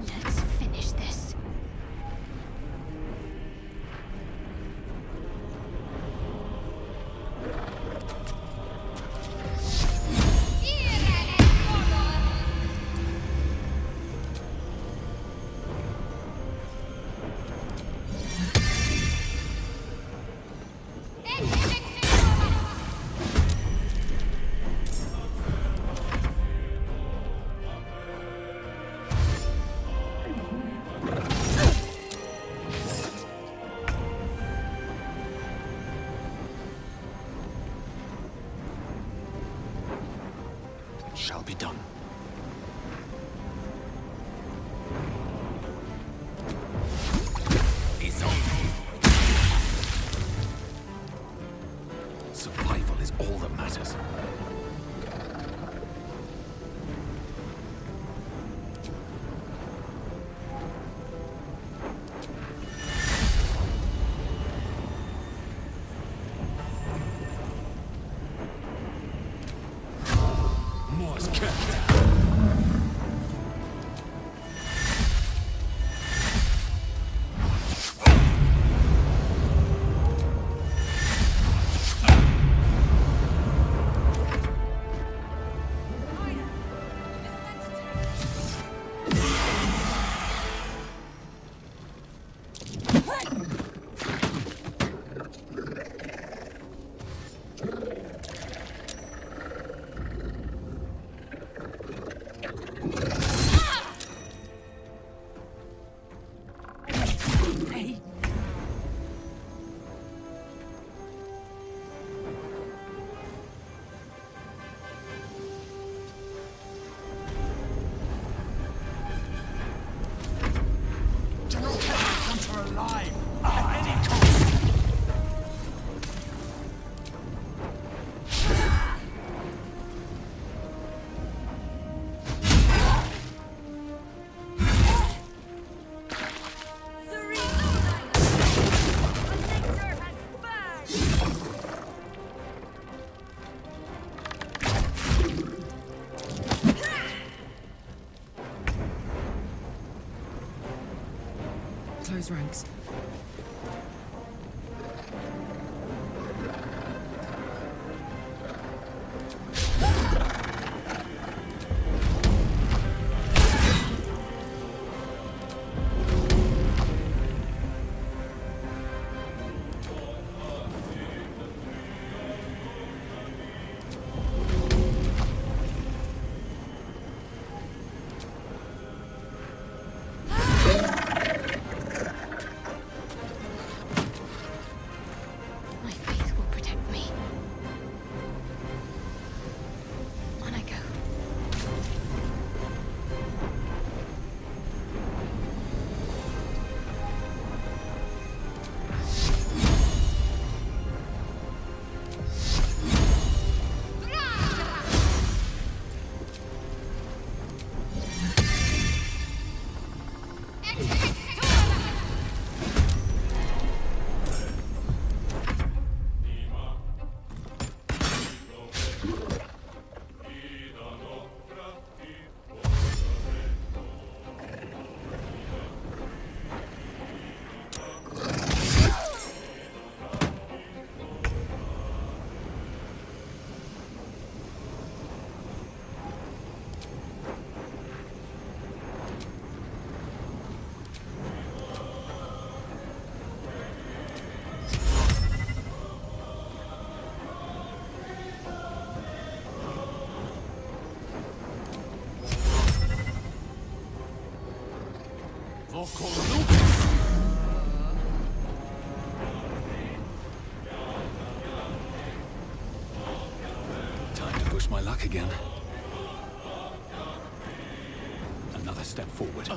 Let's finish this. Shall be done. It's on. Survival is all that matters. Moore's kept. those ranks. My faith will protect me. On I go. Time to push my luck again. Another step forward.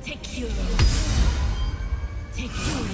Take you. Take you.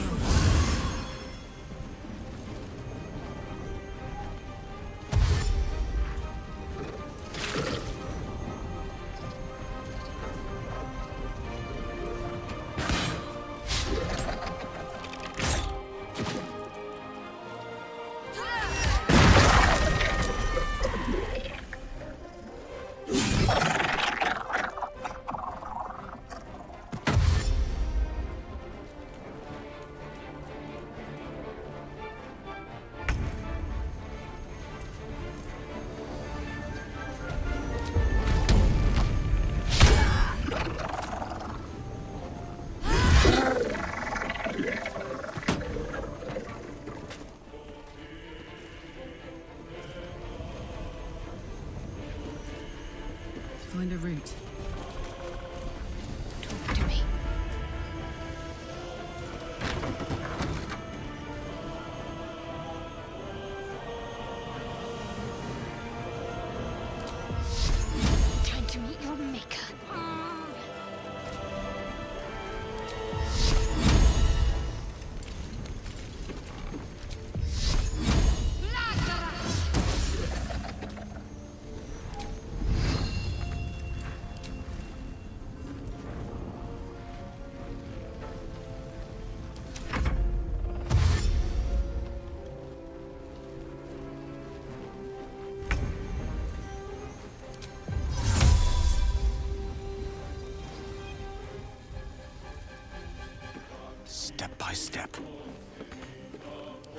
Step by step.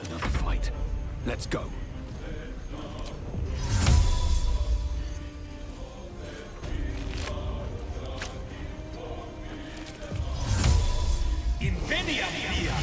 Another fight. Let's go. Invidia Via!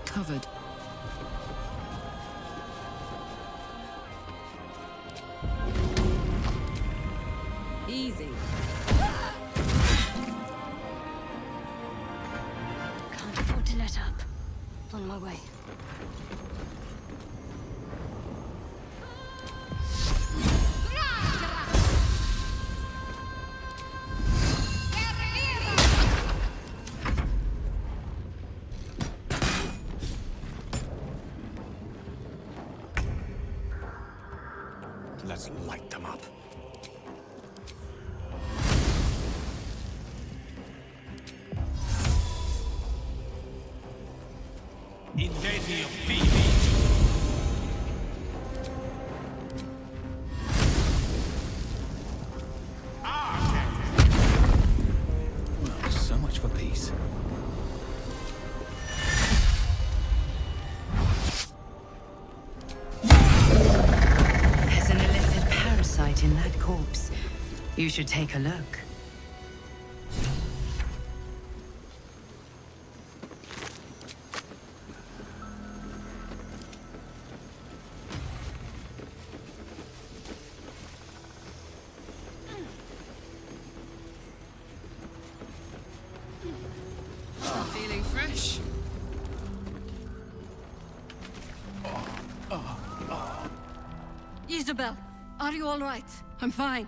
Covered. Easy. Can't afford to let up. On my way. Let's light them up. Invidia Via! Well, so much for peace. There's an illicit parasite in that corpse. You should take a look. Feeling fresh? Isabel, are you all right? I'm fine.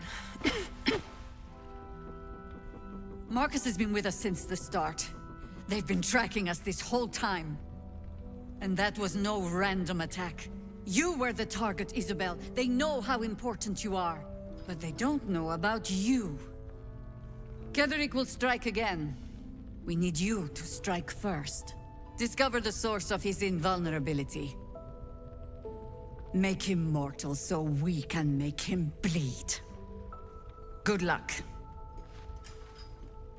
Marcus has been with us since the start. They've been tracking us this whole time. And that was no random attack. You were the target, Isabel. They know how important you are. But they don't know about you. Ketheric will strike again. We need you to strike first. Discover the source of his invulnerability. Make him mortal so we can make him bleed. Good luck.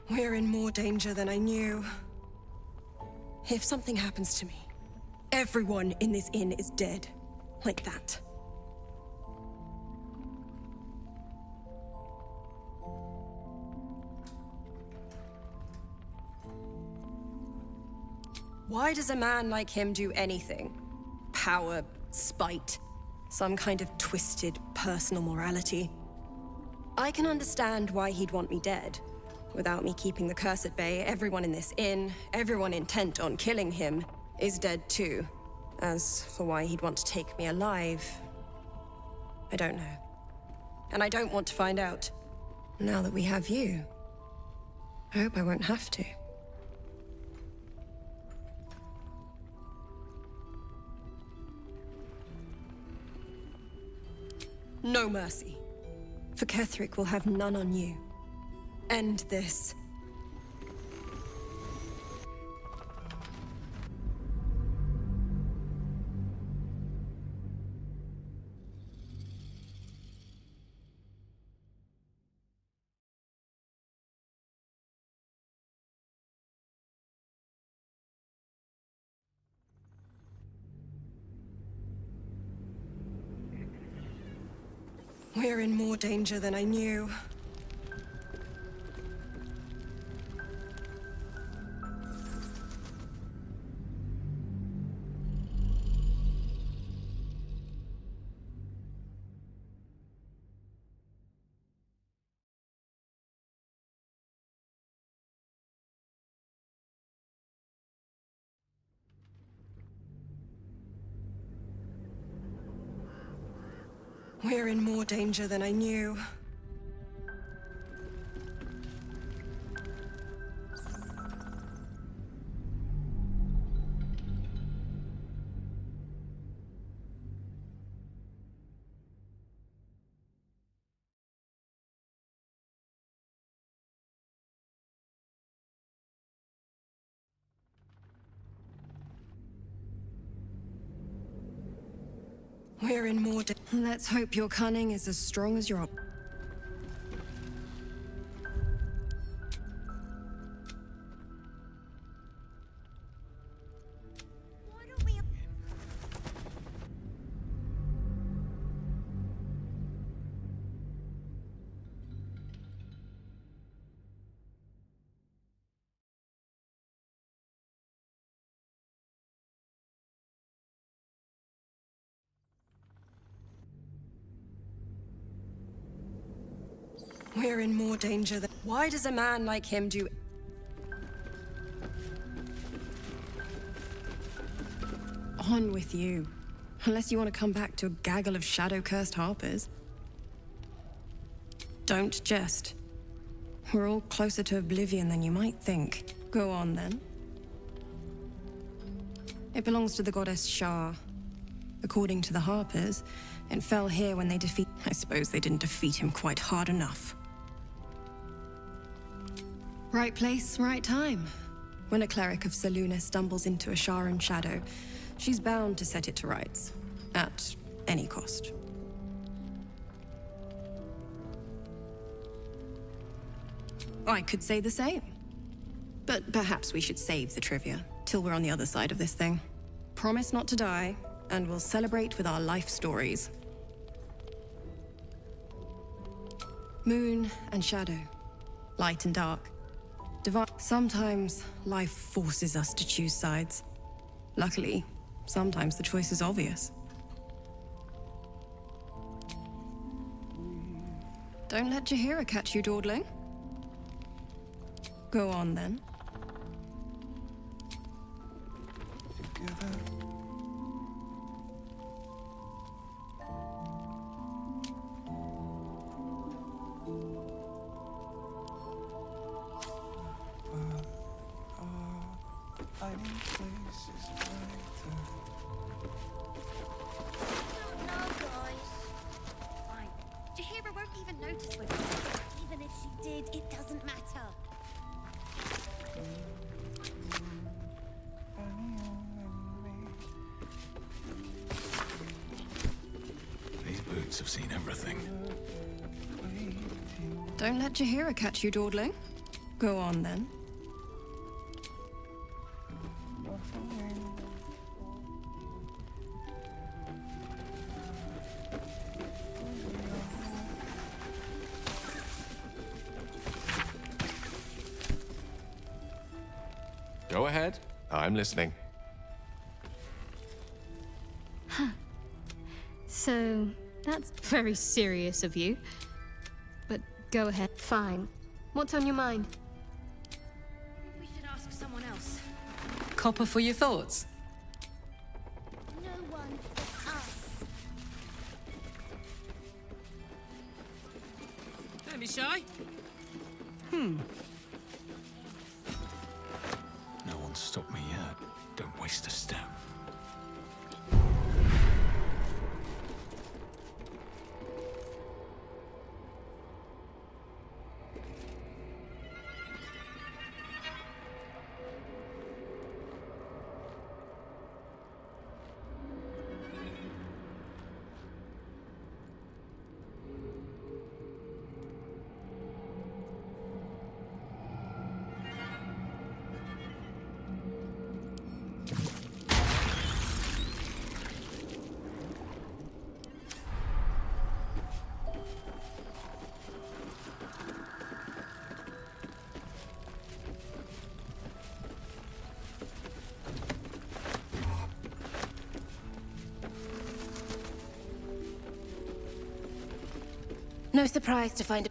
We're in more danger than I knew. If something happens to me, everyone in this inn is dead. Like that. Why does a man like him do anything? Power, spite, some kind of twisted personal morality. I can understand why he'd want me dead. Without me keeping the curse at bay, everyone in this inn, everyone intent on killing him, is dead too. As for why he'd want to take me alive, I don't know. And I don't want to find out. Now that we have you, I hope I won't have to. No mercy. For Ketheric will have none on you. End this. We're in more danger than I knew. We're in more danger than I knew. We're in more danger. Let's hope your cunning is as strong as your... We're in more danger than... Why does a man like him do... On with you. Unless you want to come back to a gaggle of shadow-cursed harpers. Don't jest. We're all closer to oblivion than you might think. Go on, then. It belongs to the goddess Shah. According to the harpers, it fell here when they defeat... I suppose they didn't defeat him quite hard enough. Right place, right time. When a cleric of Selûne stumbles into a Sharan shadow, she's bound to set it to rights. At any cost. I could say the same. But perhaps we should save the trivia till we're on the other side of this thing. Promise not to die, and we'll celebrate with our life stories. Moon and shadow. Light and dark. Sometimes life forces us to choose sides. Luckily, sometimes the choice is obvious. Don't let Jaheira catch you dawdling. Go on, then. Jaheira won't even notice we're even if she did, it doesn't matter. These boots have seen everything. Don't let Jaheira catch you dawdling. Go on, then. Go ahead. I'm listening. Huh. So, that's very serious of you. But go ahead. Fine. What's on your mind? We should ask someone else. Copper for your thoughts? No one but us. Don't be shy. No one's stopped me yet. Don't waste a step. No surprise to find...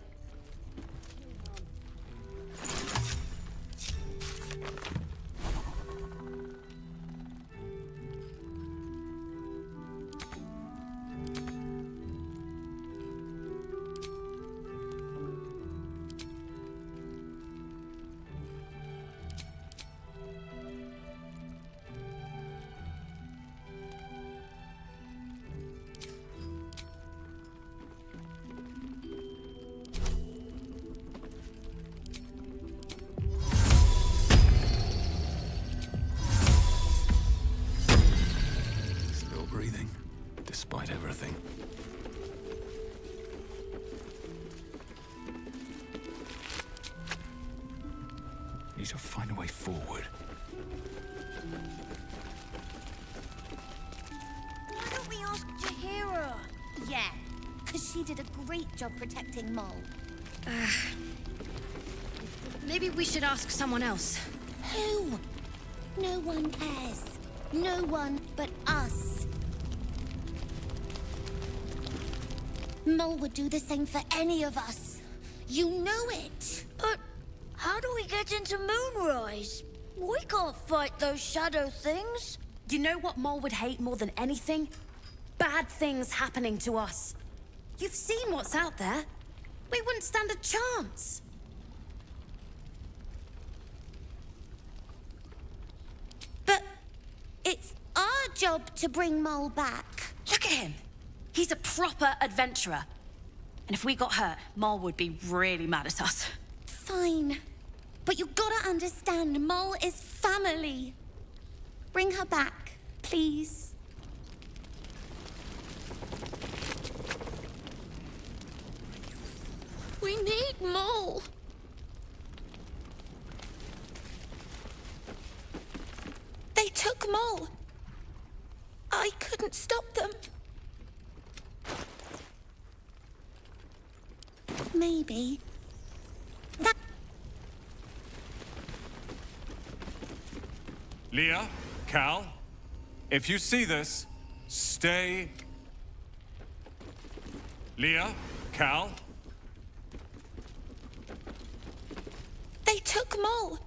to find a way forward. Why don't we ask Jahira? Yeah, because she did a great job protecting Mol. Maybe we should ask someone else. Who? No one cares. No one but us. Mol would do the same for any of us. You know it. How do we get into Moonrise? We can't fight those shadow things. You know what Mol would hate more than anything? Bad things happening to us. You've seen what's out there. We wouldn't stand a chance. But it's our job to bring Mol back. Look at him. He's a proper adventurer. And if we got hurt, Mol would be really mad at us. Fine. But you gotta understand, Mol is family. Bring her back, please. We need Mol. They took Mol. I couldn't stop them. Maybe. Leah, Cal, if you see this, stay. Leah, Cal. They took Mol.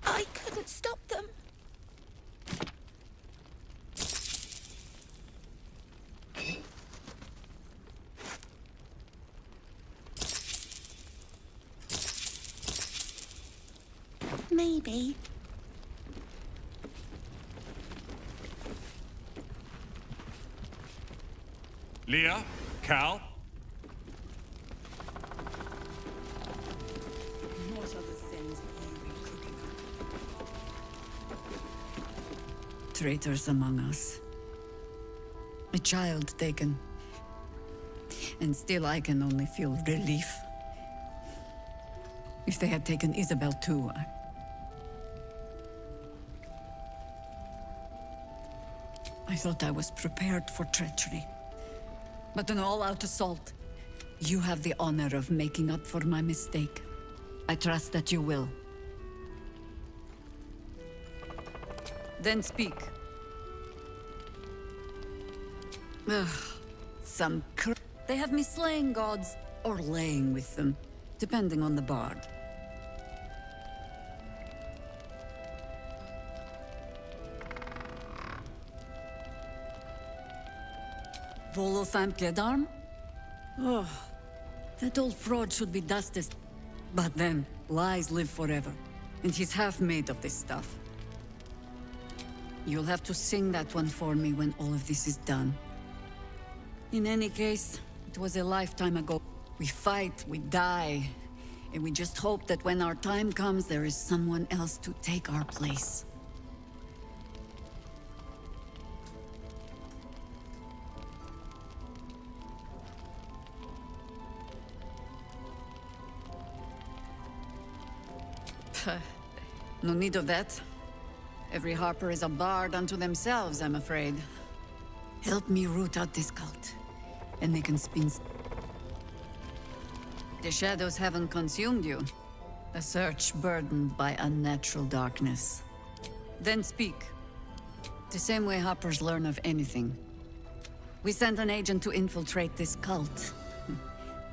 I couldn't stop them. Maybe. Leah, Cal. What are the sins you've been cooking up? Traitors among us. A child taken. And still I can only feel relief. If they had taken Isabel too, I thought I was prepared for treachery. But an all-out assault. You have the honor of making up for my mistake. I trust that you will. Then speak. They have me slaying gods, or laying with them, depending on the bard. Volothamp Gedarm? Oh, that old fraud should be dusted. But then, lies live forever, and he's half made of this stuff. You'll have to sing that one for me when all of this is done. In any case, it was a lifetime ago. We fight, we die, and we just hope that when our time comes, there is someone else to take our place. No need of that. Every Harper is a bard unto themselves, I'm afraid. Help me root out this cult, and they can spin. The shadows haven't consumed you. A search burdened by unnatural darkness. Then speak. The same way Harpers learn of anything. We sent an agent to infiltrate this cult.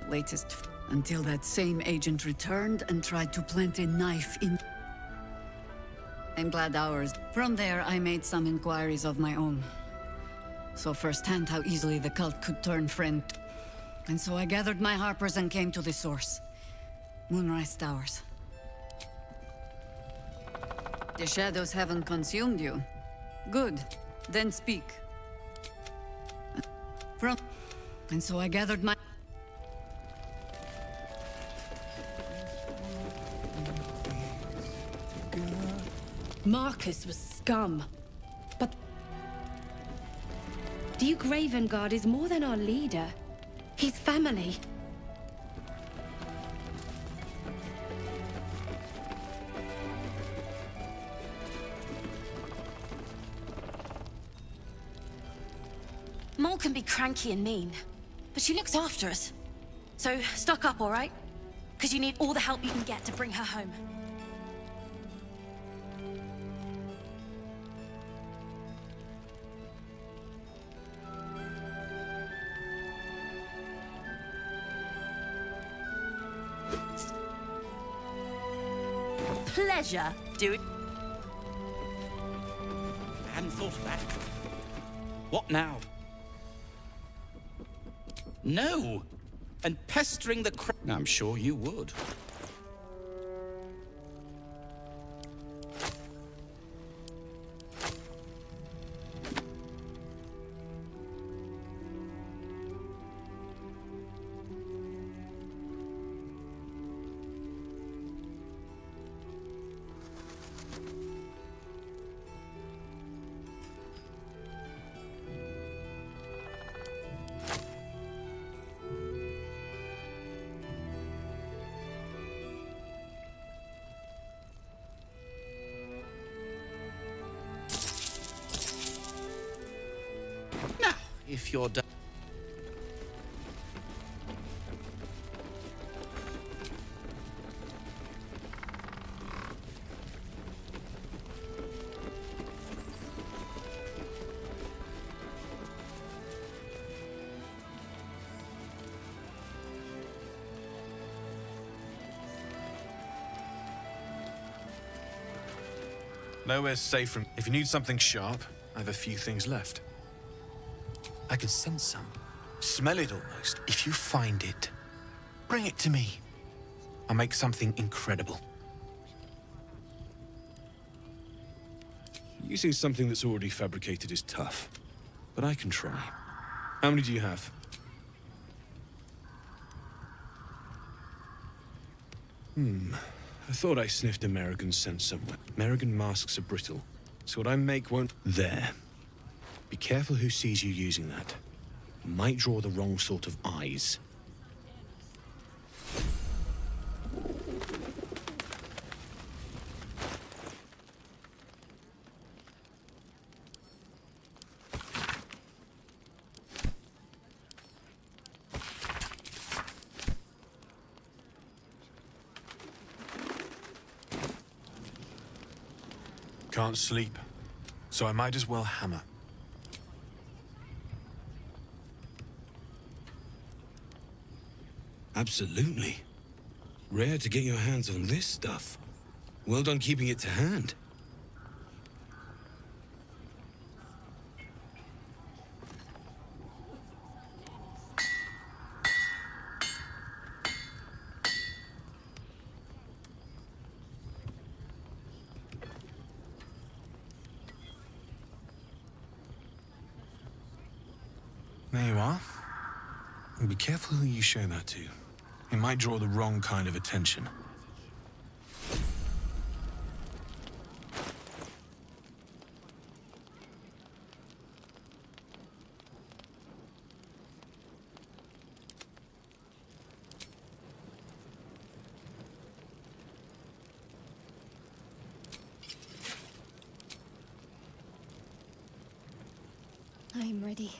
Latest, until that same agent returned and tried to plant a knife in... I'm glad ours. From there, I made some inquiries of my own. Saw firsthand how easily the cult could turn friend. And so I gathered my Harpers and came to the source. Moonrise Towers. The shadows haven't consumed you. Good. Then speak. And so I gathered my... Marcus was scum. But Duke Ravengard is more than our leader. He's family. Maul can be cranky and mean, but she looks after us. So stock up, all right? Because you need all the help you can get to bring her home. Pleasure, dude. I hadn't thought of that. What now? No! And pestering the I'm sure you would. If you're done. Nowhere's safe from... If you need something sharp, I have a few things left. I can sense some. Smell it almost. If you find it, bring it to me. I'll make something incredible. Using something that's already fabricated is tough, but I can try. How many do you have? I thought I sniffed American scent somewhere. American masks are brittle, so what I make won't... There. Be careful who sees you using that. Might draw the wrong sort of eyes. Can't sleep, so I might as well hammer. Absolutely. Rare to get your hands on this stuff. Well done keeping it to hand. There you are. And be careful who you show that to. It might draw the wrong kind of attention. I'm ready.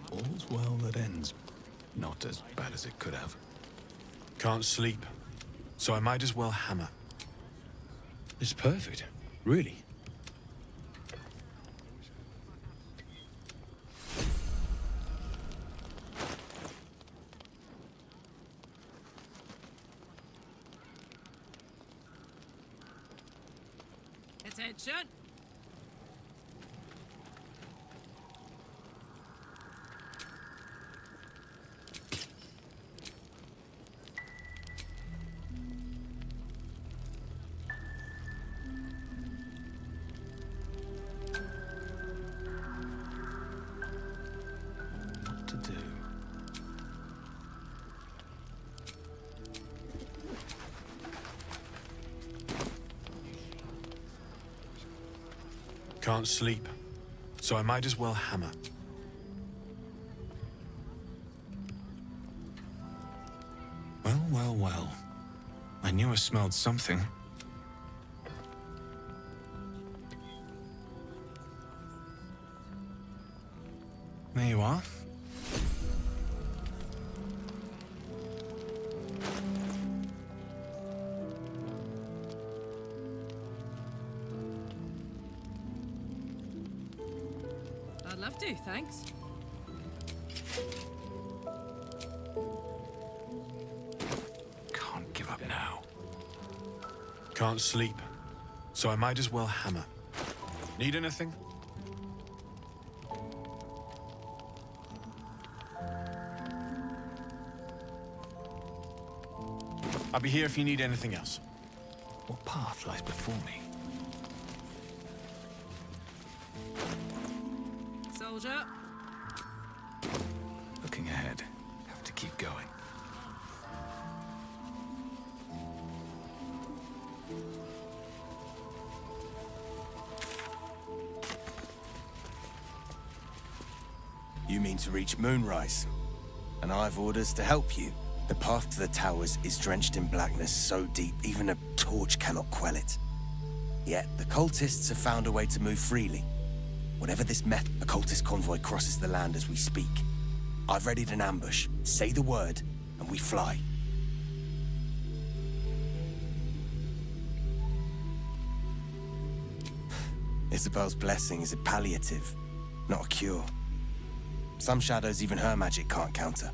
All's well that ends. Not as bad as it could have. Can't sleep, so I might as well hammer. It's perfect, really. Attention! What to do? Can't sleep, so I might as well hammer. Well, well, well. I knew I smelled something. you are. I'd love to, thanks. Can't give up now. Can't sleep, so I might as well hammer. Need anything? I'll be here if you need anything else. What path lies before me? Soldier. Looking ahead. Have to keep going. You mean to reach Moonrise, and I've orders to help you. The path to the towers is drenched in blackness so deep even a torch cannot quell it. Yet the cultists have found a way to move freely. Whatever this method, a cultist convoy crosses the land as we speak. I've readied an ambush. Say the word, and we fly. Isabel's blessing is a palliative, not a cure. Some shadows even her magic can't counter.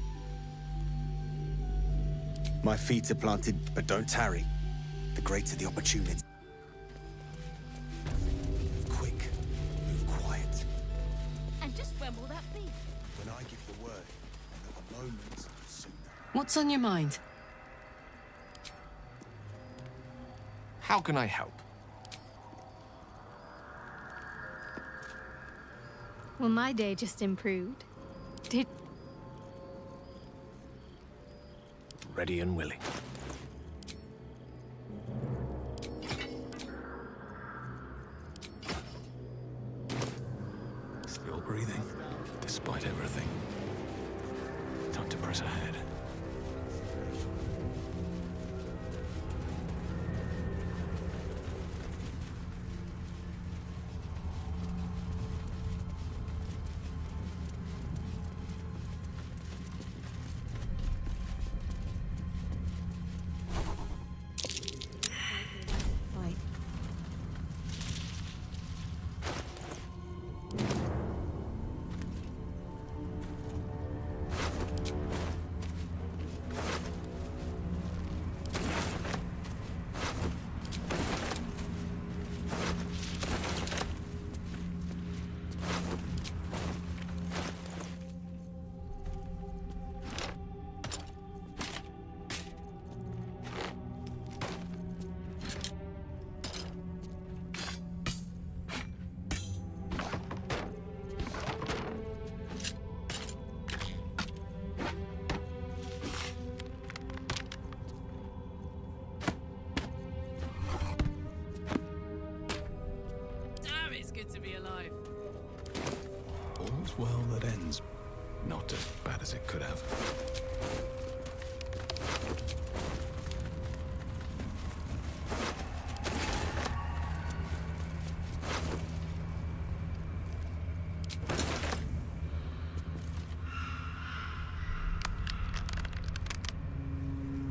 My feet are planted, but don't tarry. The greater the opportunity. Move quick, move quiet. And just when will that be? When I give the word, and not a moment sooner. What's on your mind? How can I help? Well, my day just improved. Did... Ready and willing. Still breathing, despite everything. Time to press ahead. All's well that ends. Not as bad as it could have.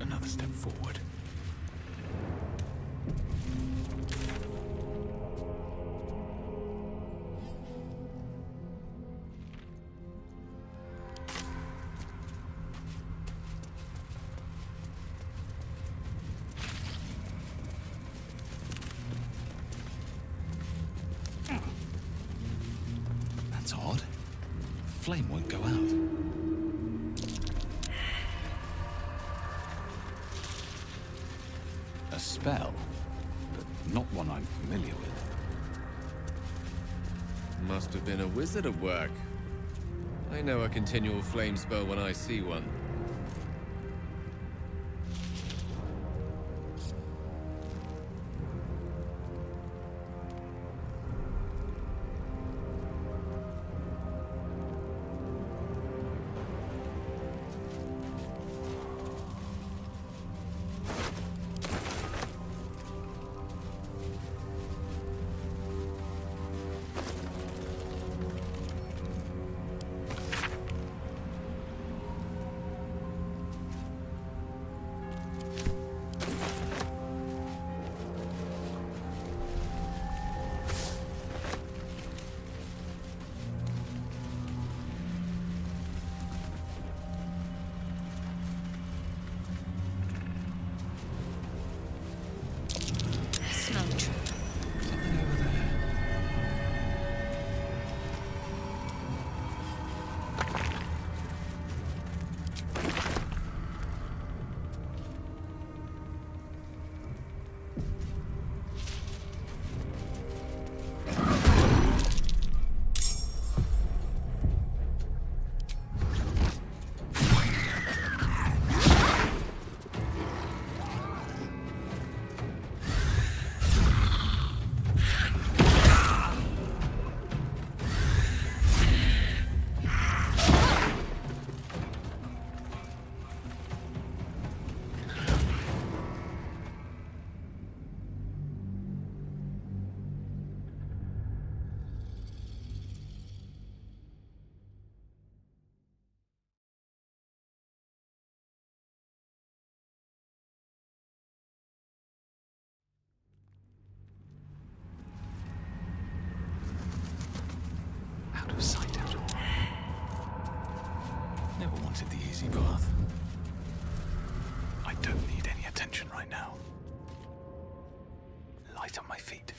Another step forward. That's odd. Flame won't go out. A spell, but not one I'm familiar with. Must have been a wizard at work. I know a continual flame spell when I see one. Never wanted the easy path. I don't need any attention right now. Light on my feet.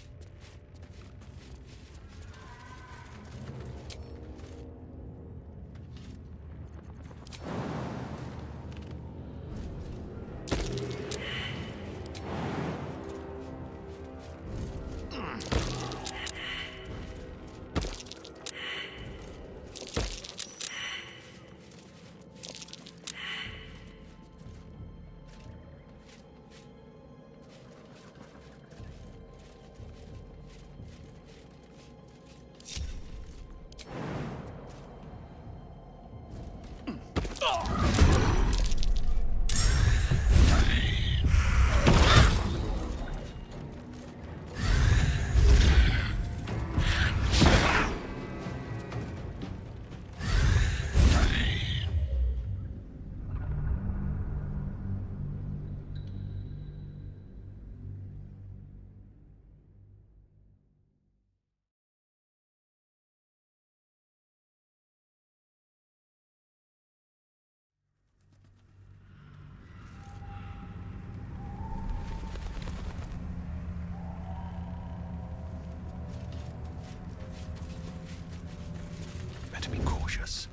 Better be cautious.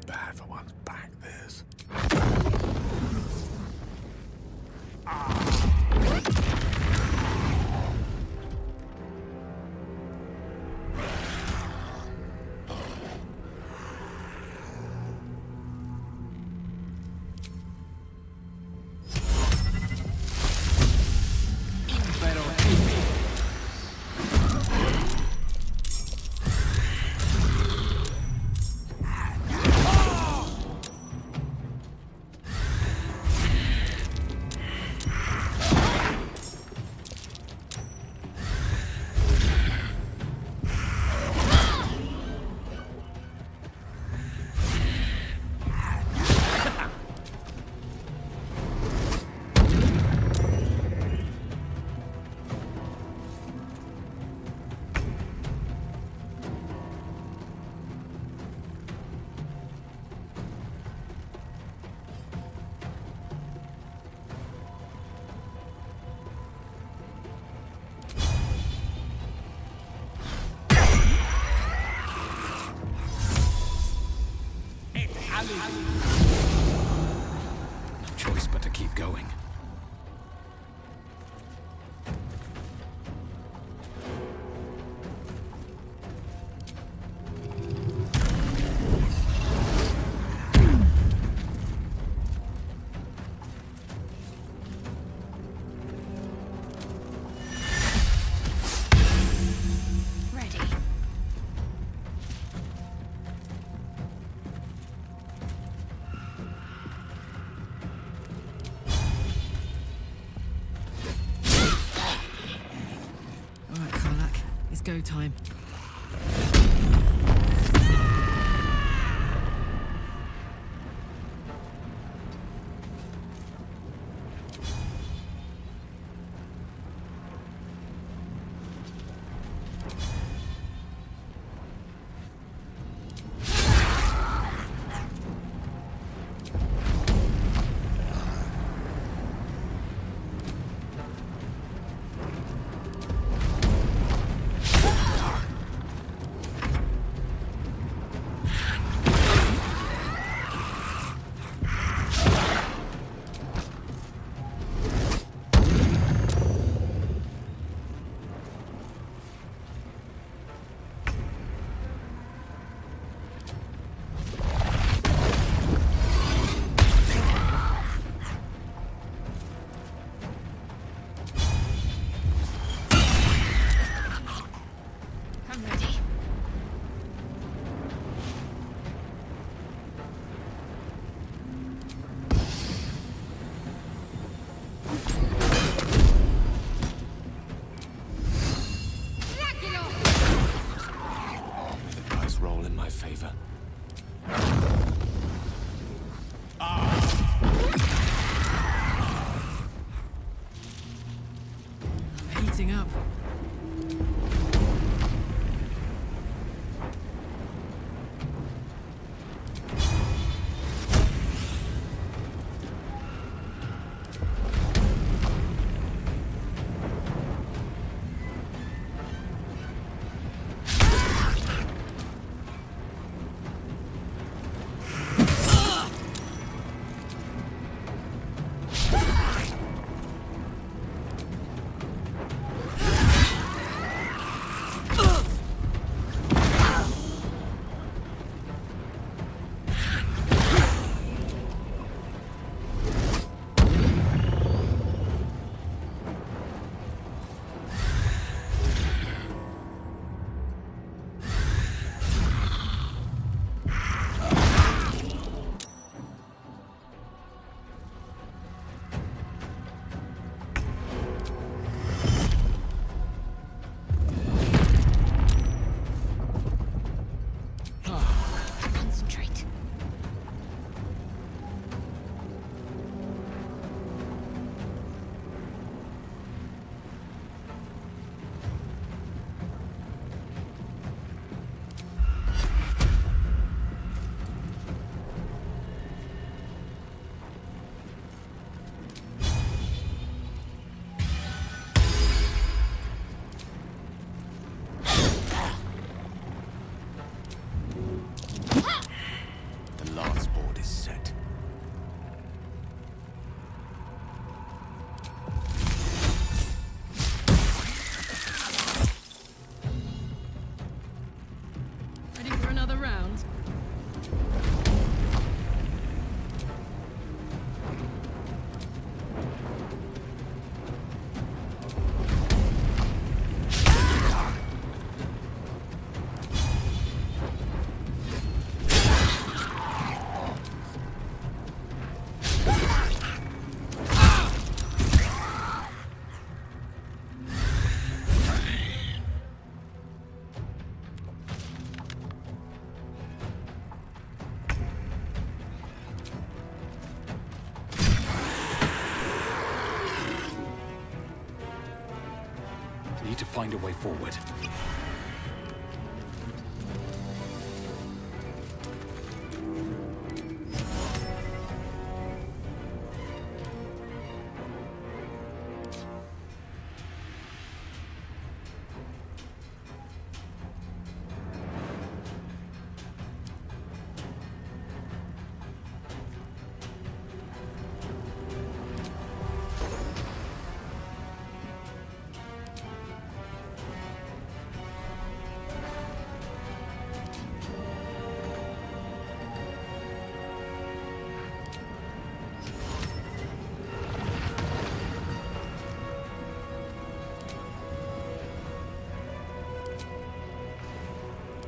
Bad for one's back, this. No choice but to keep going. Go time. setting up. Concentrate. The last board is set. Ready for another round? Need to find a way forward.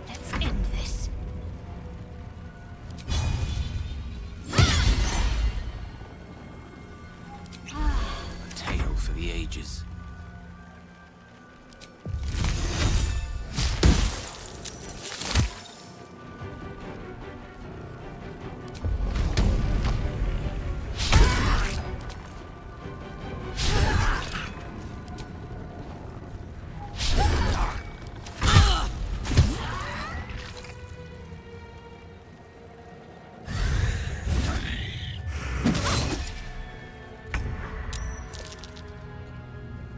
Let's end this. A tale for the ages.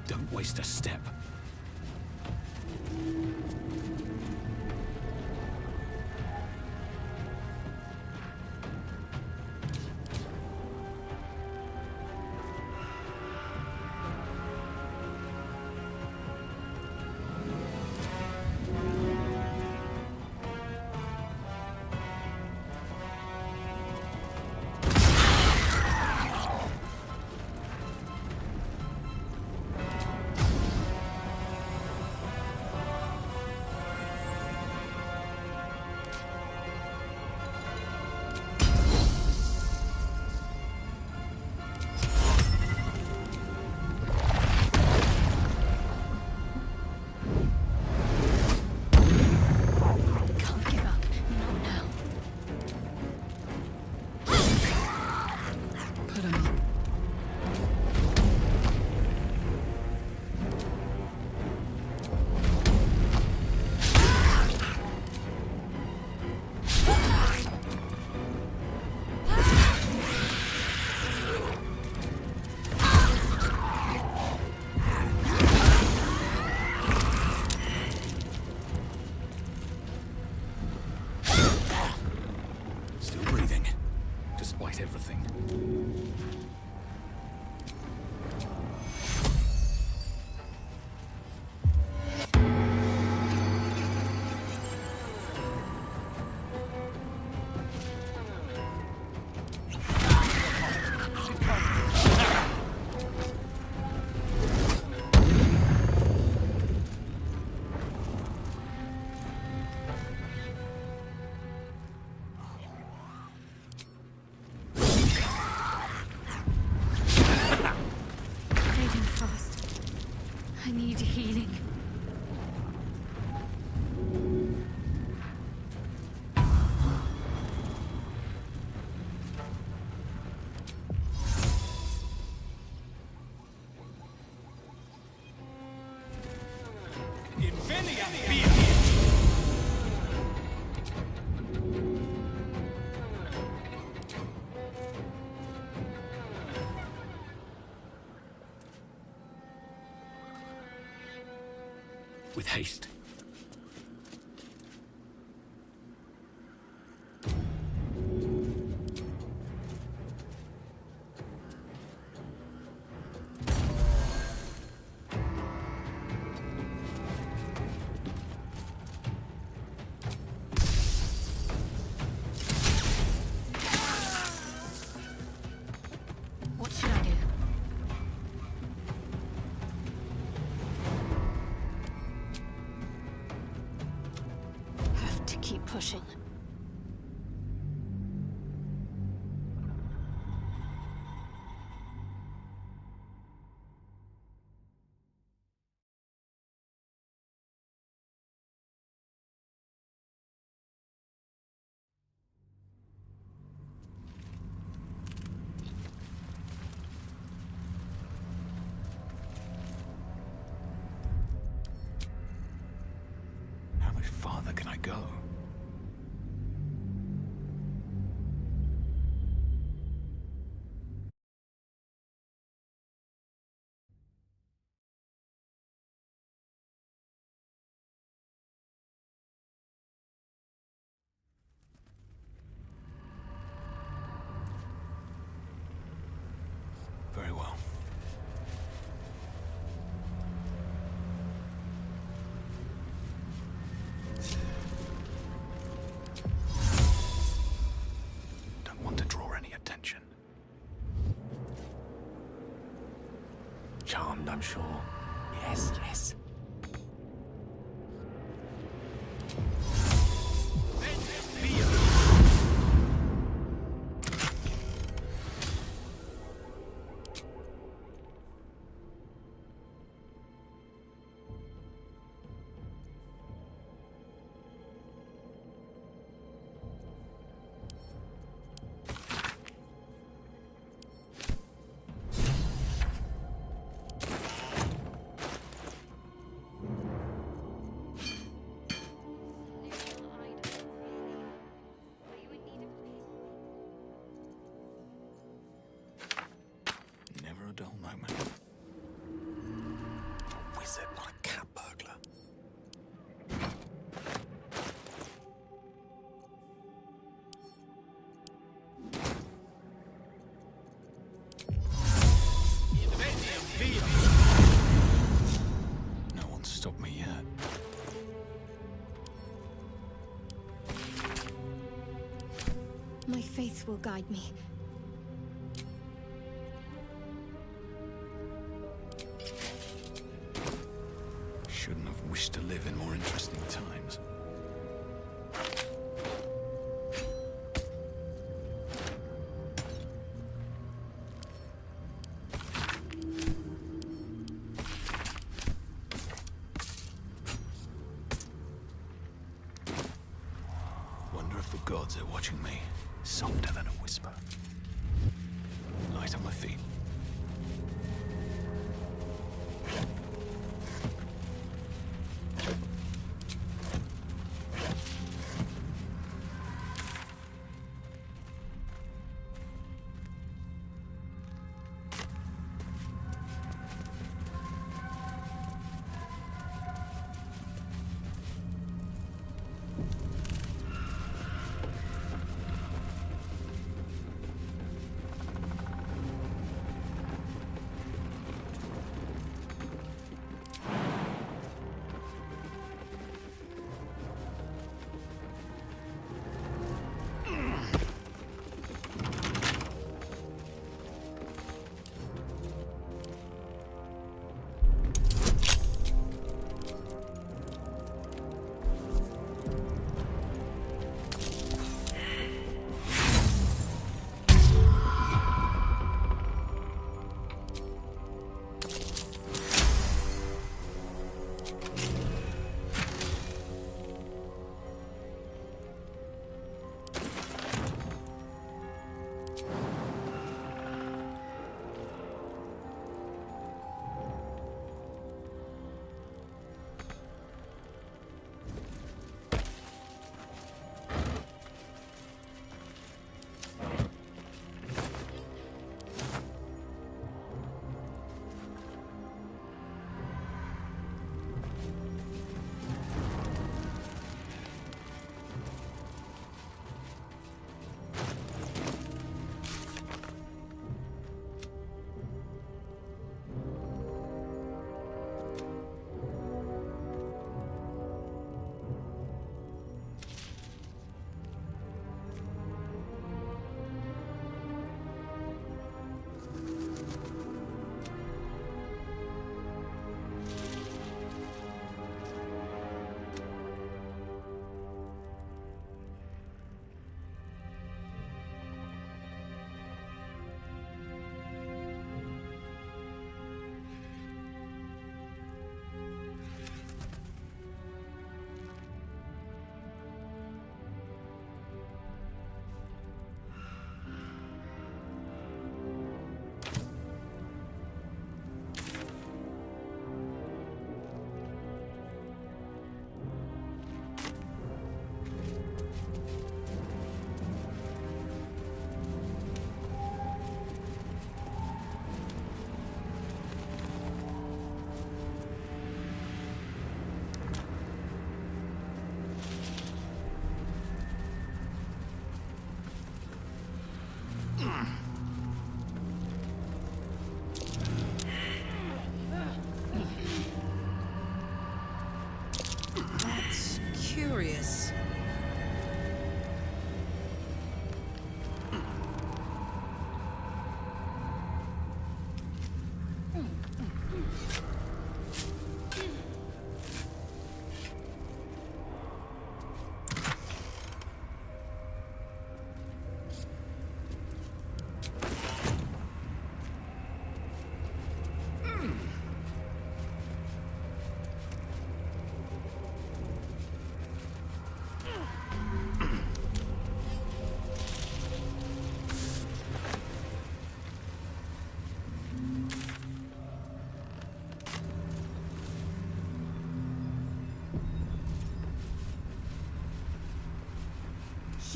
Don't waste a step. need healing. With haste. What should I do? Have to keep pushing. How much farther can I go? Very well. Don't want to draw any attention. Charmed, I'm sure. Yes, yes. Never a dull moment. A wizard, not a cat burglar. No one's stopped me yet. My faith will guide me. Shouldn't have wished to live in more interesting times. Wonder if the gods are watching me. Softer than a whisper. Light on my feet.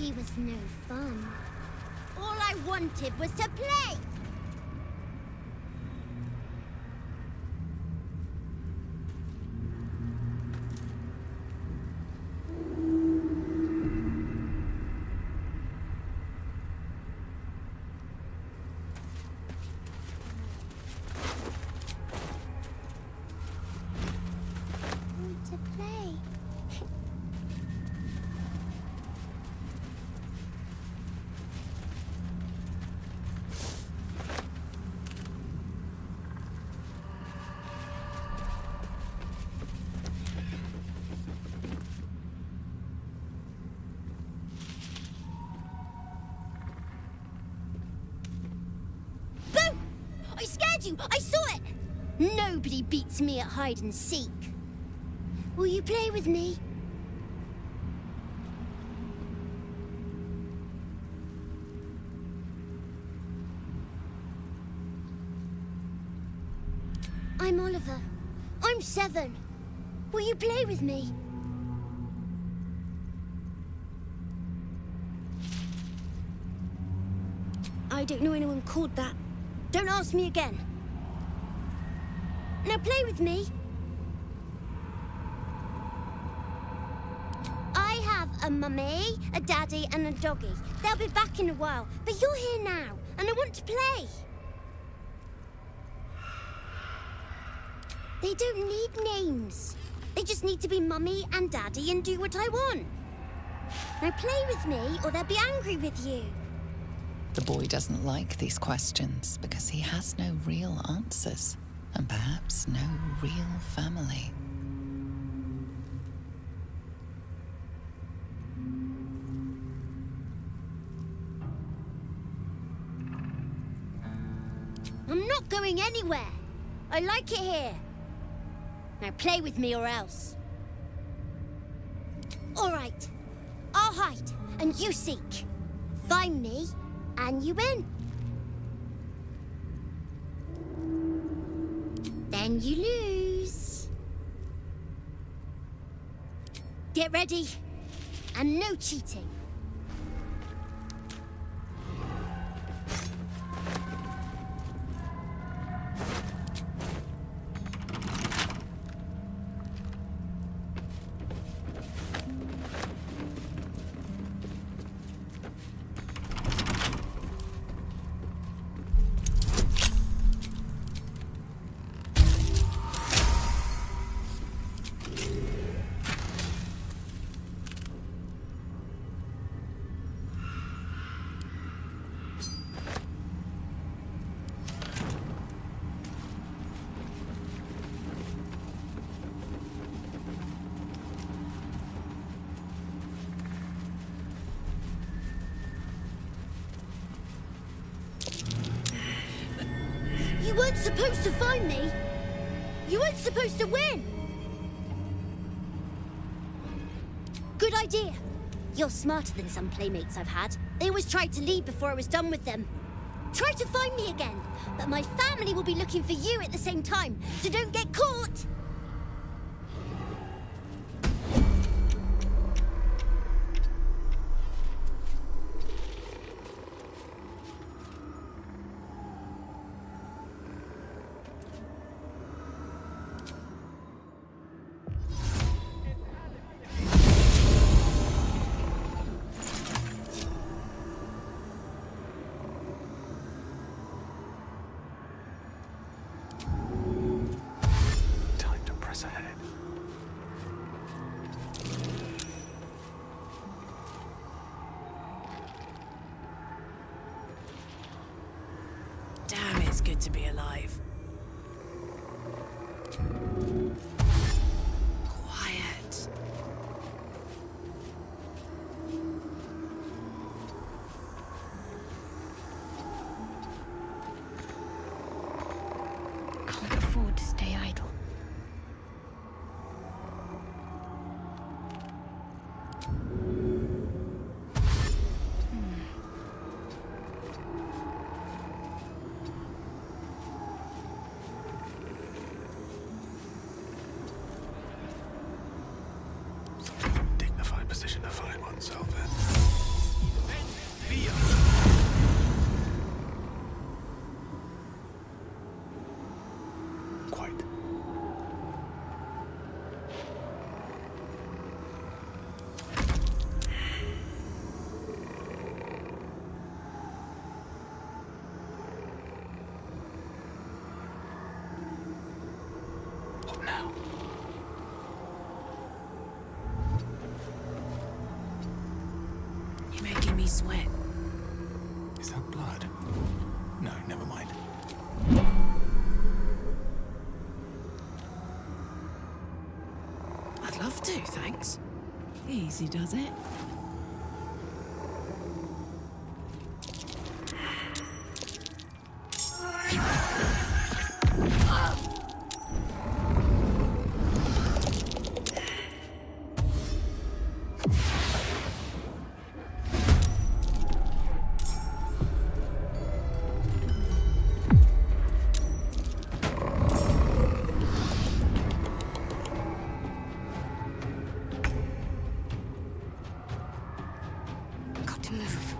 She was no fun. All I wanted was to play. To play. Boo! I scared you! I saw it! Nobody beats me at hide and seek. Will you play with me? I'm Oliver. I'm 7. Will you play with me? I don't know anyone called that. Don't ask me again. Now play with me. I have a mummy, a daddy, and a doggy. They'll be back in a while, but you're here now, and I want to play. They don't need names. They just need to be mummy and daddy and do what I want. Now play with me, or they'll be angry with you. The boy doesn't like these questions because he has no real answers, and perhaps no real family. I'm not going anywhere. I like it here. Now play with me or else. All right. I'll hide and you seek. Find me and you win. Then you lose. Get ready. And no cheating. You weren't supposed to find me. You weren't supposed to win. Good idea. You're smarter than some playmates I've had. They always tried to leave before I was done with them. Try to find me again, but my family will be looking for you at the same time, so don't get caught. Damn, it's good to be alive. Quiet. Can't afford to stay idle. sweat. Is that blood? No, never mind. I'd love to, thanks. Easy does it. Got to move.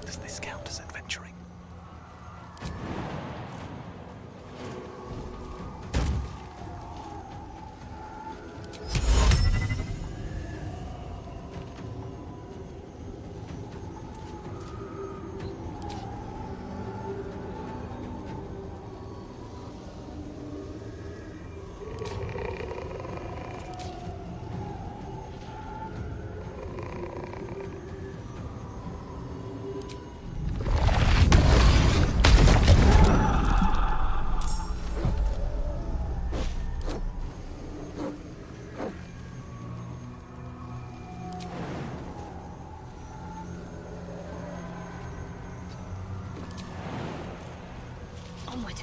Does this count as adventuring? Onward.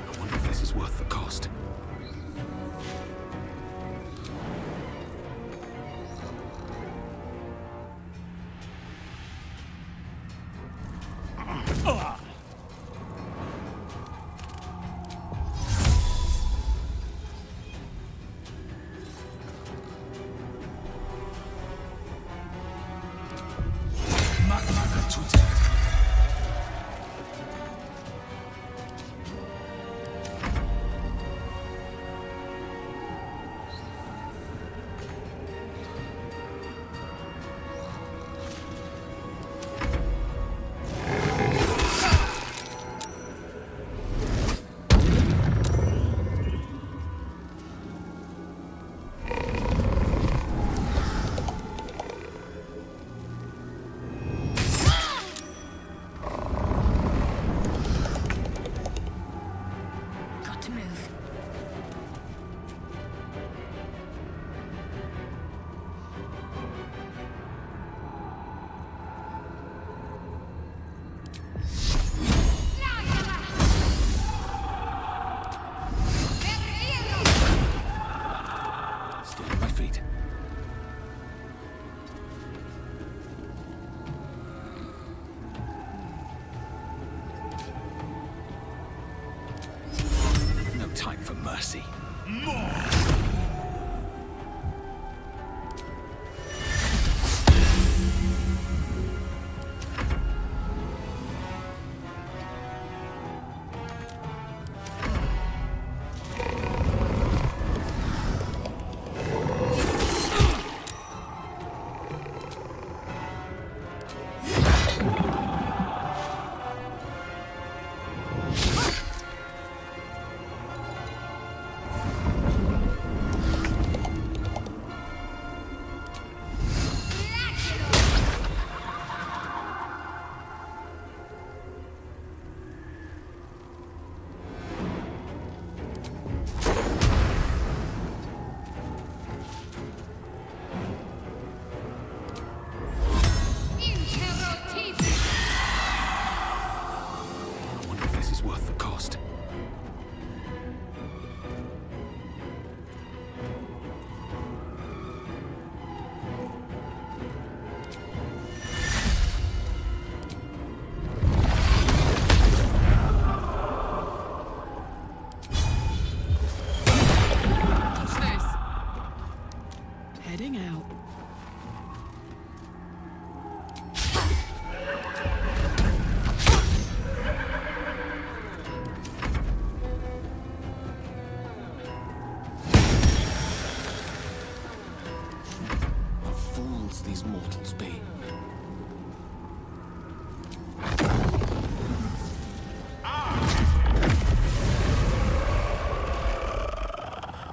I wonder if this is worth the cost. Got to move. Still on my feet. No time for mercy. heading out. What fools these mortals be.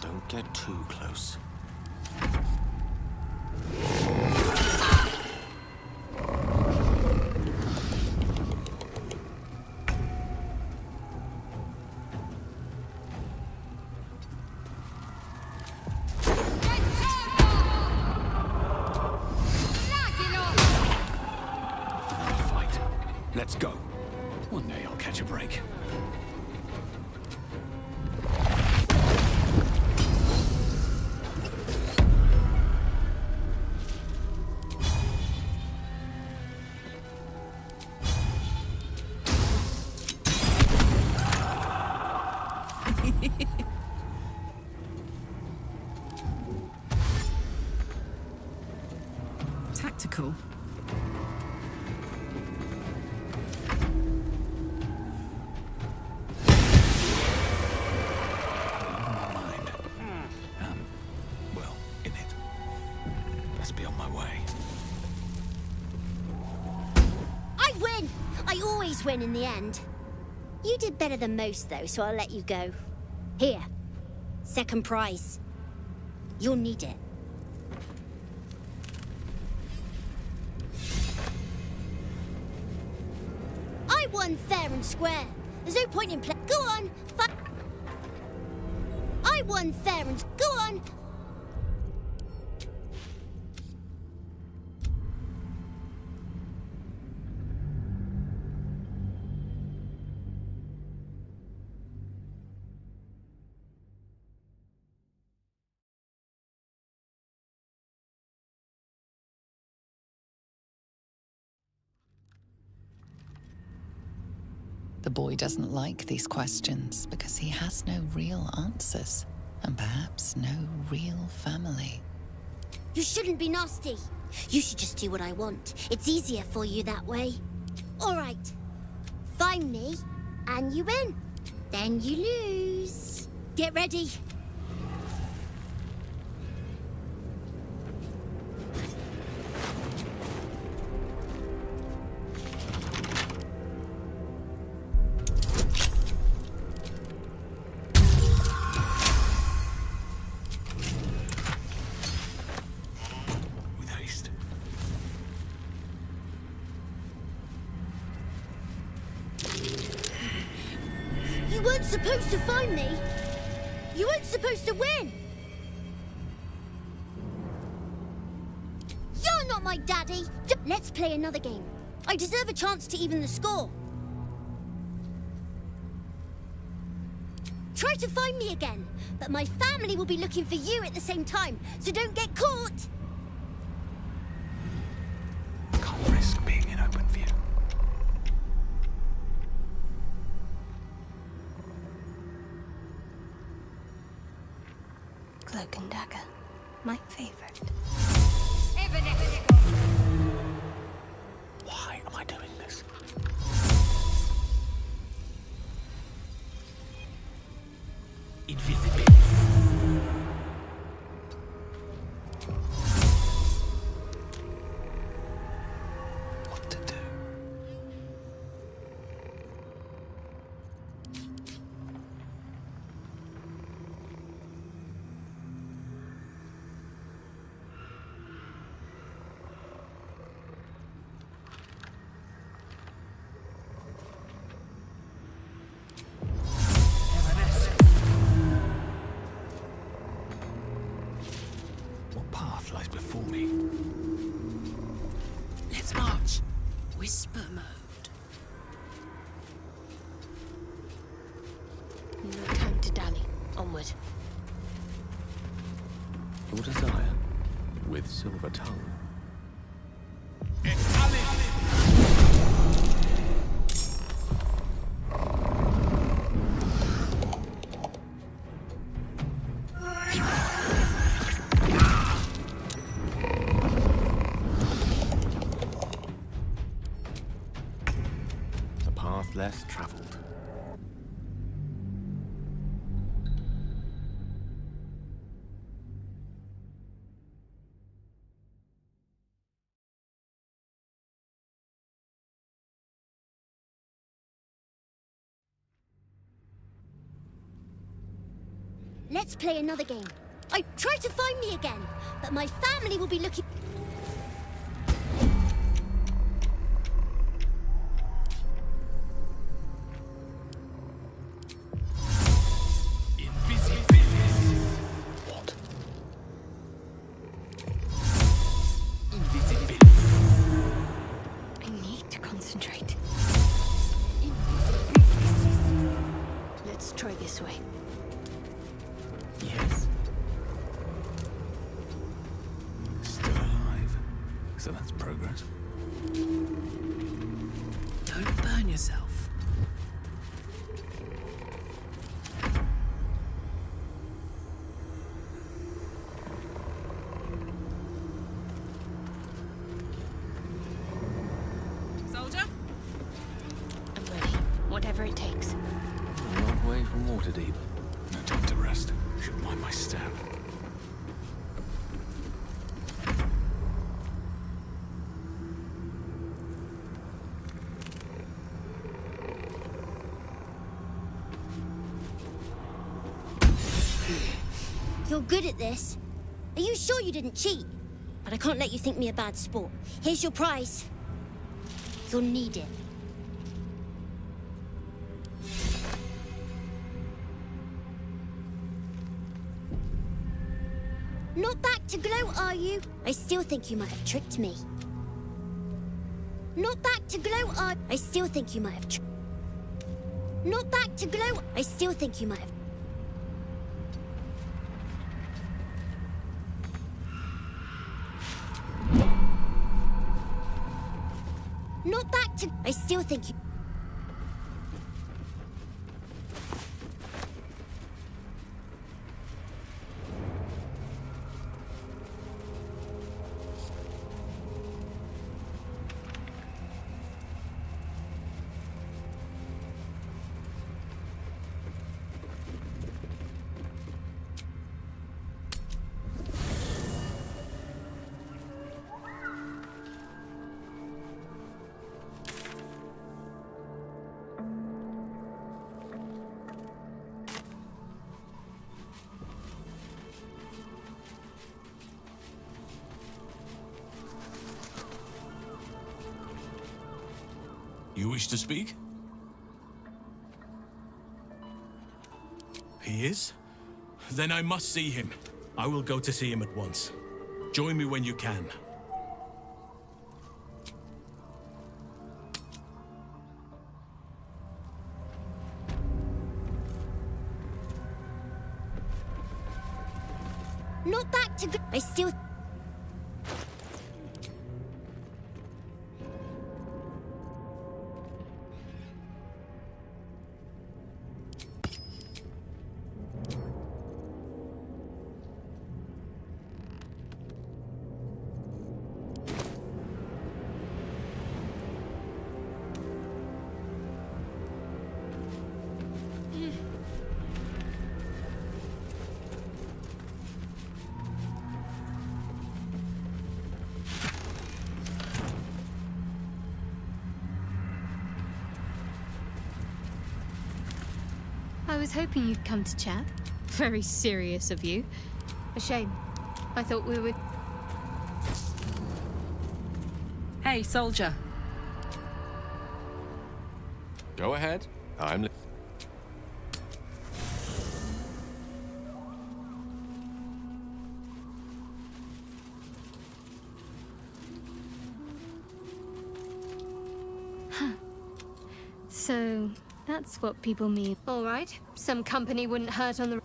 Don't get too close. Fight. Let's go. One day I'll catch a break. Tactical. Well, in it. Best be on my way. I win! I always win in the end. You did better than most, though, so I'll let you go. Here. Second prize. You'll need it. I won fair and square. There's no point in play. Go on! I won fair and... Go on! The boy doesn't like these questions because he has no real answers, and perhaps no real family. You shouldn't be nasty. You should just do what I want. It's easier for you that way. All right. Find me, and you win. Then you lose. Get ready. With haste. You weren't supposed to find me. You weren't supposed to win. You're not my daddy. Let's play another game. I deserve a chance to even the score. Try to find me again, but my family will be looking for you at the same time, so don't get caught. Can't risk being in open view. Cloak and dagger. My favorite. Why am I doing this? Invisibility. What to do? What path lies before me? Let's march. Whisper mode. No time to dally. Onward. Your desire, with silver tongue. less traveled. Let's play another game. Try to find me again, but my family will be looking... What? I need to concentrate. Let's try this way. Yes. Still alive. So that's progress. Don't burn yourself. Soldier? I'm ready. Whatever it takes. A long way from Waterdeep. No time to rest. Should mind my step. You're good at this. Are you sure you didn't cheat? But I can't let you think me a bad sport. Here's your prize. You'll need it. Not back to glow, are you? I still think you might have tricked me. Not back to glow, are... I still think you might have Not back to glow. I still think you might have... Not back to... I still think you... You wish to speak? He is? Then I must see him. I will go to see him at once. Join me when you can. Not back to... I still... I was hoping you'd come to chat. Very serious of you. A shame. I thought we would... Hey, soldier. Go ahead. I'm... So, that's what people mean. All right. Some company wouldn't hurt on the...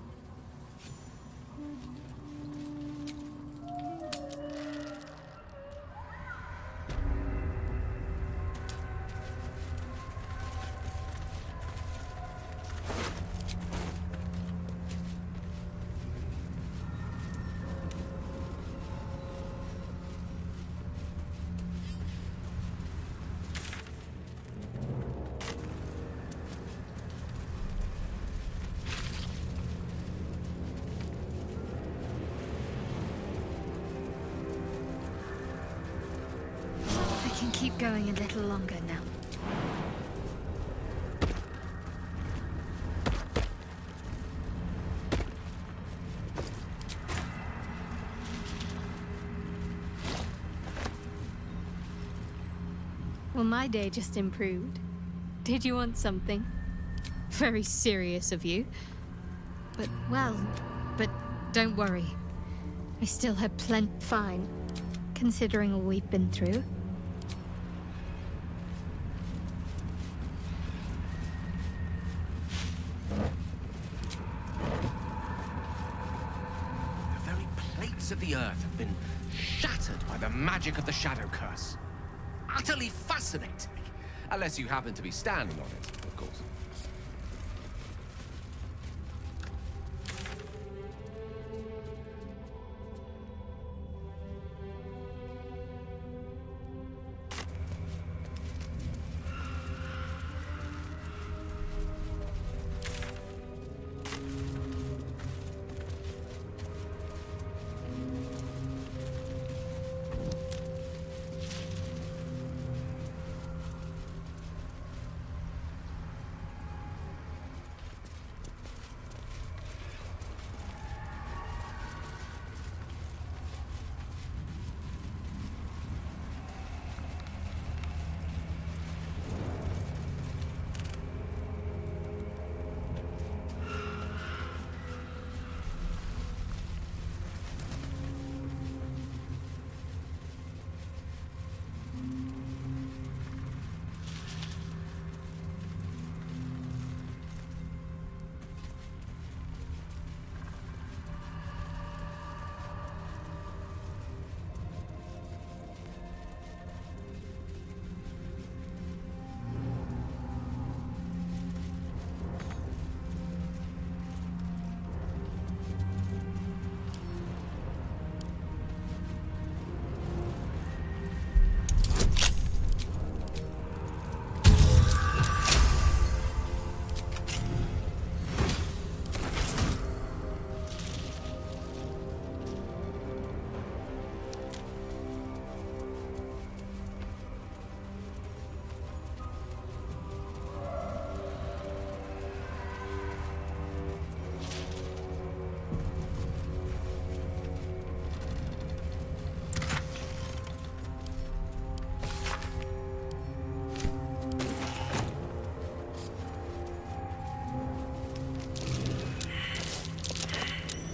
can keep going a little longer now. Well, my day just improved. Did you want something? Very serious of you. But don't worry. I still have plenty. Fine, considering all we've been through. The very plates of the earth have been shattered by the magic of the Shadow Curse. Utterly fascinating. Unless you happen to be standing on it, of course.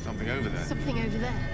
Something over there. Something over there.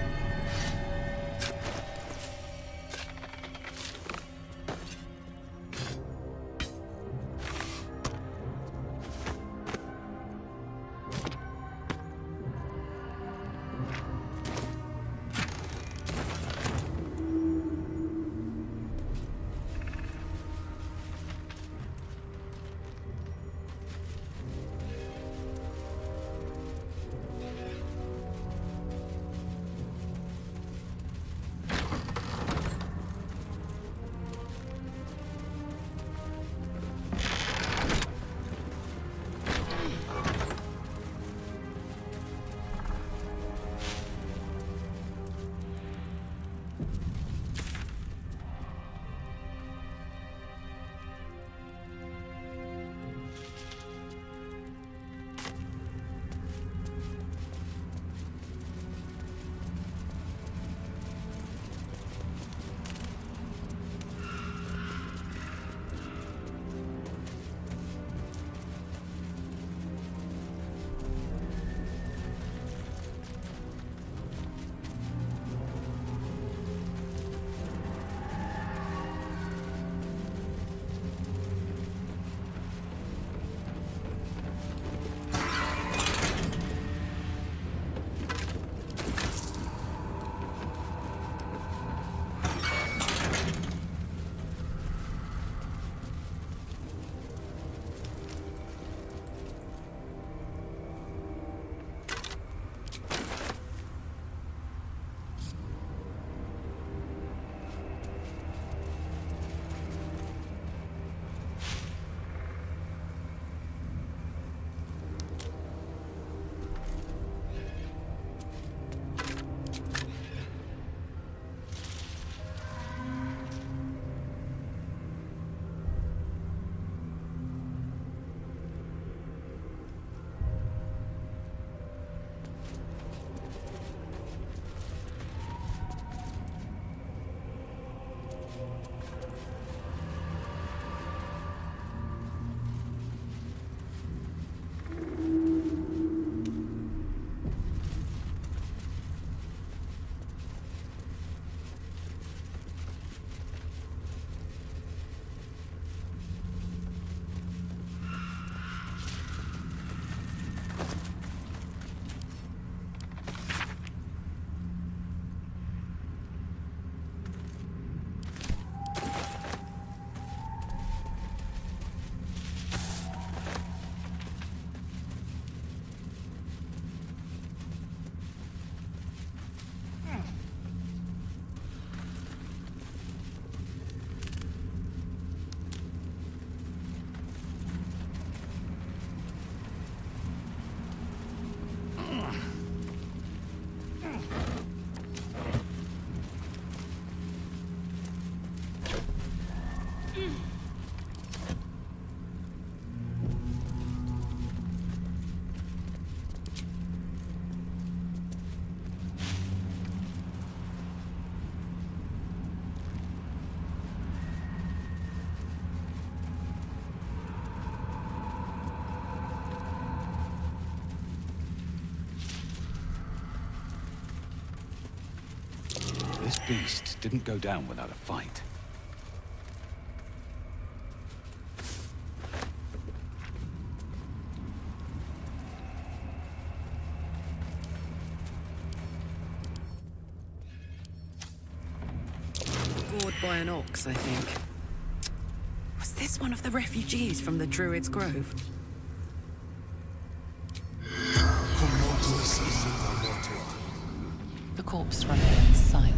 This beast didn't go down without a fight. Gored by an ox, I think. Was this one of the refugees from the Druid's Grove? The corpse remains silent.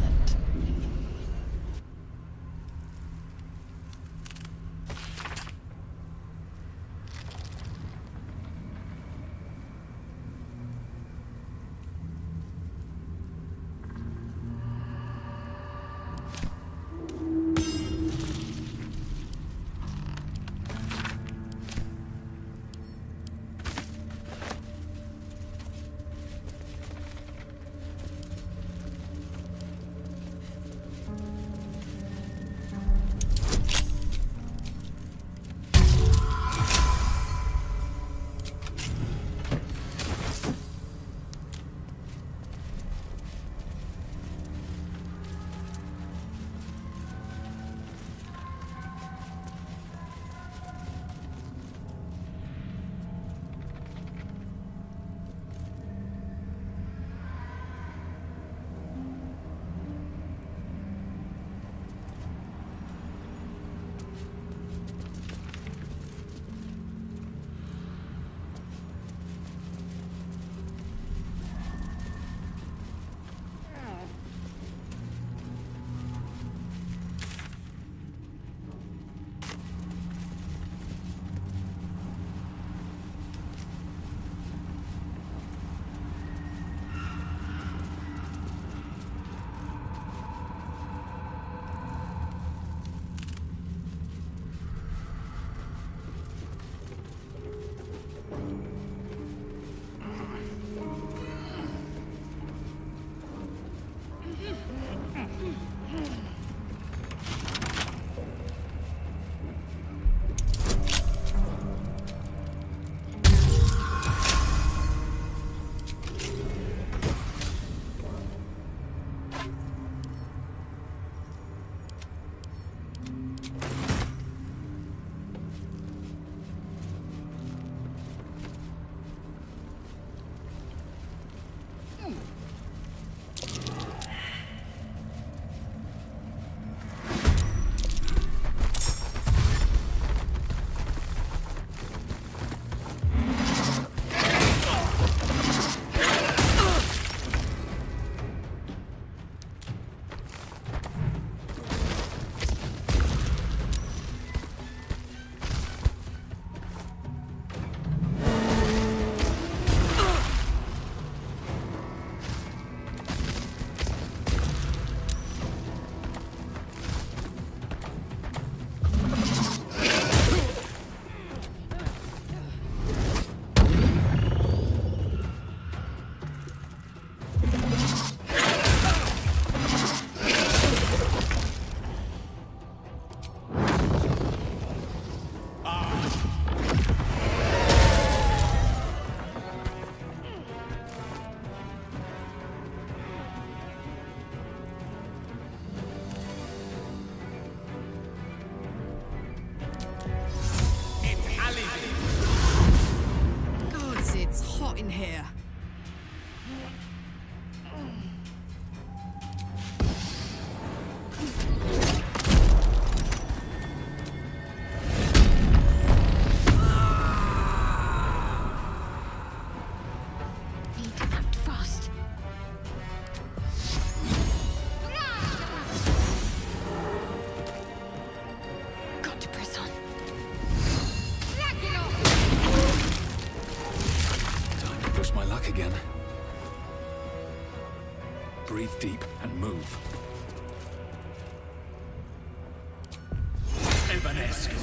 rescue.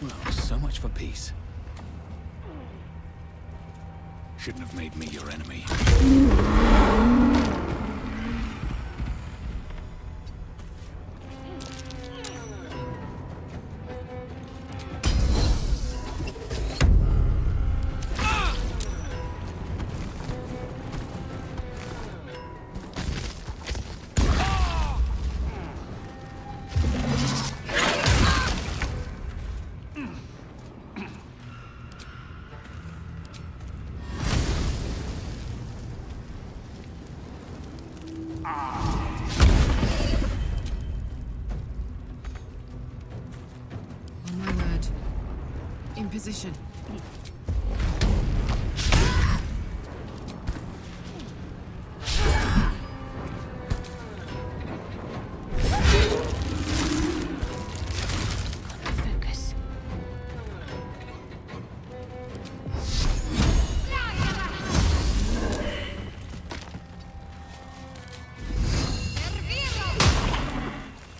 Well, so much for peace. Shouldn't have made me your enemy. On my word. In position. Focus.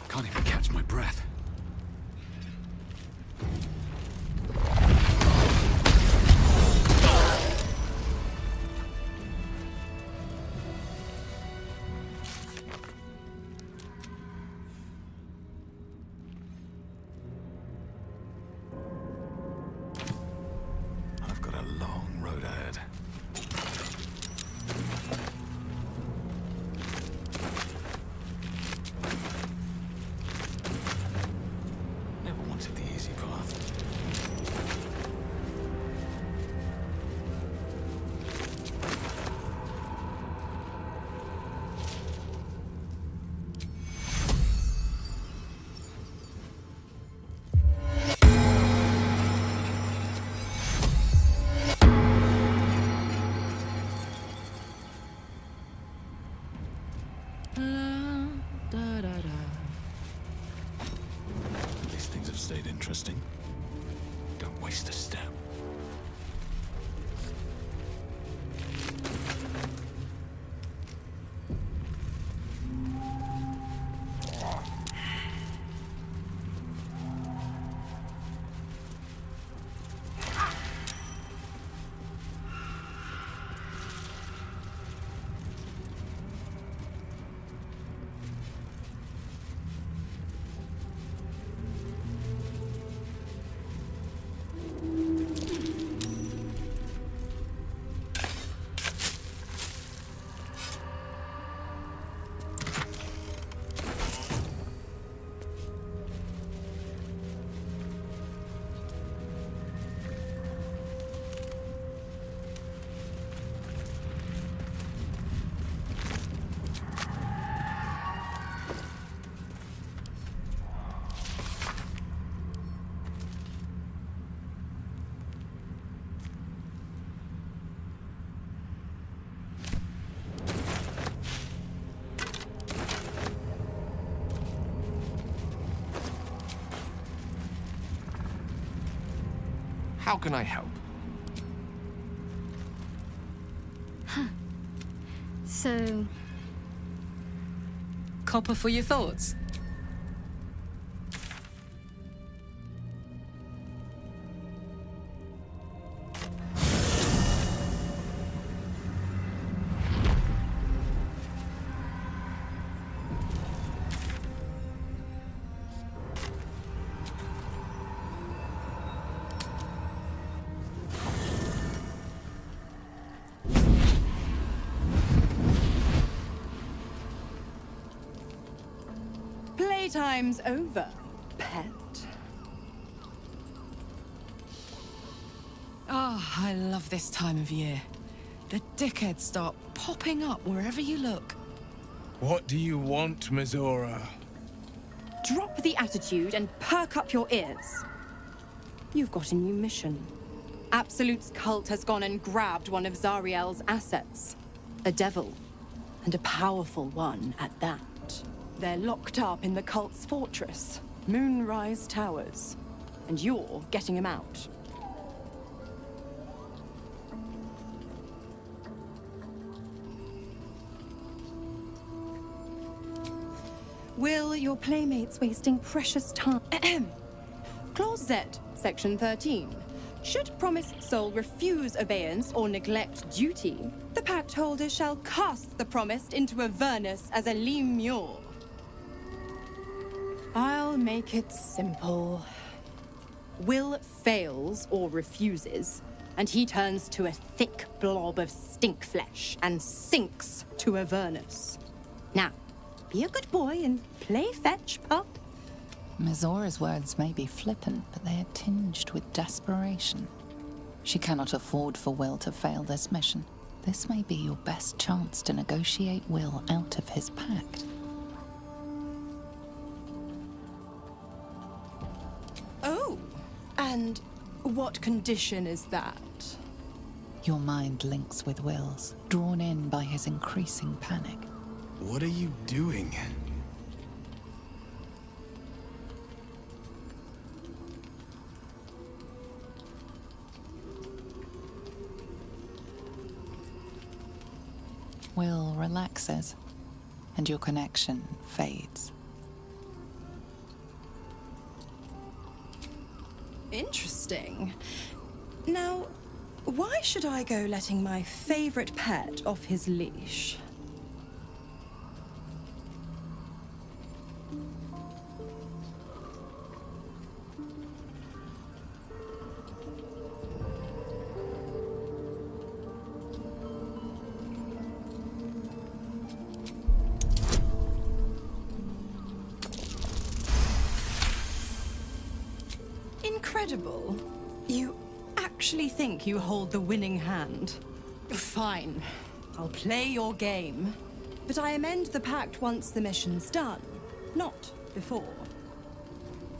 Can't even catch my breath. I've got a long road ahead. Never wanted the easy path. These things have stayed interesting. Don't waste a step. How can I help? So, Copper for your thoughts? Playtime's over, pet. Oh, I love this time of year. The dickheads start popping up wherever you look. What do you want, Mizora? Drop the attitude and perk up your ears. You've got a new mission. Absolute's cult has gone and grabbed one of Zariel's assets. A devil. And a powerful one at that. They're locked up in the cult's fortress, Moonrise Towers. And you're getting him out. Will your playmates wasting precious time? Clause Z, Section 13. Should promised soul refuse obeyance or neglect duty, the pact holder shall cast the promised into Avernus as a lemure. I'll make it simple. Will fails or refuses, and he turns to a thick blob of stink flesh and sinks to Avernus. Now, be a good boy and play fetch, pup. Mizora's words may be flippant, but they are tinged with desperation. She cannot afford for Will to fail this mission. This may be your best chance to negotiate Will out of his pact. Oh, and what condition is that? Your mind links with Will's, drawn in by his increasing panic. What are you doing? Will relaxes, and your connection fades. Interesting. Now, why should I go letting my favorite pet off his leash? Incredible. You actually think you hold the winning hand? Fine. I'll play your game. But I amend the pact once the mission's done, not before.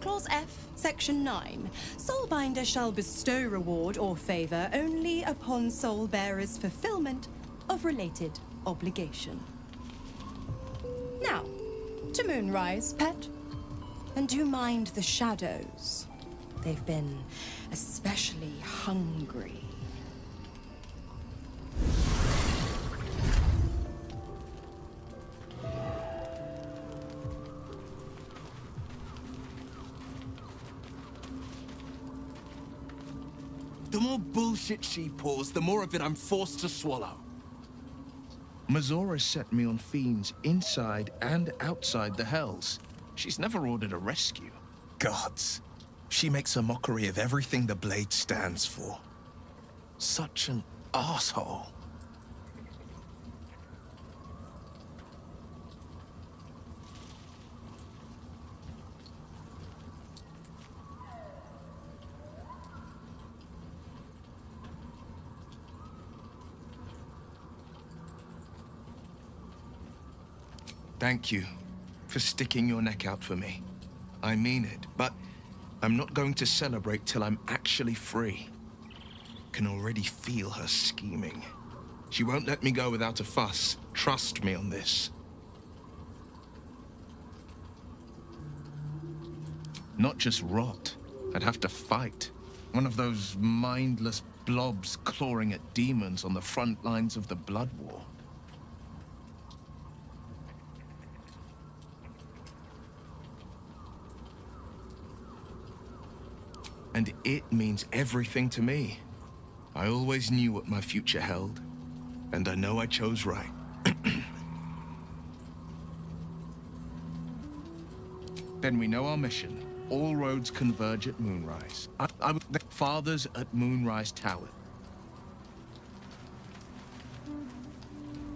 Clause F, Section 9. Soulbinder shall bestow reward or favor only upon soul bearer's fulfillment of related obligation. Now, to Moonrise, pet. And do mind the shadows. They've been especially hungry. The more bullshit she pours, the more of it I'm forced to swallow. Mizora set me on fiends inside and outside the Hells. She's never ordered a rescue. Gods. She makes a mockery of everything the Blade stands for. Such an asshole. Thank you for sticking your neck out for me. I mean it, but I'm not going to celebrate till I'm actually free. Can already feel her scheming. She won't let me go without a fuss. Trust me on this. Not just rot. I'd have to fight. One of those mindless blobs clawing at demons on the front lines of the Blood War. And it means everything to me. I always knew what my future held, and I know I chose right. Then we know our mission. All roads converge at Moonrise. I was the fathers at Moonrise Tower.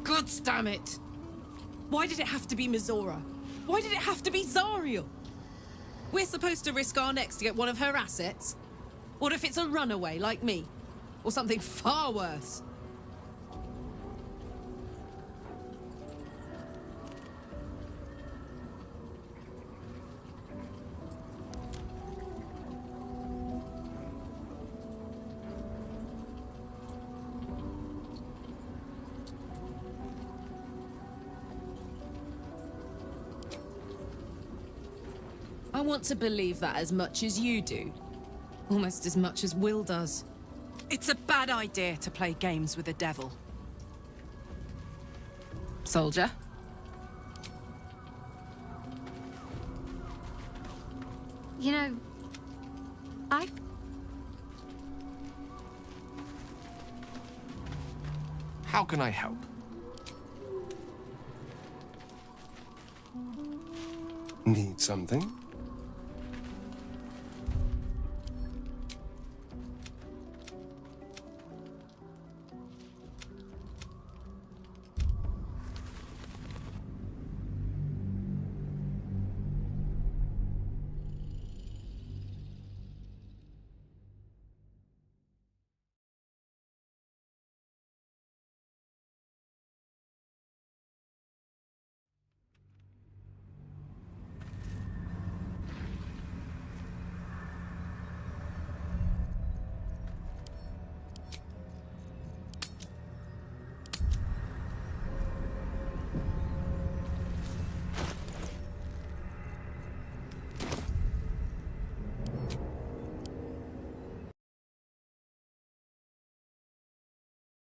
God damn it! Why did it have to be Mizora? Why did it have to be Zariel? We're supposed to risk our necks to get one of her assets? What if it's a runaway like me? Or something far worse? I want to believe that as much as you do. Almost as much as Will does. It's a bad idea to play games with the devil. Soldier? You know, How can I help? Need something?